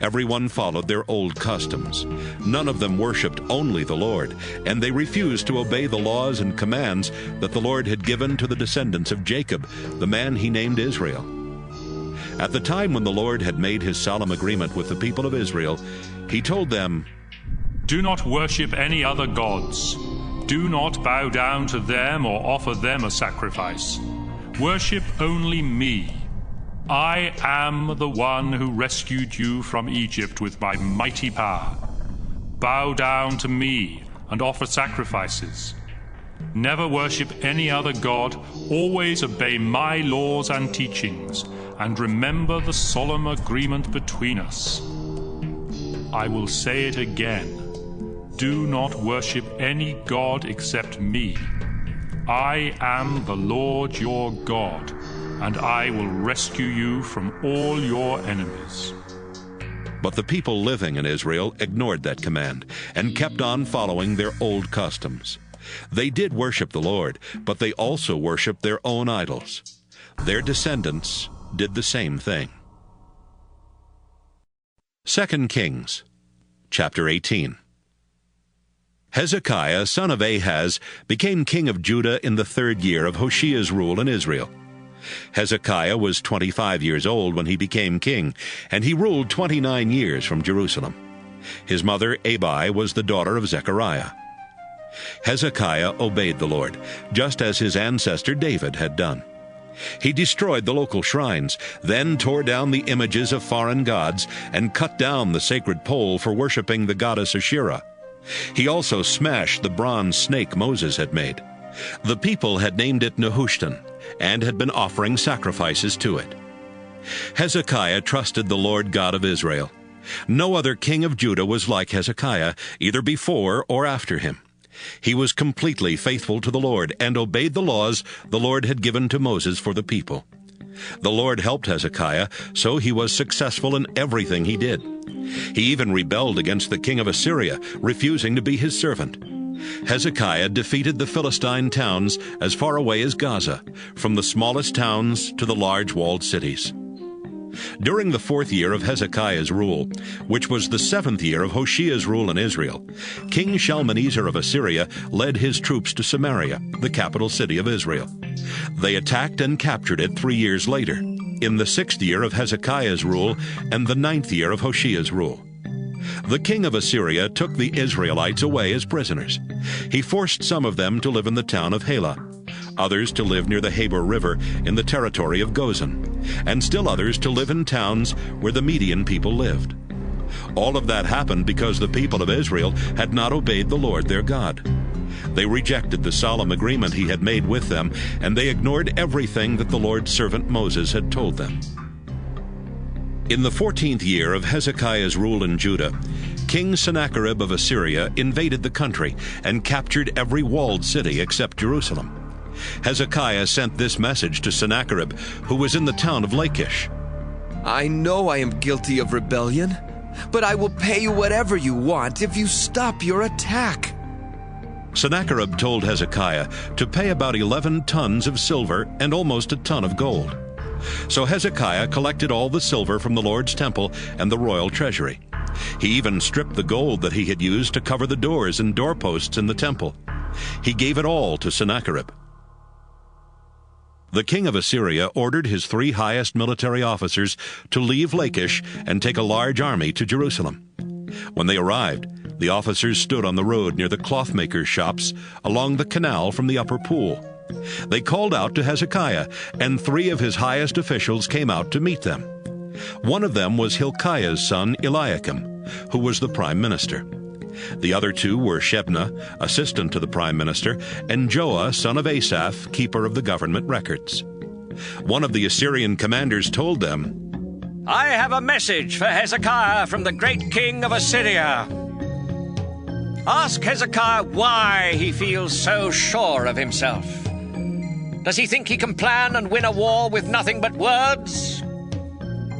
Everyone followed their old customs. None of them worshipped only the Lord, and they refused to obey the laws and commands that the Lord had given to the descendants of Jacob, the man he named Israel. At the time when the Lord had made his solemn agreement with the people of Israel, he told them, "Do not worship any other gods. Do not bow down to them or offer them a sacrifice. Worship only me. I am the one who rescued you from Egypt with my mighty power. Bow down to me and offer sacrifices. Never worship any other god. Always obey my laws and teachings, and remember the solemn agreement between us. I will say it again. Do not worship any god except me. I am the Lord your God, and I will rescue you from all your enemies." But the people living in Israel ignored that command and kept on following their old customs. They did worship the Lord, but they also worshiped their own idols. Their descendants did the same thing. 2 Kings, chapter 18. Hezekiah, son of Ahaz, became king of Judah in the 3rd year of Hoshea's rule in Israel. Hezekiah was 25 years old when he became king, and he ruled 29 years from Jerusalem. His mother, Abi, was the daughter of Zechariah. Hezekiah obeyed the Lord, just as his ancestor David had done. He destroyed the local shrines, then tore down the images of foreign gods, and cut down the sacred pole for worshiping the goddess Asherah. He also smashed the bronze snake Moses had made. The people had named it Nehushtan, and had been offering sacrifices to it. Hezekiah trusted the Lord God of Israel. No other king of Judah was like Hezekiah, either before or after him. He was completely faithful to the Lord and obeyed the laws the Lord had given to Moses for the people. The Lord helped Hezekiah, so he was successful in everything he did. He even rebelled against the king of Assyria, refusing to be his servant. Hezekiah defeated the Philistine towns as far away as Gaza, from the smallest towns to the large walled cities. During the 4th year of Hezekiah's rule, which was the 7th year of Hoshea's rule in Israel, King Shalmaneser of Assyria led his troops to Samaria, the capital city of Israel. They attacked and captured it 3 years later, in the 6th year of Hezekiah's rule and the 9th year of Hoshea's rule. The king of Assyria took the Israelites away as prisoners. He forced some of them to live in the town of Halah, others to live near the Habor River in the territory of Gozan, and still others to live in towns where the Median people lived. All of that happened because the people of Israel had not obeyed the Lord their God. They rejected the solemn agreement he had made with them, and they ignored everything that the Lord's servant Moses had told them. In the 14th year of Hezekiah's rule in Judah, King Sennacherib of Assyria invaded the country and captured every walled city except Jerusalem. Hezekiah sent this message to Sennacherib, who was in the town of Lachish. "I know I am guilty of rebellion, but I will pay you whatever you want if you stop your attack." Sennacherib told Hezekiah to pay about 11 tons of silver and almost a ton of gold. So Hezekiah collected all the silver from the Lord's temple and the royal treasury. He even stripped the gold that he had used to cover the doors and doorposts in the temple. He gave it all to Sennacherib. The king of Assyria ordered his 3 highest military officers to leave Lachish and take a large army to Jerusalem. When they arrived, the officers stood on the road near the clothmakers' shops along the canal from the upper pool. They called out to Hezekiah, and 3 of his highest officials came out to meet them. One of them was Hilkiah's son Eliakim, who was the prime minister. The other 2 were Shebna, assistant to the prime minister, and Joah, son of Asaph, keeper of the government records. One of the Assyrian commanders told them, "I have a message for Hezekiah from the great king of Assyria. Ask Hezekiah why he feels so sure of himself. Does he think he can plan and win a war with nothing but words?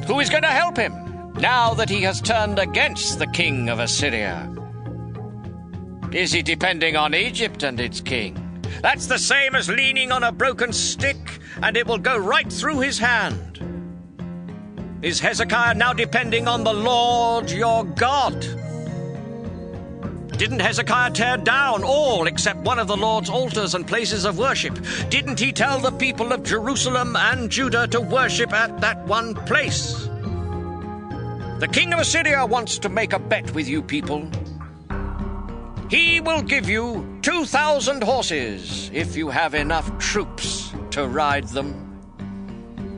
Who is going to help him now that he has turned against the king of Assyria? Is he depending on Egypt and its king? That's the same as leaning on a broken stick, and it will go right through his hand. Is Hezekiah now depending on the Lord your God? Didn't Hezekiah tear down all except one of the Lord's altars and places of worship? Didn't he tell the people of Jerusalem and Judah to worship at that one place? The king of Assyria wants to make a bet with you people. He will give you 2,000 horses if you have enough troops to ride them.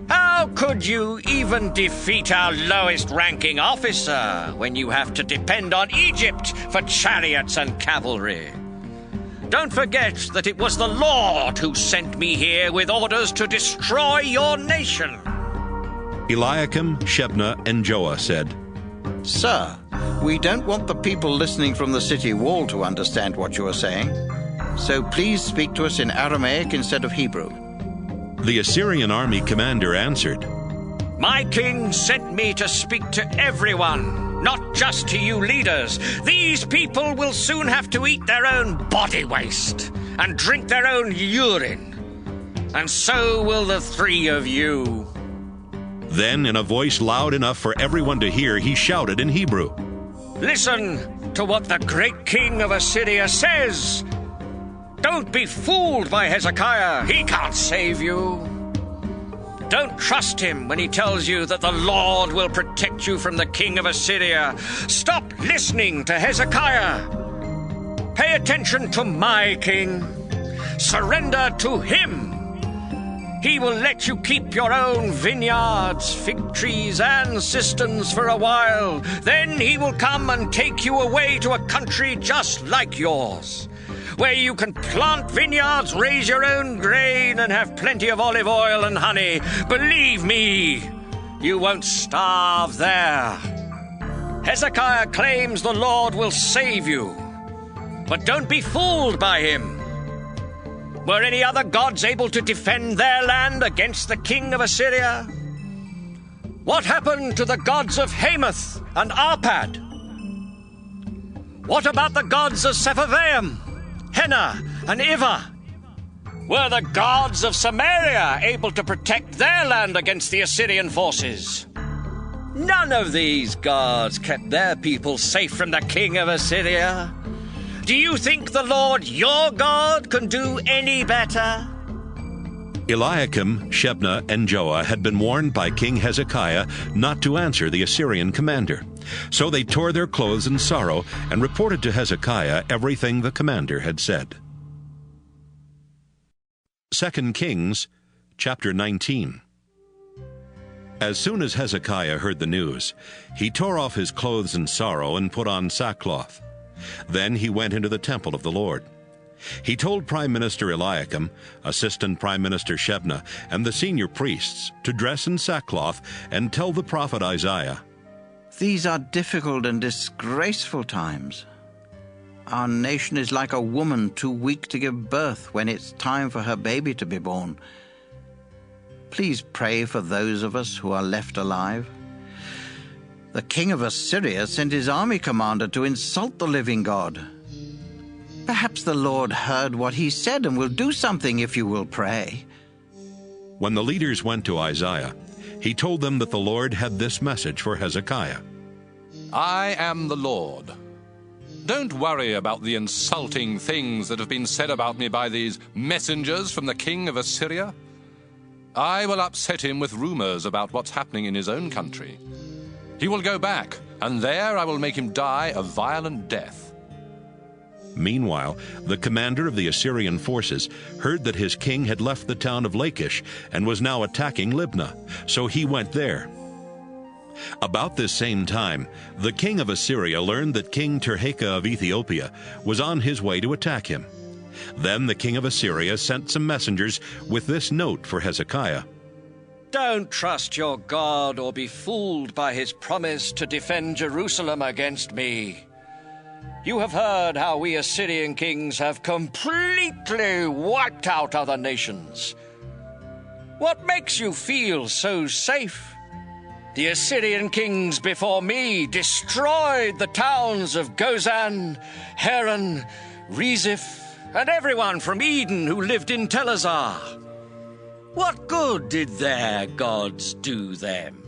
How could you even defeat our lowest-ranking officer when you have to depend on Egypt for chariots and cavalry? Don't forget that it was the Lord who sent me here with orders to destroy your nation." Eliakim, Shebna, and Joah said, "Sir, we don't want the people listening from the city wall to understand what you are saying, so please speak to us in Aramaic instead of Hebrew." The Assyrian army commander answered, "My king sent me to speak to everyone, not just to you leaders. These people will soon have to eat their own body waste and drink their own urine, and so will the 3 of you." Then, in a voice loud enough for everyone to hear, he shouted in Hebrew, "Listen to what the great king of Assyria says. Don't be fooled by Hezekiah. He can't save you. Don't trust him when he tells you that the Lord will protect you from the king of Assyria. Stop listening to Hezekiah. Pay attention to my king. Surrender to him. He will let you keep your own vineyards, fig trees, and cisterns for a while. Then he will come and take you away to a country just like yours, where you can plant vineyards, raise your own grain, and have plenty of olive oil and honey. Believe me, you won't starve there. Hezekiah claims the Lord will save you, but don't be fooled by him. Were any other gods able to defend their land against the king of Assyria? What happened to the gods of Hamath and Arpad? What about the gods of Sepharvaim, Henna, and Iva? Were the gods of Samaria able to protect their land against the Assyrian forces? None of these gods kept their people safe from the king of Assyria. Do you think the Lord your God can do any better? Eliakim, Shebna, and Joah had been warned by King Hezekiah not to answer the Assyrian commander. So they tore their clothes in sorrow and reported to Hezekiah everything the commander had said. 2 Kings, chapter 19. As soon as Hezekiah heard the news, he tore off his clothes in sorrow and put on sackcloth. Then he went into the temple of the Lord. He told Prime Minister Eliakim, Assistant Prime Minister Shebna, and the senior priests to dress in sackcloth and tell the prophet Isaiah, "These are difficult and disgraceful times. Our nation is like a woman too weak to give birth when it's time for her baby to be born. Please pray for those of us who are left alive. The king of Assyria sent his army commander to insult the living God. Perhaps the Lord heard what he said and will do something if you will pray." When the leaders went to Isaiah, he told them that the Lord had this message for Hezekiah. "I am the Lord. Don't worry about the insulting things that have been said about me by these messengers from the king of Assyria. I will upset him with rumors about what's happening in his own country. He will go back, and there I will make him die a violent death. Meanwhile, the commander of the Assyrian forces heard that his king had left the town of Lachish and was now attacking Libnah, so he went there. About this same time, the king of Assyria learned that King Tirhakah of Ethiopia was on his way to attack him. Then the king of Assyria sent some messengers with this note for Hezekiah. Don't trust your God or be fooled by his promise to defend Jerusalem against me. You have heard how we Assyrian kings have completely wiped out other nations. What makes you feel so safe? The Assyrian kings before me destroyed the towns of Gozan, Haran, Reziph, and everyone from Eden who lived in Tel-Assar. What good did their gods do them?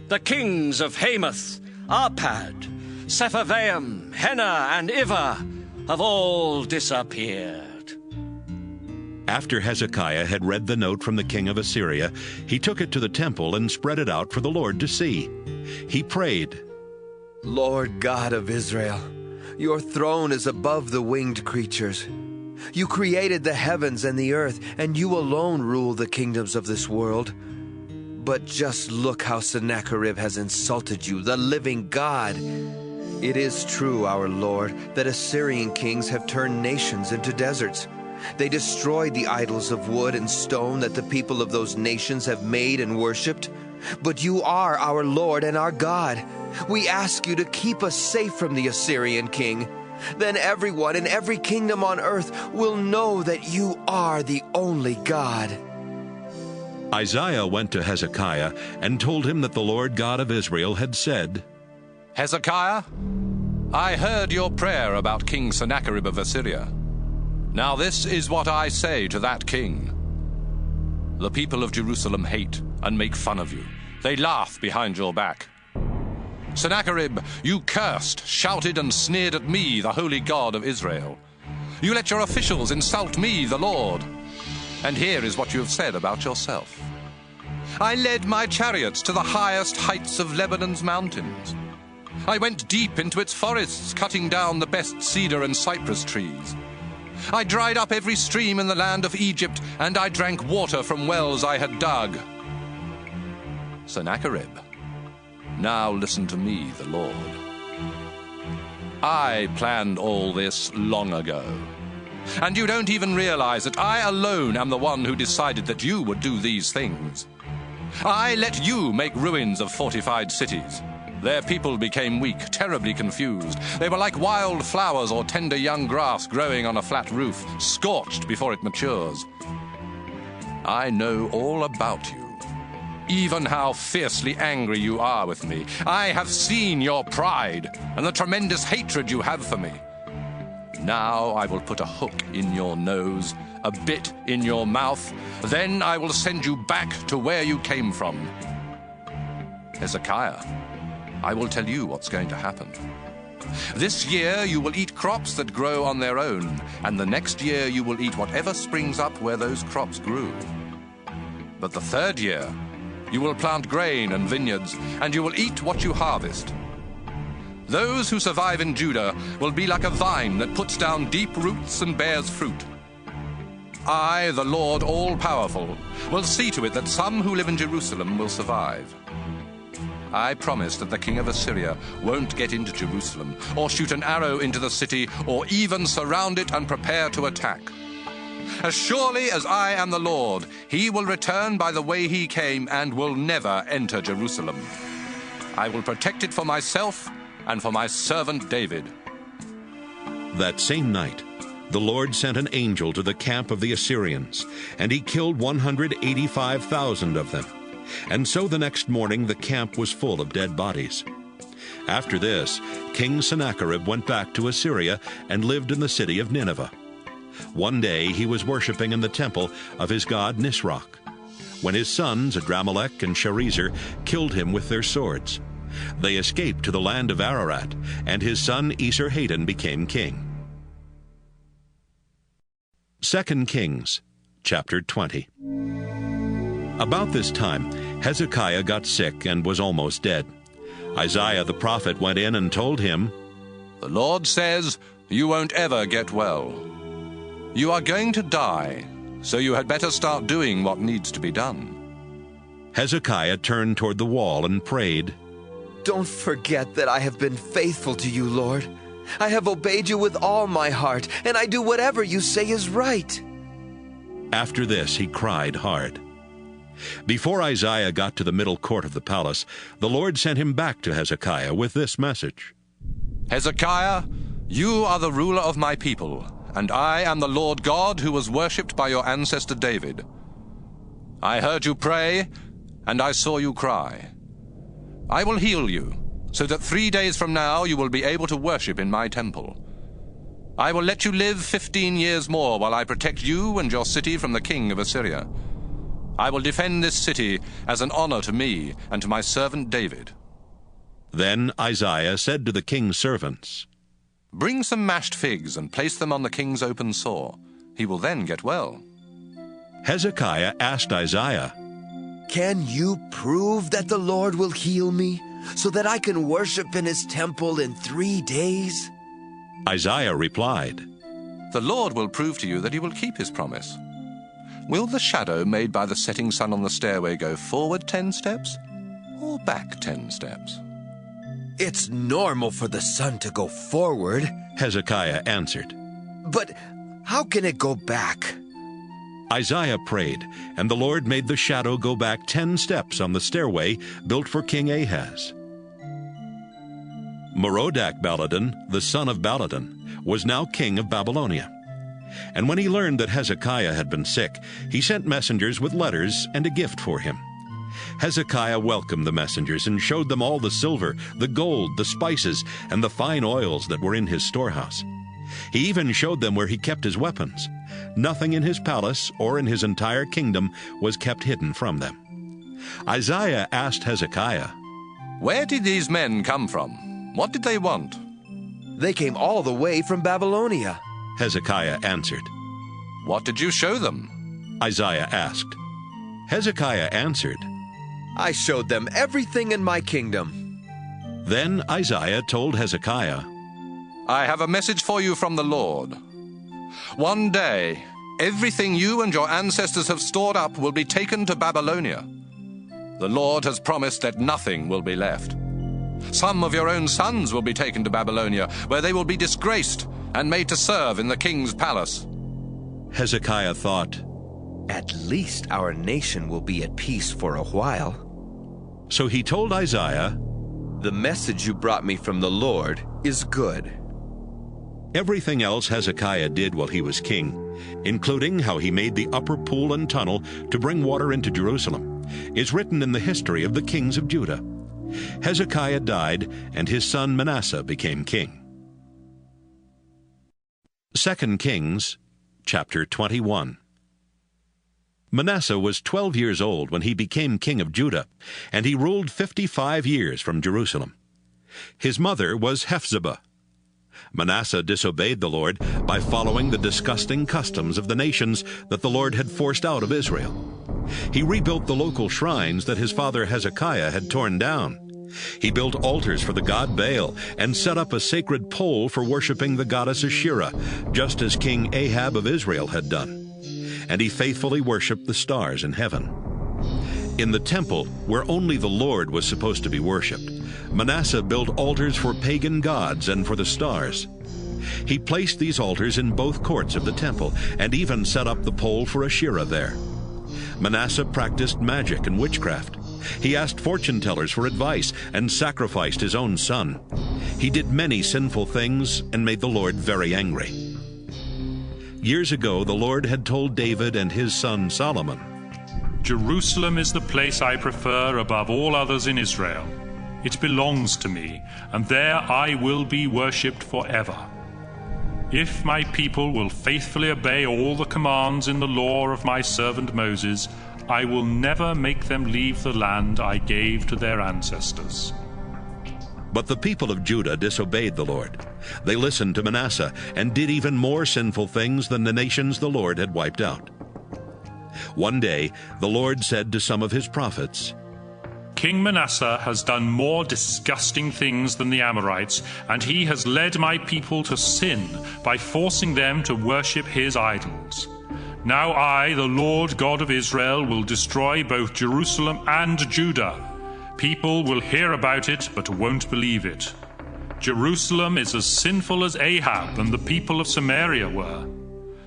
The kings of Hamath, Arpad, Sepharvaim, Henna, and Ivah have all disappeared. After Hezekiah had read the note from the king of Assyria, he took it to the temple and spread it out for the Lord to see. He prayed, Lord God of Israel, your throne is above the winged creatures. You created the heavens and the earth, and you alone rule the kingdoms of this world. But just look how Sennacherib has insulted you, the living God. It is true, our Lord, that Assyrian kings have turned nations into deserts. They destroyed the idols of wood and stone that the people of those nations have made and worshipped. But you are our Lord and our God. We ask you to keep us safe from the Assyrian king. Then everyone in every kingdom on earth will know that you are the only God. Isaiah went to Hezekiah and told him that the Lord God of Israel had said, Hezekiah, I heard your prayer about King Sennacherib of Assyria. Now this is what I say to that king. The people of Jerusalem hate and make fun of you. They laugh behind your back. Sennacherib, you cursed, shouted, and sneered at me, the holy God of Israel. You let your officials insult me, the Lord. And here is what you have said about yourself. I led my chariots to the highest heights of Lebanon's mountains. I went deep into its forests, cutting down the best cedar and cypress trees. I dried up every stream in the land of Egypt, and I drank water from wells I had dug. Sennacherib, now listen to me, the Lord. I planned all this long ago. And you don't even realize that I alone am the one who decided that you would do these things. I let you make ruins of fortified cities. Their people became weak, terribly confused. They were like wild flowers or tender young grass growing on a flat roof, scorched before it matures. I know all about you, even how fiercely angry you are with me. I have seen your pride and the tremendous hatred you have for me. Now I will put a hook in your nose, a bit in your mouth. Then I will send you back to where you came from. Hezekiah, I will tell you what's going to happen. This year you will eat crops that grow on their own, and the next year you will eat whatever springs up where those crops grew. But the third year you will plant grain and vineyards, and you will eat what you harvest. Those who survive in Judah will be like a vine that puts down deep roots and bears fruit. I, the Lord all-powerful, will see to it that some who live in Jerusalem will survive. I promise that the king of Assyria won't get into Jerusalem, or shoot an arrow into the city, or even surround it and prepare to attack. As surely as I am the Lord, he will return by the way he came and will never enter Jerusalem. I will protect it for myself and for my servant David. That same night, the Lord sent an angel to the camp of the Assyrians, and he killed 185,000 of them. And so the next morning the camp was full of dead bodies. After this, King Sennacherib went back to Assyria and lived in the city of Nineveh. One day he was worshipping in the temple of his god Nisroch, when his sons Adramelech and Sharezer killed him with their swords. They escaped to the land of Ararat, and his son Esarhaddon became king. 2 Kings, chapter 20. About this time, Hezekiah got sick and was almost dead. Isaiah the prophet went in and told him, The Lord says, You won't ever get well. You are going to die, so you had better start doing what needs to be done. Hezekiah turned toward the wall and prayed, Don't forget that I have been faithful to you, Lord. I have obeyed you with all my heart, and I do whatever you say is right. After this, he cried hard. Before Isaiah got to the middle court of the palace, the Lord sent him back to Hezekiah with this message. Hezekiah, you are the ruler of my people, and I am the Lord God who was worshipped by your ancestor David. I heard you pray, and I saw you cry. I will heal you, so that 3 days from now you will be able to worship in my temple. I will let you live 15 years more while I protect you and your city from the king of Assyria. I will defend this city as an honor to me and to my servant David. Then Isaiah said to the king's servants, Bring some mashed figs and place them on the king's open sore. He will then get well. Hezekiah asked Isaiah, Can you prove that the Lord will heal me, so that I can worship in his temple in 3 days? Isaiah replied, The Lord will prove to you that he will keep his promise. Will the shadow made by the setting sun on the stairway go forward 10 steps or back 10 steps? It's normal for the sun to go forward, Hezekiah answered. But how can it go back? Isaiah prayed, and the Lord made the shadow go back 10 steps on the stairway built for King Ahaz. Merodach-Baladan, the son of Baladan, was now king of Babylonia. And when he learned that Hezekiah had been sick, he sent messengers with letters and a gift for him. Hezekiah welcomed the messengers and showed them all the silver, the gold, the spices, and the fine oils that were in his storehouse. He even showed them where he kept his weapons. Nothing in his palace or in his entire kingdom was kept hidden from them. Isaiah asked Hezekiah, Where did these men come from? What did they want? They came all the way from Babylonia. Hezekiah answered. What did you show them? Isaiah asked. Hezekiah answered, I showed them everything in my kingdom. Then Isaiah told Hezekiah, I have a message for you from the Lord. One day, everything you and your ancestors have stored up will be taken to Babylonia. The Lord has promised that nothing will be left. Some of your own sons will be taken to Babylonia, where they will be disgraced and made to serve in the king's palace. Hezekiah thought, At least our nation will be at peace for a while. So he told Isaiah, The message you brought me from the Lord is good. Everything else Hezekiah did while he was king, including how he made the upper pool and tunnel to bring water into Jerusalem, is written in the history of the kings of Judah. Hezekiah died, and his son Manasseh became king. 2 Kings, chapter 21. Manasseh was 12 years old when he became king of Judah, and he ruled 55 years from Jerusalem. His mother was Hephzibah. Manasseh disobeyed the Lord by following the disgusting customs of the nations that the Lord had forced out of Israel. He rebuilt the local shrines that his father Hezekiah had torn down. He built altars for the god Baal and set up a sacred pole for worshiping the goddess Asherah, just as King Ahab of Israel had done. And he faithfully worshiped the stars in heaven. In the temple, where only the Lord was supposed to be worshipped, Manasseh built altars for pagan gods and for the stars. He placed these altars in both courts of the temple and even set up the pole for Asherah there. Manasseh practiced magic and witchcraft. He asked fortune tellers for advice and sacrificed his own son. He did many sinful things and made the Lord very angry. Years ago, the Lord had told David and his son Solomon, Jerusalem is the place I prefer above all others in Israel. It belongs to me, and there I will be worshipped forever. If my people will faithfully obey all the commands in the law of my servant Moses, I will never make them leave the land I gave to their ancestors. But the people of Judah disobeyed the Lord. They listened to Manasseh and did even more sinful things than the nations the Lord had wiped out. One day, the Lord said to some of his prophets, King Manasseh has done more disgusting things than the Amorites, and he has led my people to sin by forcing them to worship his idols. Now I, the Lord God of Israel, will destroy both Jerusalem and Judah. People will hear about it, but won't believe it. Jerusalem is as sinful as Ahab and the people of Samaria were.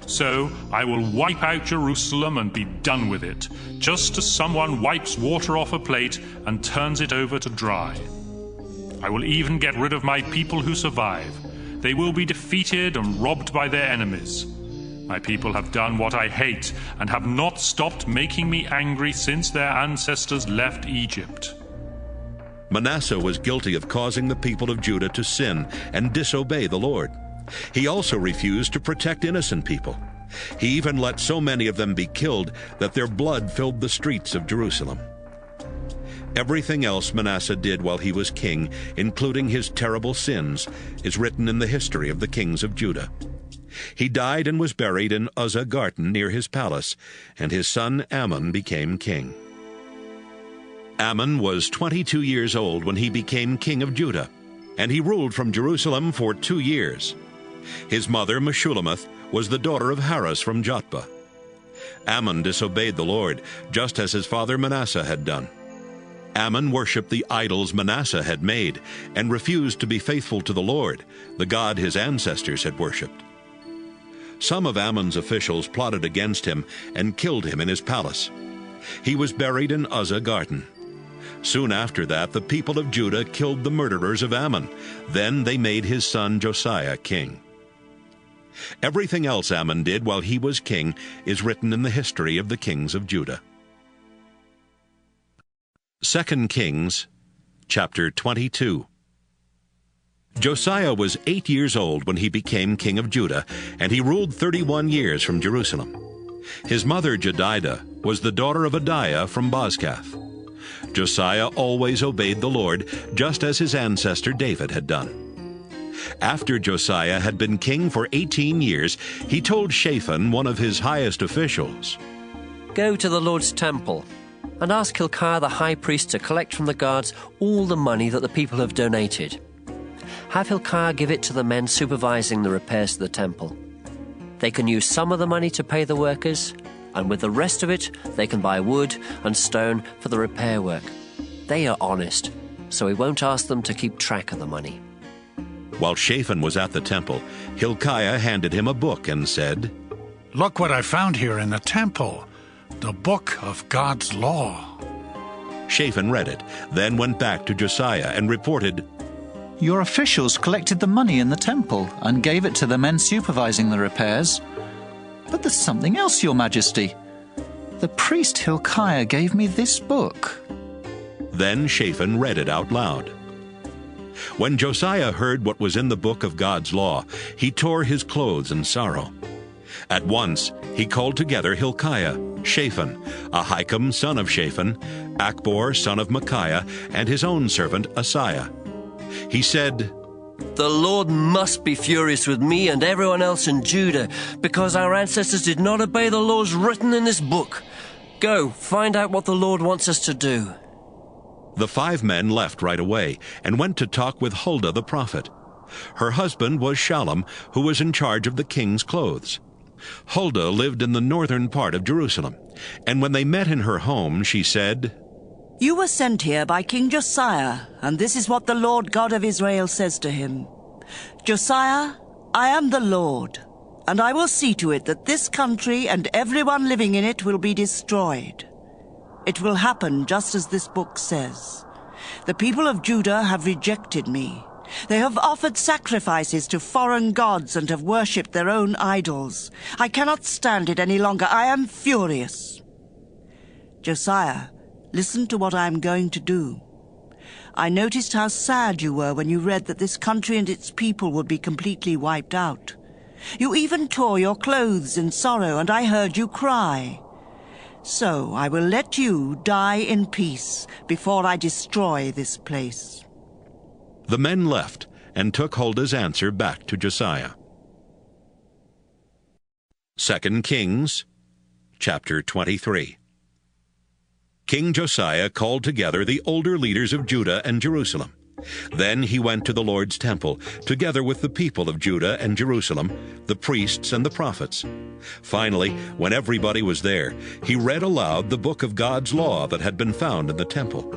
So I will wipe out Jerusalem and be done with it, just as someone wipes water off a plate and turns it over to dry. I will even get rid of my people who survive. They will be defeated and robbed by their enemies. My people have done what I hate and have not stopped making me angry since their ancestors left Egypt. Manasseh was guilty of causing the people of Judah to sin and disobey the Lord. He also refused to protect innocent people. He even let so many of them be killed that their blood filled the streets of Jerusalem. Everything else Manasseh did while he was king, including his terrible sins, is written in the history of the kings of Judah. He died and was buried in Uzzah garden near his palace, and his son Amon became king. Amon was 22 years old when he became king of Judah, and he ruled from Jerusalem for 2 years. His mother, Meshullemeth, was the daughter of Harus from Jotbah. Amon disobeyed the Lord, just as his father Manasseh had done. Amon worshipped the idols Manasseh had made and refused to be faithful to the Lord, the God his ancestors had worshipped. Some of Ammon's officials plotted against him and killed him in his palace. He was buried in Uzzah garden. Soon after that, the people of Judah killed the murderers of Ammon. Then they made his son Josiah king. Everything else Ammon did while he was king is written in the history of the kings of Judah. 2 Kings, chapter 22. Josiah was 8 years old when he became king of Judah, and he ruled 31 years from Jerusalem. His mother Jedidah was the daughter of Adiah from Bozkath. Josiah always obeyed the Lord, just as his ancestor David had done. After Josiah had been king for 18 years, he told Shaphan, one of his highest officials, "Go to the Lord's temple and ask Hilkiah the high priest to collect from the guards all the money that the people have donated. Have Hilkiah give it to the men supervising the repairs to the temple. They can use some of the money to pay the workers, and with the rest of it, they can buy wood and stone for the repair work. They are honest, so we won't ask them to keep track of the money." While Shaphan was at the temple, Hilkiah handed him a book and said, "Look what I found here in the temple, the book of God's law." Shaphan read it, then went back to Josiah and reported, "Your officials collected the money in the temple and gave it to the men supervising the repairs. But there's something else, Your Majesty. The priest Hilkiah gave me this book." Then Shaphan read it out loud. When Josiah heard what was in the book of God's law, he tore his clothes in sorrow. At once he called together Hilkiah, Shaphan, Ahikam son of Shaphan, Achbor son of Micaiah, and his own servant Asaiah. He said, "The Lord must be furious with me and everyone else in Judah, because our ancestors did not obey the laws written in this book. Go, find out what the Lord wants us to do." The 5 men left right away and went to talk with Huldah the prophet. Her husband was Shallum, who was in charge of the king's clothes. Huldah lived in the northern part of Jerusalem, and when they met in her home, she said, "You were sent here by King Josiah, and this is what the Lord God of Israel says to him. Josiah, I am the Lord, and I will see to it that this country and everyone living in it will be destroyed. It will happen just as this book says. The people of Judah have rejected me. They have offered sacrifices to foreign gods and have worshipped their own idols. I cannot stand it any longer. I am furious. Josiah, listen to what I am going to do. I noticed how sad you were when you read that this country and its people would be completely wiped out. You even tore your clothes in sorrow, and I heard you cry. So I will let you die in peace before I destroy this place." The men left and took Huldah's answer back to Josiah. 2 Kings, chapter 23. King Josiah called together the older leaders of Judah and Jerusalem. Then he went to the Lord's temple, together with the people of Judah and Jerusalem, the priests and the prophets. Finally, when everybody was there, he read aloud the book of God's law that had been found in the temple.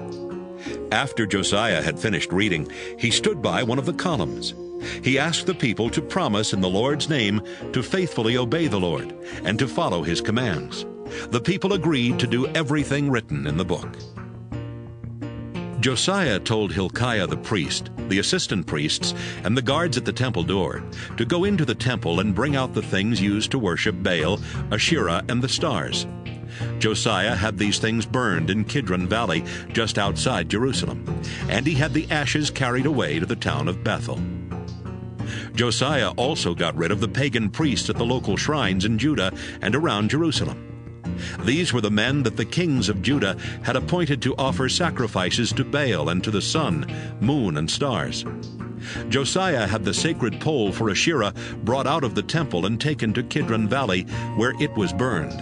After Josiah had finished reading, he stood by one of the columns. He asked the people to promise in the Lord's name to faithfully obey the Lord and to follow his commands. The people agreed to do everything written in the book. Josiah told Hilkiah the priest, the assistant priests, and the guards at the temple door to go into the temple and bring out the things used to worship Baal, Asherah, and the stars. Josiah had these things burned in Kidron Valley, just outside Jerusalem, and he had the ashes carried away to the town of Bethel. Josiah also got rid of the pagan priests at the local shrines in Judah and around Jerusalem. These were the men that the kings of Judah had appointed to offer sacrifices to Baal and to the sun, moon, and stars. Josiah had the sacred pole for Asherah brought out of the temple and taken to Kidron Valley, where it was burned.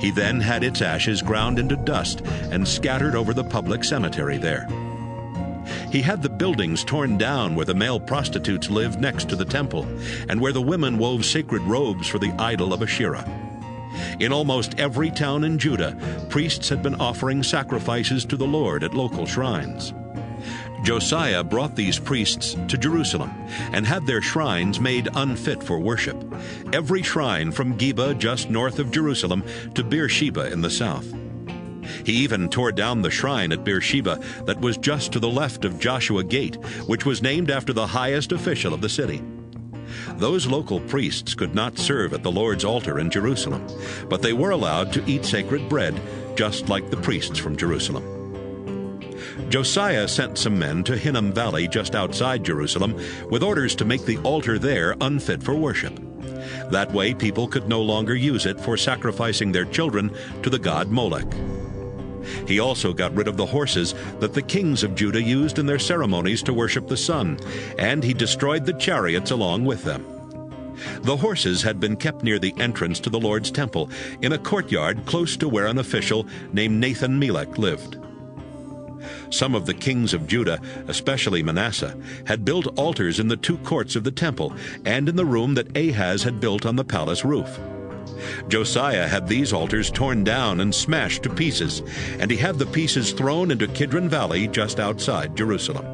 He then had its ashes ground into dust and scattered over the public cemetery there. He had the buildings torn down where the male prostitutes lived next to the temple, and where the women wove sacred robes for the idol of Asherah. In almost every town in Judah, priests had been offering sacrifices to the Lord at local shrines. Josiah brought these priests to Jerusalem and had their shrines made unfit for worship, every shrine from Geba just north of Jerusalem to Beersheba in the south. He even tore down the shrine at Beersheba that was just to the left of Joshua Gate, which was named after the highest official of the city. Those local priests could not serve at the Lord's altar in Jerusalem, but they were allowed to eat sacred bread, just like the priests from Jerusalem. Josiah sent some men to Hinnom Valley just outside Jerusalem with orders to make the altar there unfit for worship. That way people could no longer use it for sacrificing their children to the god Molech. He also got rid of the horses that the kings of Judah used in their ceremonies to worship the sun, and he destroyed the chariots along with them. The horses had been kept near the entrance to the Lord's temple, in a courtyard close to where an official named Nathan-Melech lived. Some of the kings of Judah, especially Manasseh, had built altars in the two courts of the temple and in the room that Ahaz had built on the palace roof. Josiah had these altars torn down and smashed to pieces, and he had the pieces thrown into Kidron Valley just outside Jerusalem.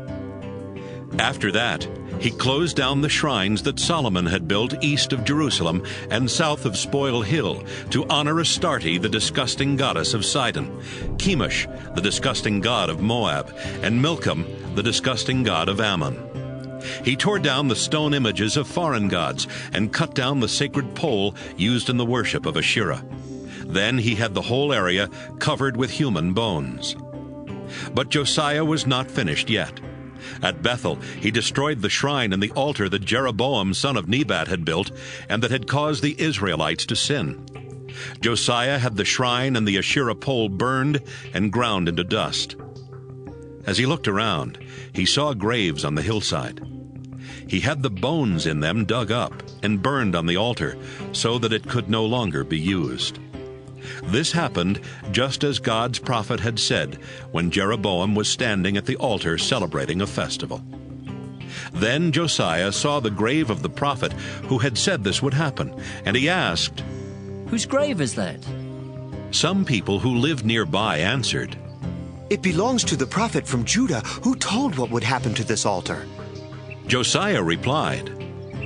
After that, he closed down the shrines that Solomon had built east of Jerusalem and south of Spoil Hill to honor Astarte, the disgusting goddess of Sidon, Chemosh, the disgusting god of Moab, and Milcom, the disgusting god of Ammon. He tore down the stone images of foreign gods and cut down the sacred pole used in the worship of Asherah. Then he had the whole area covered with human bones. But Josiah was not finished yet. At Bethel, he destroyed the shrine and the altar that Jeroboam son of Nebat had built and that had caused the Israelites to sin. Josiah had the shrine and the Asherah pole burned and ground into dust. As he looked around, he saw graves on the hillside. He had the bones in them dug up and burned on the altar so that it could no longer be used. This happened just as God's prophet had said when Jeroboam was standing at the altar celebrating a festival. Then Josiah saw the grave of the prophet who had said this would happen, and he asked, "Whose grave is that?" Some people who lived nearby answered, "It belongs to the prophet from Judah who told what would happen to this altar." Josiah replied,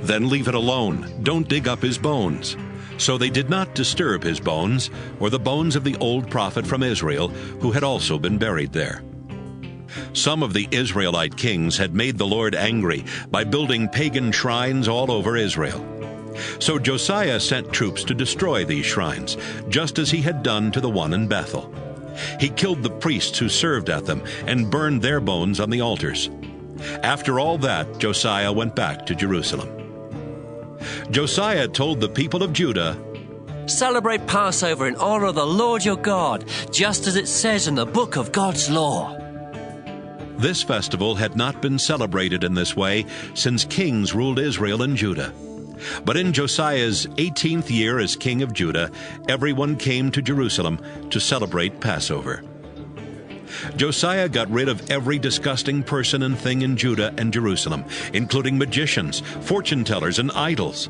"Then leave it alone. Don't dig up his bones." So they did not disturb his bones or the bones of the old prophet from Israel who had also been buried there. Some of the Israelite kings had made the Lord angry by building pagan shrines all over Israel. So Josiah sent troops to destroy these shrines, just as he had done to the one in Bethel. He killed the priests who served at them and burned their bones on the altars. After all that, Josiah went back to Jerusalem. Josiah told the people of Judah, "Celebrate Passover in honor of the Lord your God, just as it says in the book of God's law." This festival had not been celebrated in this way since kings ruled Israel and Judah. But in Josiah's 18th year as king of Judah, everyone came to Jerusalem to celebrate Passover. Josiah got rid of every disgusting person and thing in Judah and Jerusalem, including magicians, fortune-tellers, and idols.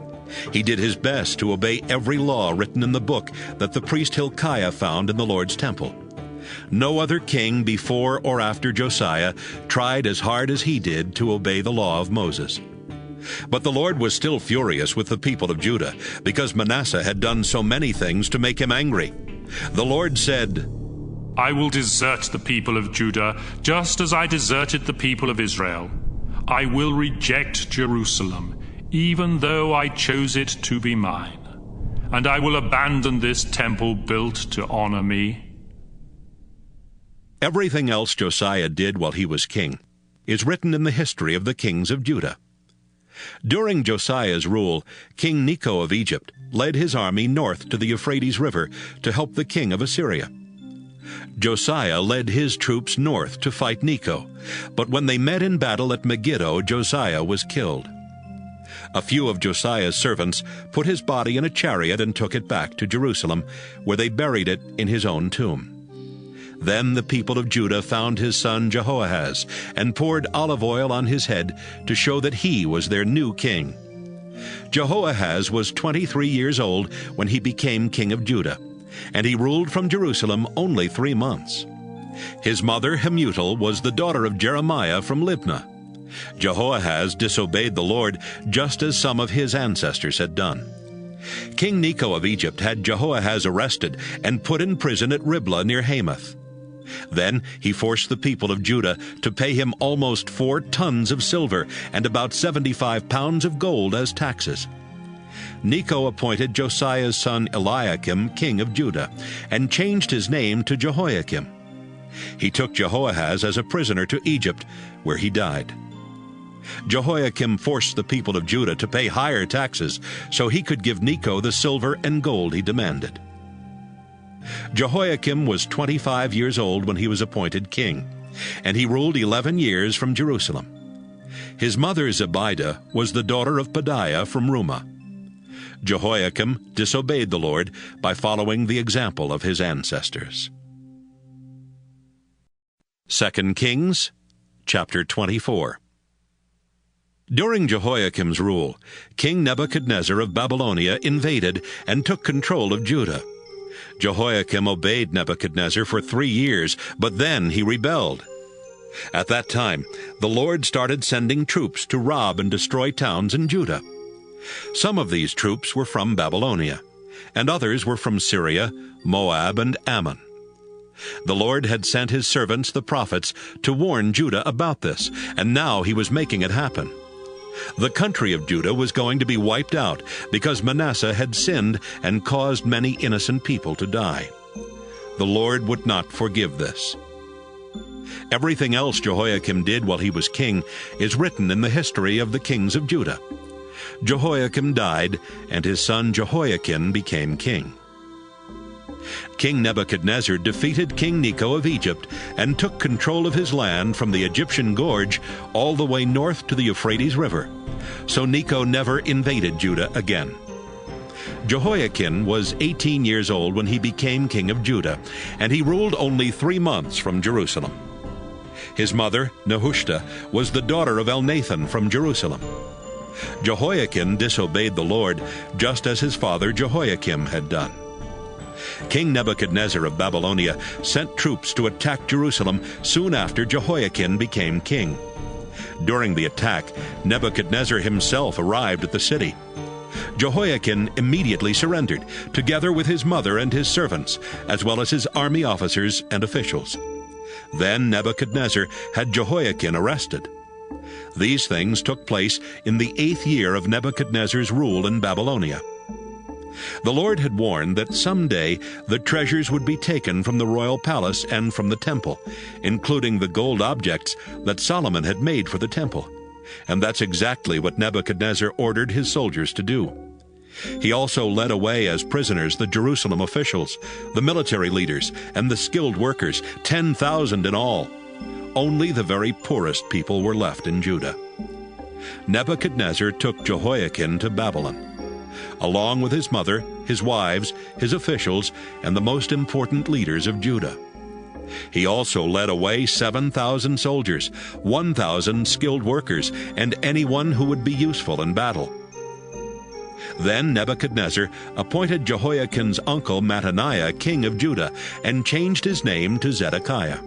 He did his best to obey every law written in the book that the priest Hilkiah found in the Lord's temple. No other king before or after Josiah tried as hard as he did to obey the law of Moses. But the Lord was still furious with the people of Judah, because Manasseh had done so many things to make him angry. The Lord said, I will desert the people of Judah, just as I deserted the people of Israel. I will reject Jerusalem, even though I chose it to be mine. And I will abandon this temple built to honor me. Everything else Josiah did while he was king is written in the history of the kings of Judah. During Josiah's rule, King Necho of Egypt led his army north to the Euphrates River to help the king of Assyria. Josiah led his troops north to fight Necho, but when they met in battle at Megiddo, Josiah was killed. A few of Josiah's servants put his body in a chariot and took it back to Jerusalem, where they buried it in his own tomb. Then the people of Judah found his son Jehoahaz and poured olive oil on his head to show that he was their new king. Jehoahaz was 23 years old when he became king of Judah, and he ruled from Jerusalem only 3 months. His mother Hamutal was the daughter of Jeremiah from Libnah. Jehoahaz disobeyed the Lord just as some of his ancestors had done. King Necho of Egypt had Jehoahaz arrested and put in prison at Riblah near Hamath. Then he forced the people of Judah to pay him almost 4 tons of silver and about 75 pounds of gold as taxes. Necho appointed Josiah's son Eliakim king of Judah and changed his name to Jehoiakim. He took Jehoahaz as a prisoner to Egypt, where he died. Jehoiakim forced the people of Judah to pay higher taxes so he could give Necho the silver and gold he demanded. Jehoiakim was 25 years old when he was appointed king, and he ruled 11 years from Jerusalem. His mother Zebidah was the daughter of Pedaiah from Rumah. Jehoiakim disobeyed the Lord by following the example of his ancestors. 2 Kings, chapter 24. During Jehoiakim's rule, King Nebuchadnezzar of Babylonia invaded and took control of Judah. Jehoiakim obeyed Nebuchadnezzar for 3 years, but then he rebelled. At that time, the Lord started sending troops to rob and destroy towns in Judah. Some of these troops were from Babylonia, and others were from Syria, Moab, and Ammon. The Lord had sent his servants, the prophets, to warn Judah about this, and now he was making it happen. The country of Judah was going to be wiped out because Manasseh had sinned and caused many innocent people to die. The Lord would not forgive this. Everything else Jehoiakim did while he was king is written in the history of the kings of Judah. Jehoiakim died, and his son Jehoiakim became king. King Nebuchadnezzar defeated King Necho of Egypt and took control of his land from the Egyptian gorge all the way north to the Euphrates River. So Necho never invaded Judah again. Jehoiakim was 18 years old when he became king of Judah, and he ruled only 3 months from Jerusalem. His mother, Nehushta, was the daughter of Elnathan from Jerusalem. Jehoiakim disobeyed the Lord, just as his father Jehoiakim had done. King Nebuchadnezzar of Babylonia sent troops to attack Jerusalem soon after Jehoiakim became king. During the attack, Nebuchadnezzar himself arrived at the city. Jehoiakim immediately surrendered, together with his mother and his servants, as well as his army officers and officials. Then Nebuchadnezzar had Jehoiakim arrested. These things took place in the 8th year of Nebuchadnezzar's rule in Babylonia. The Lord had warned that someday the treasures would be taken from the royal palace and from the temple, including the gold objects that Solomon had made for the temple. And that's exactly what Nebuchadnezzar ordered his soldiers to do. He also led away as prisoners the Jerusalem officials, the military leaders, and the skilled workers, 10,000 in all. Only the very poorest people were left in Judah. Nebuchadnezzar took Jehoiakim to Babylon, along with his mother, his wives, his officials, and the most important leaders of Judah. He also led away 7,000 soldiers, 1,000 skilled workers, and anyone who would be useful in battle. Then Nebuchadnezzar appointed Jehoiakim's uncle Mattaniah king of Judah and changed his name to Zedekiah.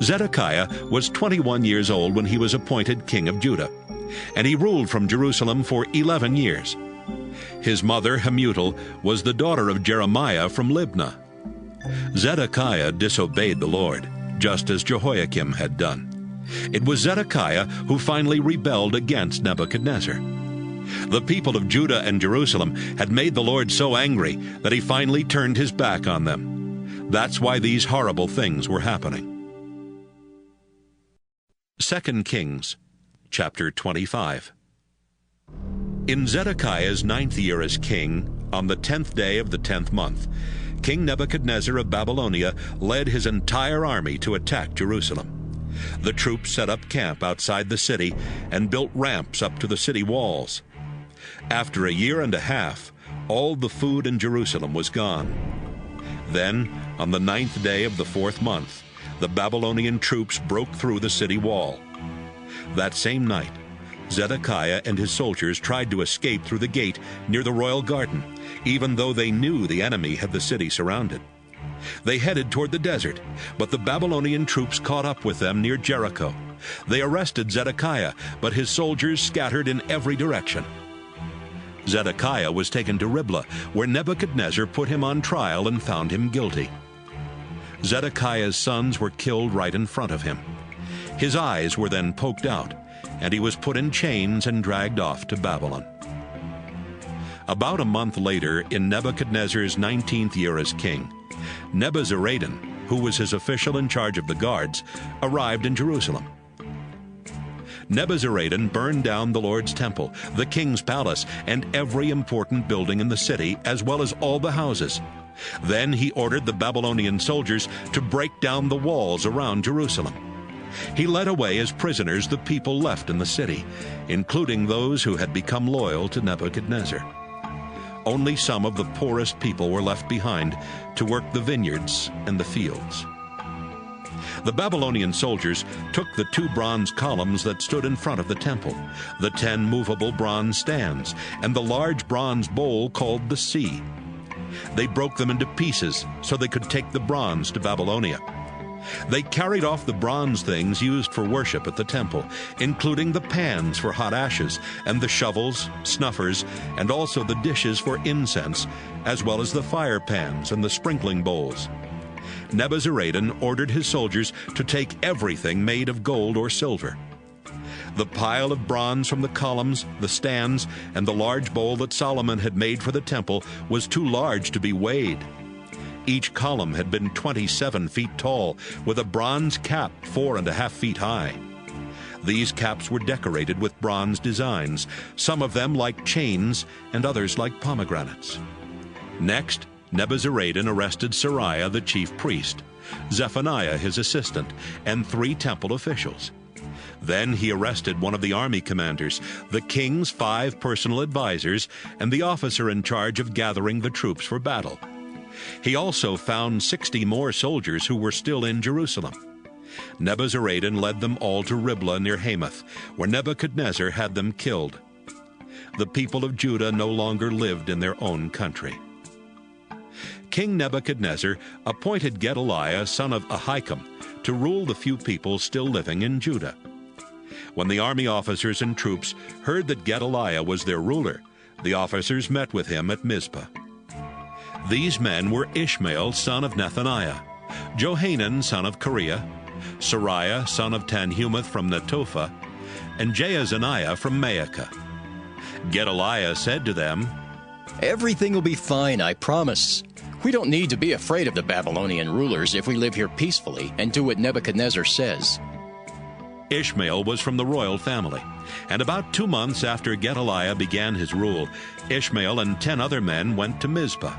Zedekiah was 21 years old when he was appointed king of Judah, and he ruled from Jerusalem for 11 years. His mother, Hamutal, was the daughter of Jeremiah from Libnah. Zedekiah disobeyed the Lord, just as Jehoiakim had done. It was Zedekiah who finally rebelled against Nebuchadnezzar. The people of Judah and Jerusalem had made the Lord so angry that he finally turned his back on them. That's why these horrible things were happening. 2 Kings, chapter 25. In Zedekiah's 9th year as king, on the 10th day of the 10th month, King Nebuchadnezzar of Babylonia led his entire army to attack Jerusalem. The troops set up camp outside the city and built ramps up to the city walls. After a year and a half, all the food in Jerusalem was gone. Then, on the 9th day of the 4th month, the Babylonian troops broke through the city wall. That same night, Zedekiah and his soldiers tried to escape through the gate near the royal garden, even though they knew the enemy had the city surrounded. They headed toward the desert, but the Babylonian troops caught up with them near Jericho. They arrested Zedekiah, but his soldiers scattered in every direction. Zedekiah was taken to Riblah, where Nebuchadnezzar put him on trial and found him guilty. Zedekiah's sons were killed right in front of him. His eyes were then poked out, and he was put in chains and dragged off to Babylon. About a month later, in Nebuchadnezzar's 19th year as king, Nebuzaradan, who was his official in charge of the guards, arrived in Jerusalem. Nebuzaradan burned down the Lord's temple, the king's palace, and every important building in the city, as well as all the houses. Then he ordered the Babylonian soldiers to break down the walls around Jerusalem. He led away as prisoners the people left in the city, including those who had become loyal to Nebuchadnezzar. Only some of the poorest people were left behind to work the vineyards and the fields. The Babylonian soldiers took the 2 bronze columns that stood in front of the temple, the 10 movable bronze stands, and the large bronze bowl called the Sea. They broke them into pieces so they could take the bronze to Babylonia. They carried off the bronze things used for worship at the temple, including the pans for hot ashes, and the shovels, snuffers, and also the dishes for incense, as well as the fire pans and the sprinkling bowls. Nebuzaradan ordered his soldiers to take everything made of gold or silver. The pile of bronze from the columns, the stands, and the large bowl that Solomon had made for the temple was too large to be weighed. Each column had been 27 feet tall, with a bronze cap 4.5 feet high. These caps were decorated with bronze designs, some of them like chains and others like pomegranates. Next, Nebuzaradan arrested Sariah the chief priest, Zephaniah his assistant, and 3 temple officials. Then he arrested one of the army commanders, the king's 5 personal advisors, and the officer in charge of gathering the troops for battle. He also found 60 more soldiers who were still in Jerusalem. Nebuzaradan led them all to Riblah near Hamath, where Nebuchadnezzar had them killed. The people of Judah no longer lived in their own country. King Nebuchadnezzar appointed Gedaliah, son of Ahikam, to rule the few people still living in Judah. When the army officers and troops heard that Gedaliah was their ruler, the officers met with him at Mizpah. These men were Ishmael, son of Nethaniah, Johanan, son of Kareah, Sariah, son of Tanhumeth from Netophah, and Jaazaniah from Maacah. Gedaliah said to them, "Everything will be fine, I promise. We don't need to be afraid of the Babylonian rulers if we live here peacefully and do what Nebuchadnezzar says." Ishmael was from the royal family, and about 2 months after Gedaliah began his rule, Ishmael and 10 other men went to Mizpah.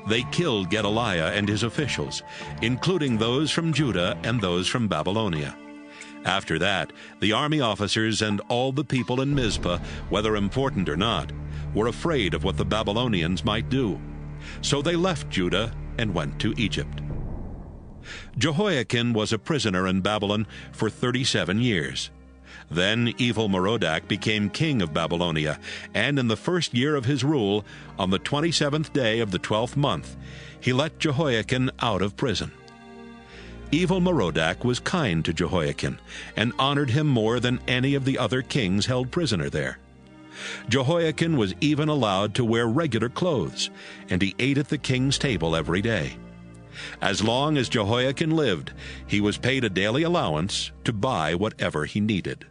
They killed Gedaliah and his officials, including those from Judah and those from Babylonia. After that, the army officers and all the people in Mizpah, whether important or not, were afraid of what the Babylonians might do. So they left Judah and went to Egypt. Jehoiakim was a prisoner in Babylon for 37 years. Then Evil-Merodach became king of Babylonia, and in the first year of his rule, on the 27th day of the 12th month, he let Jehoiakim out of prison. Evil-Merodach was kind to Jehoiakim and honored him more than any of the other kings held prisoner there. Jehoiakim was even allowed to wear regular clothes, and he ate at the king's table every day. As long as Jehoiakim lived, he was paid a daily allowance to buy whatever he needed.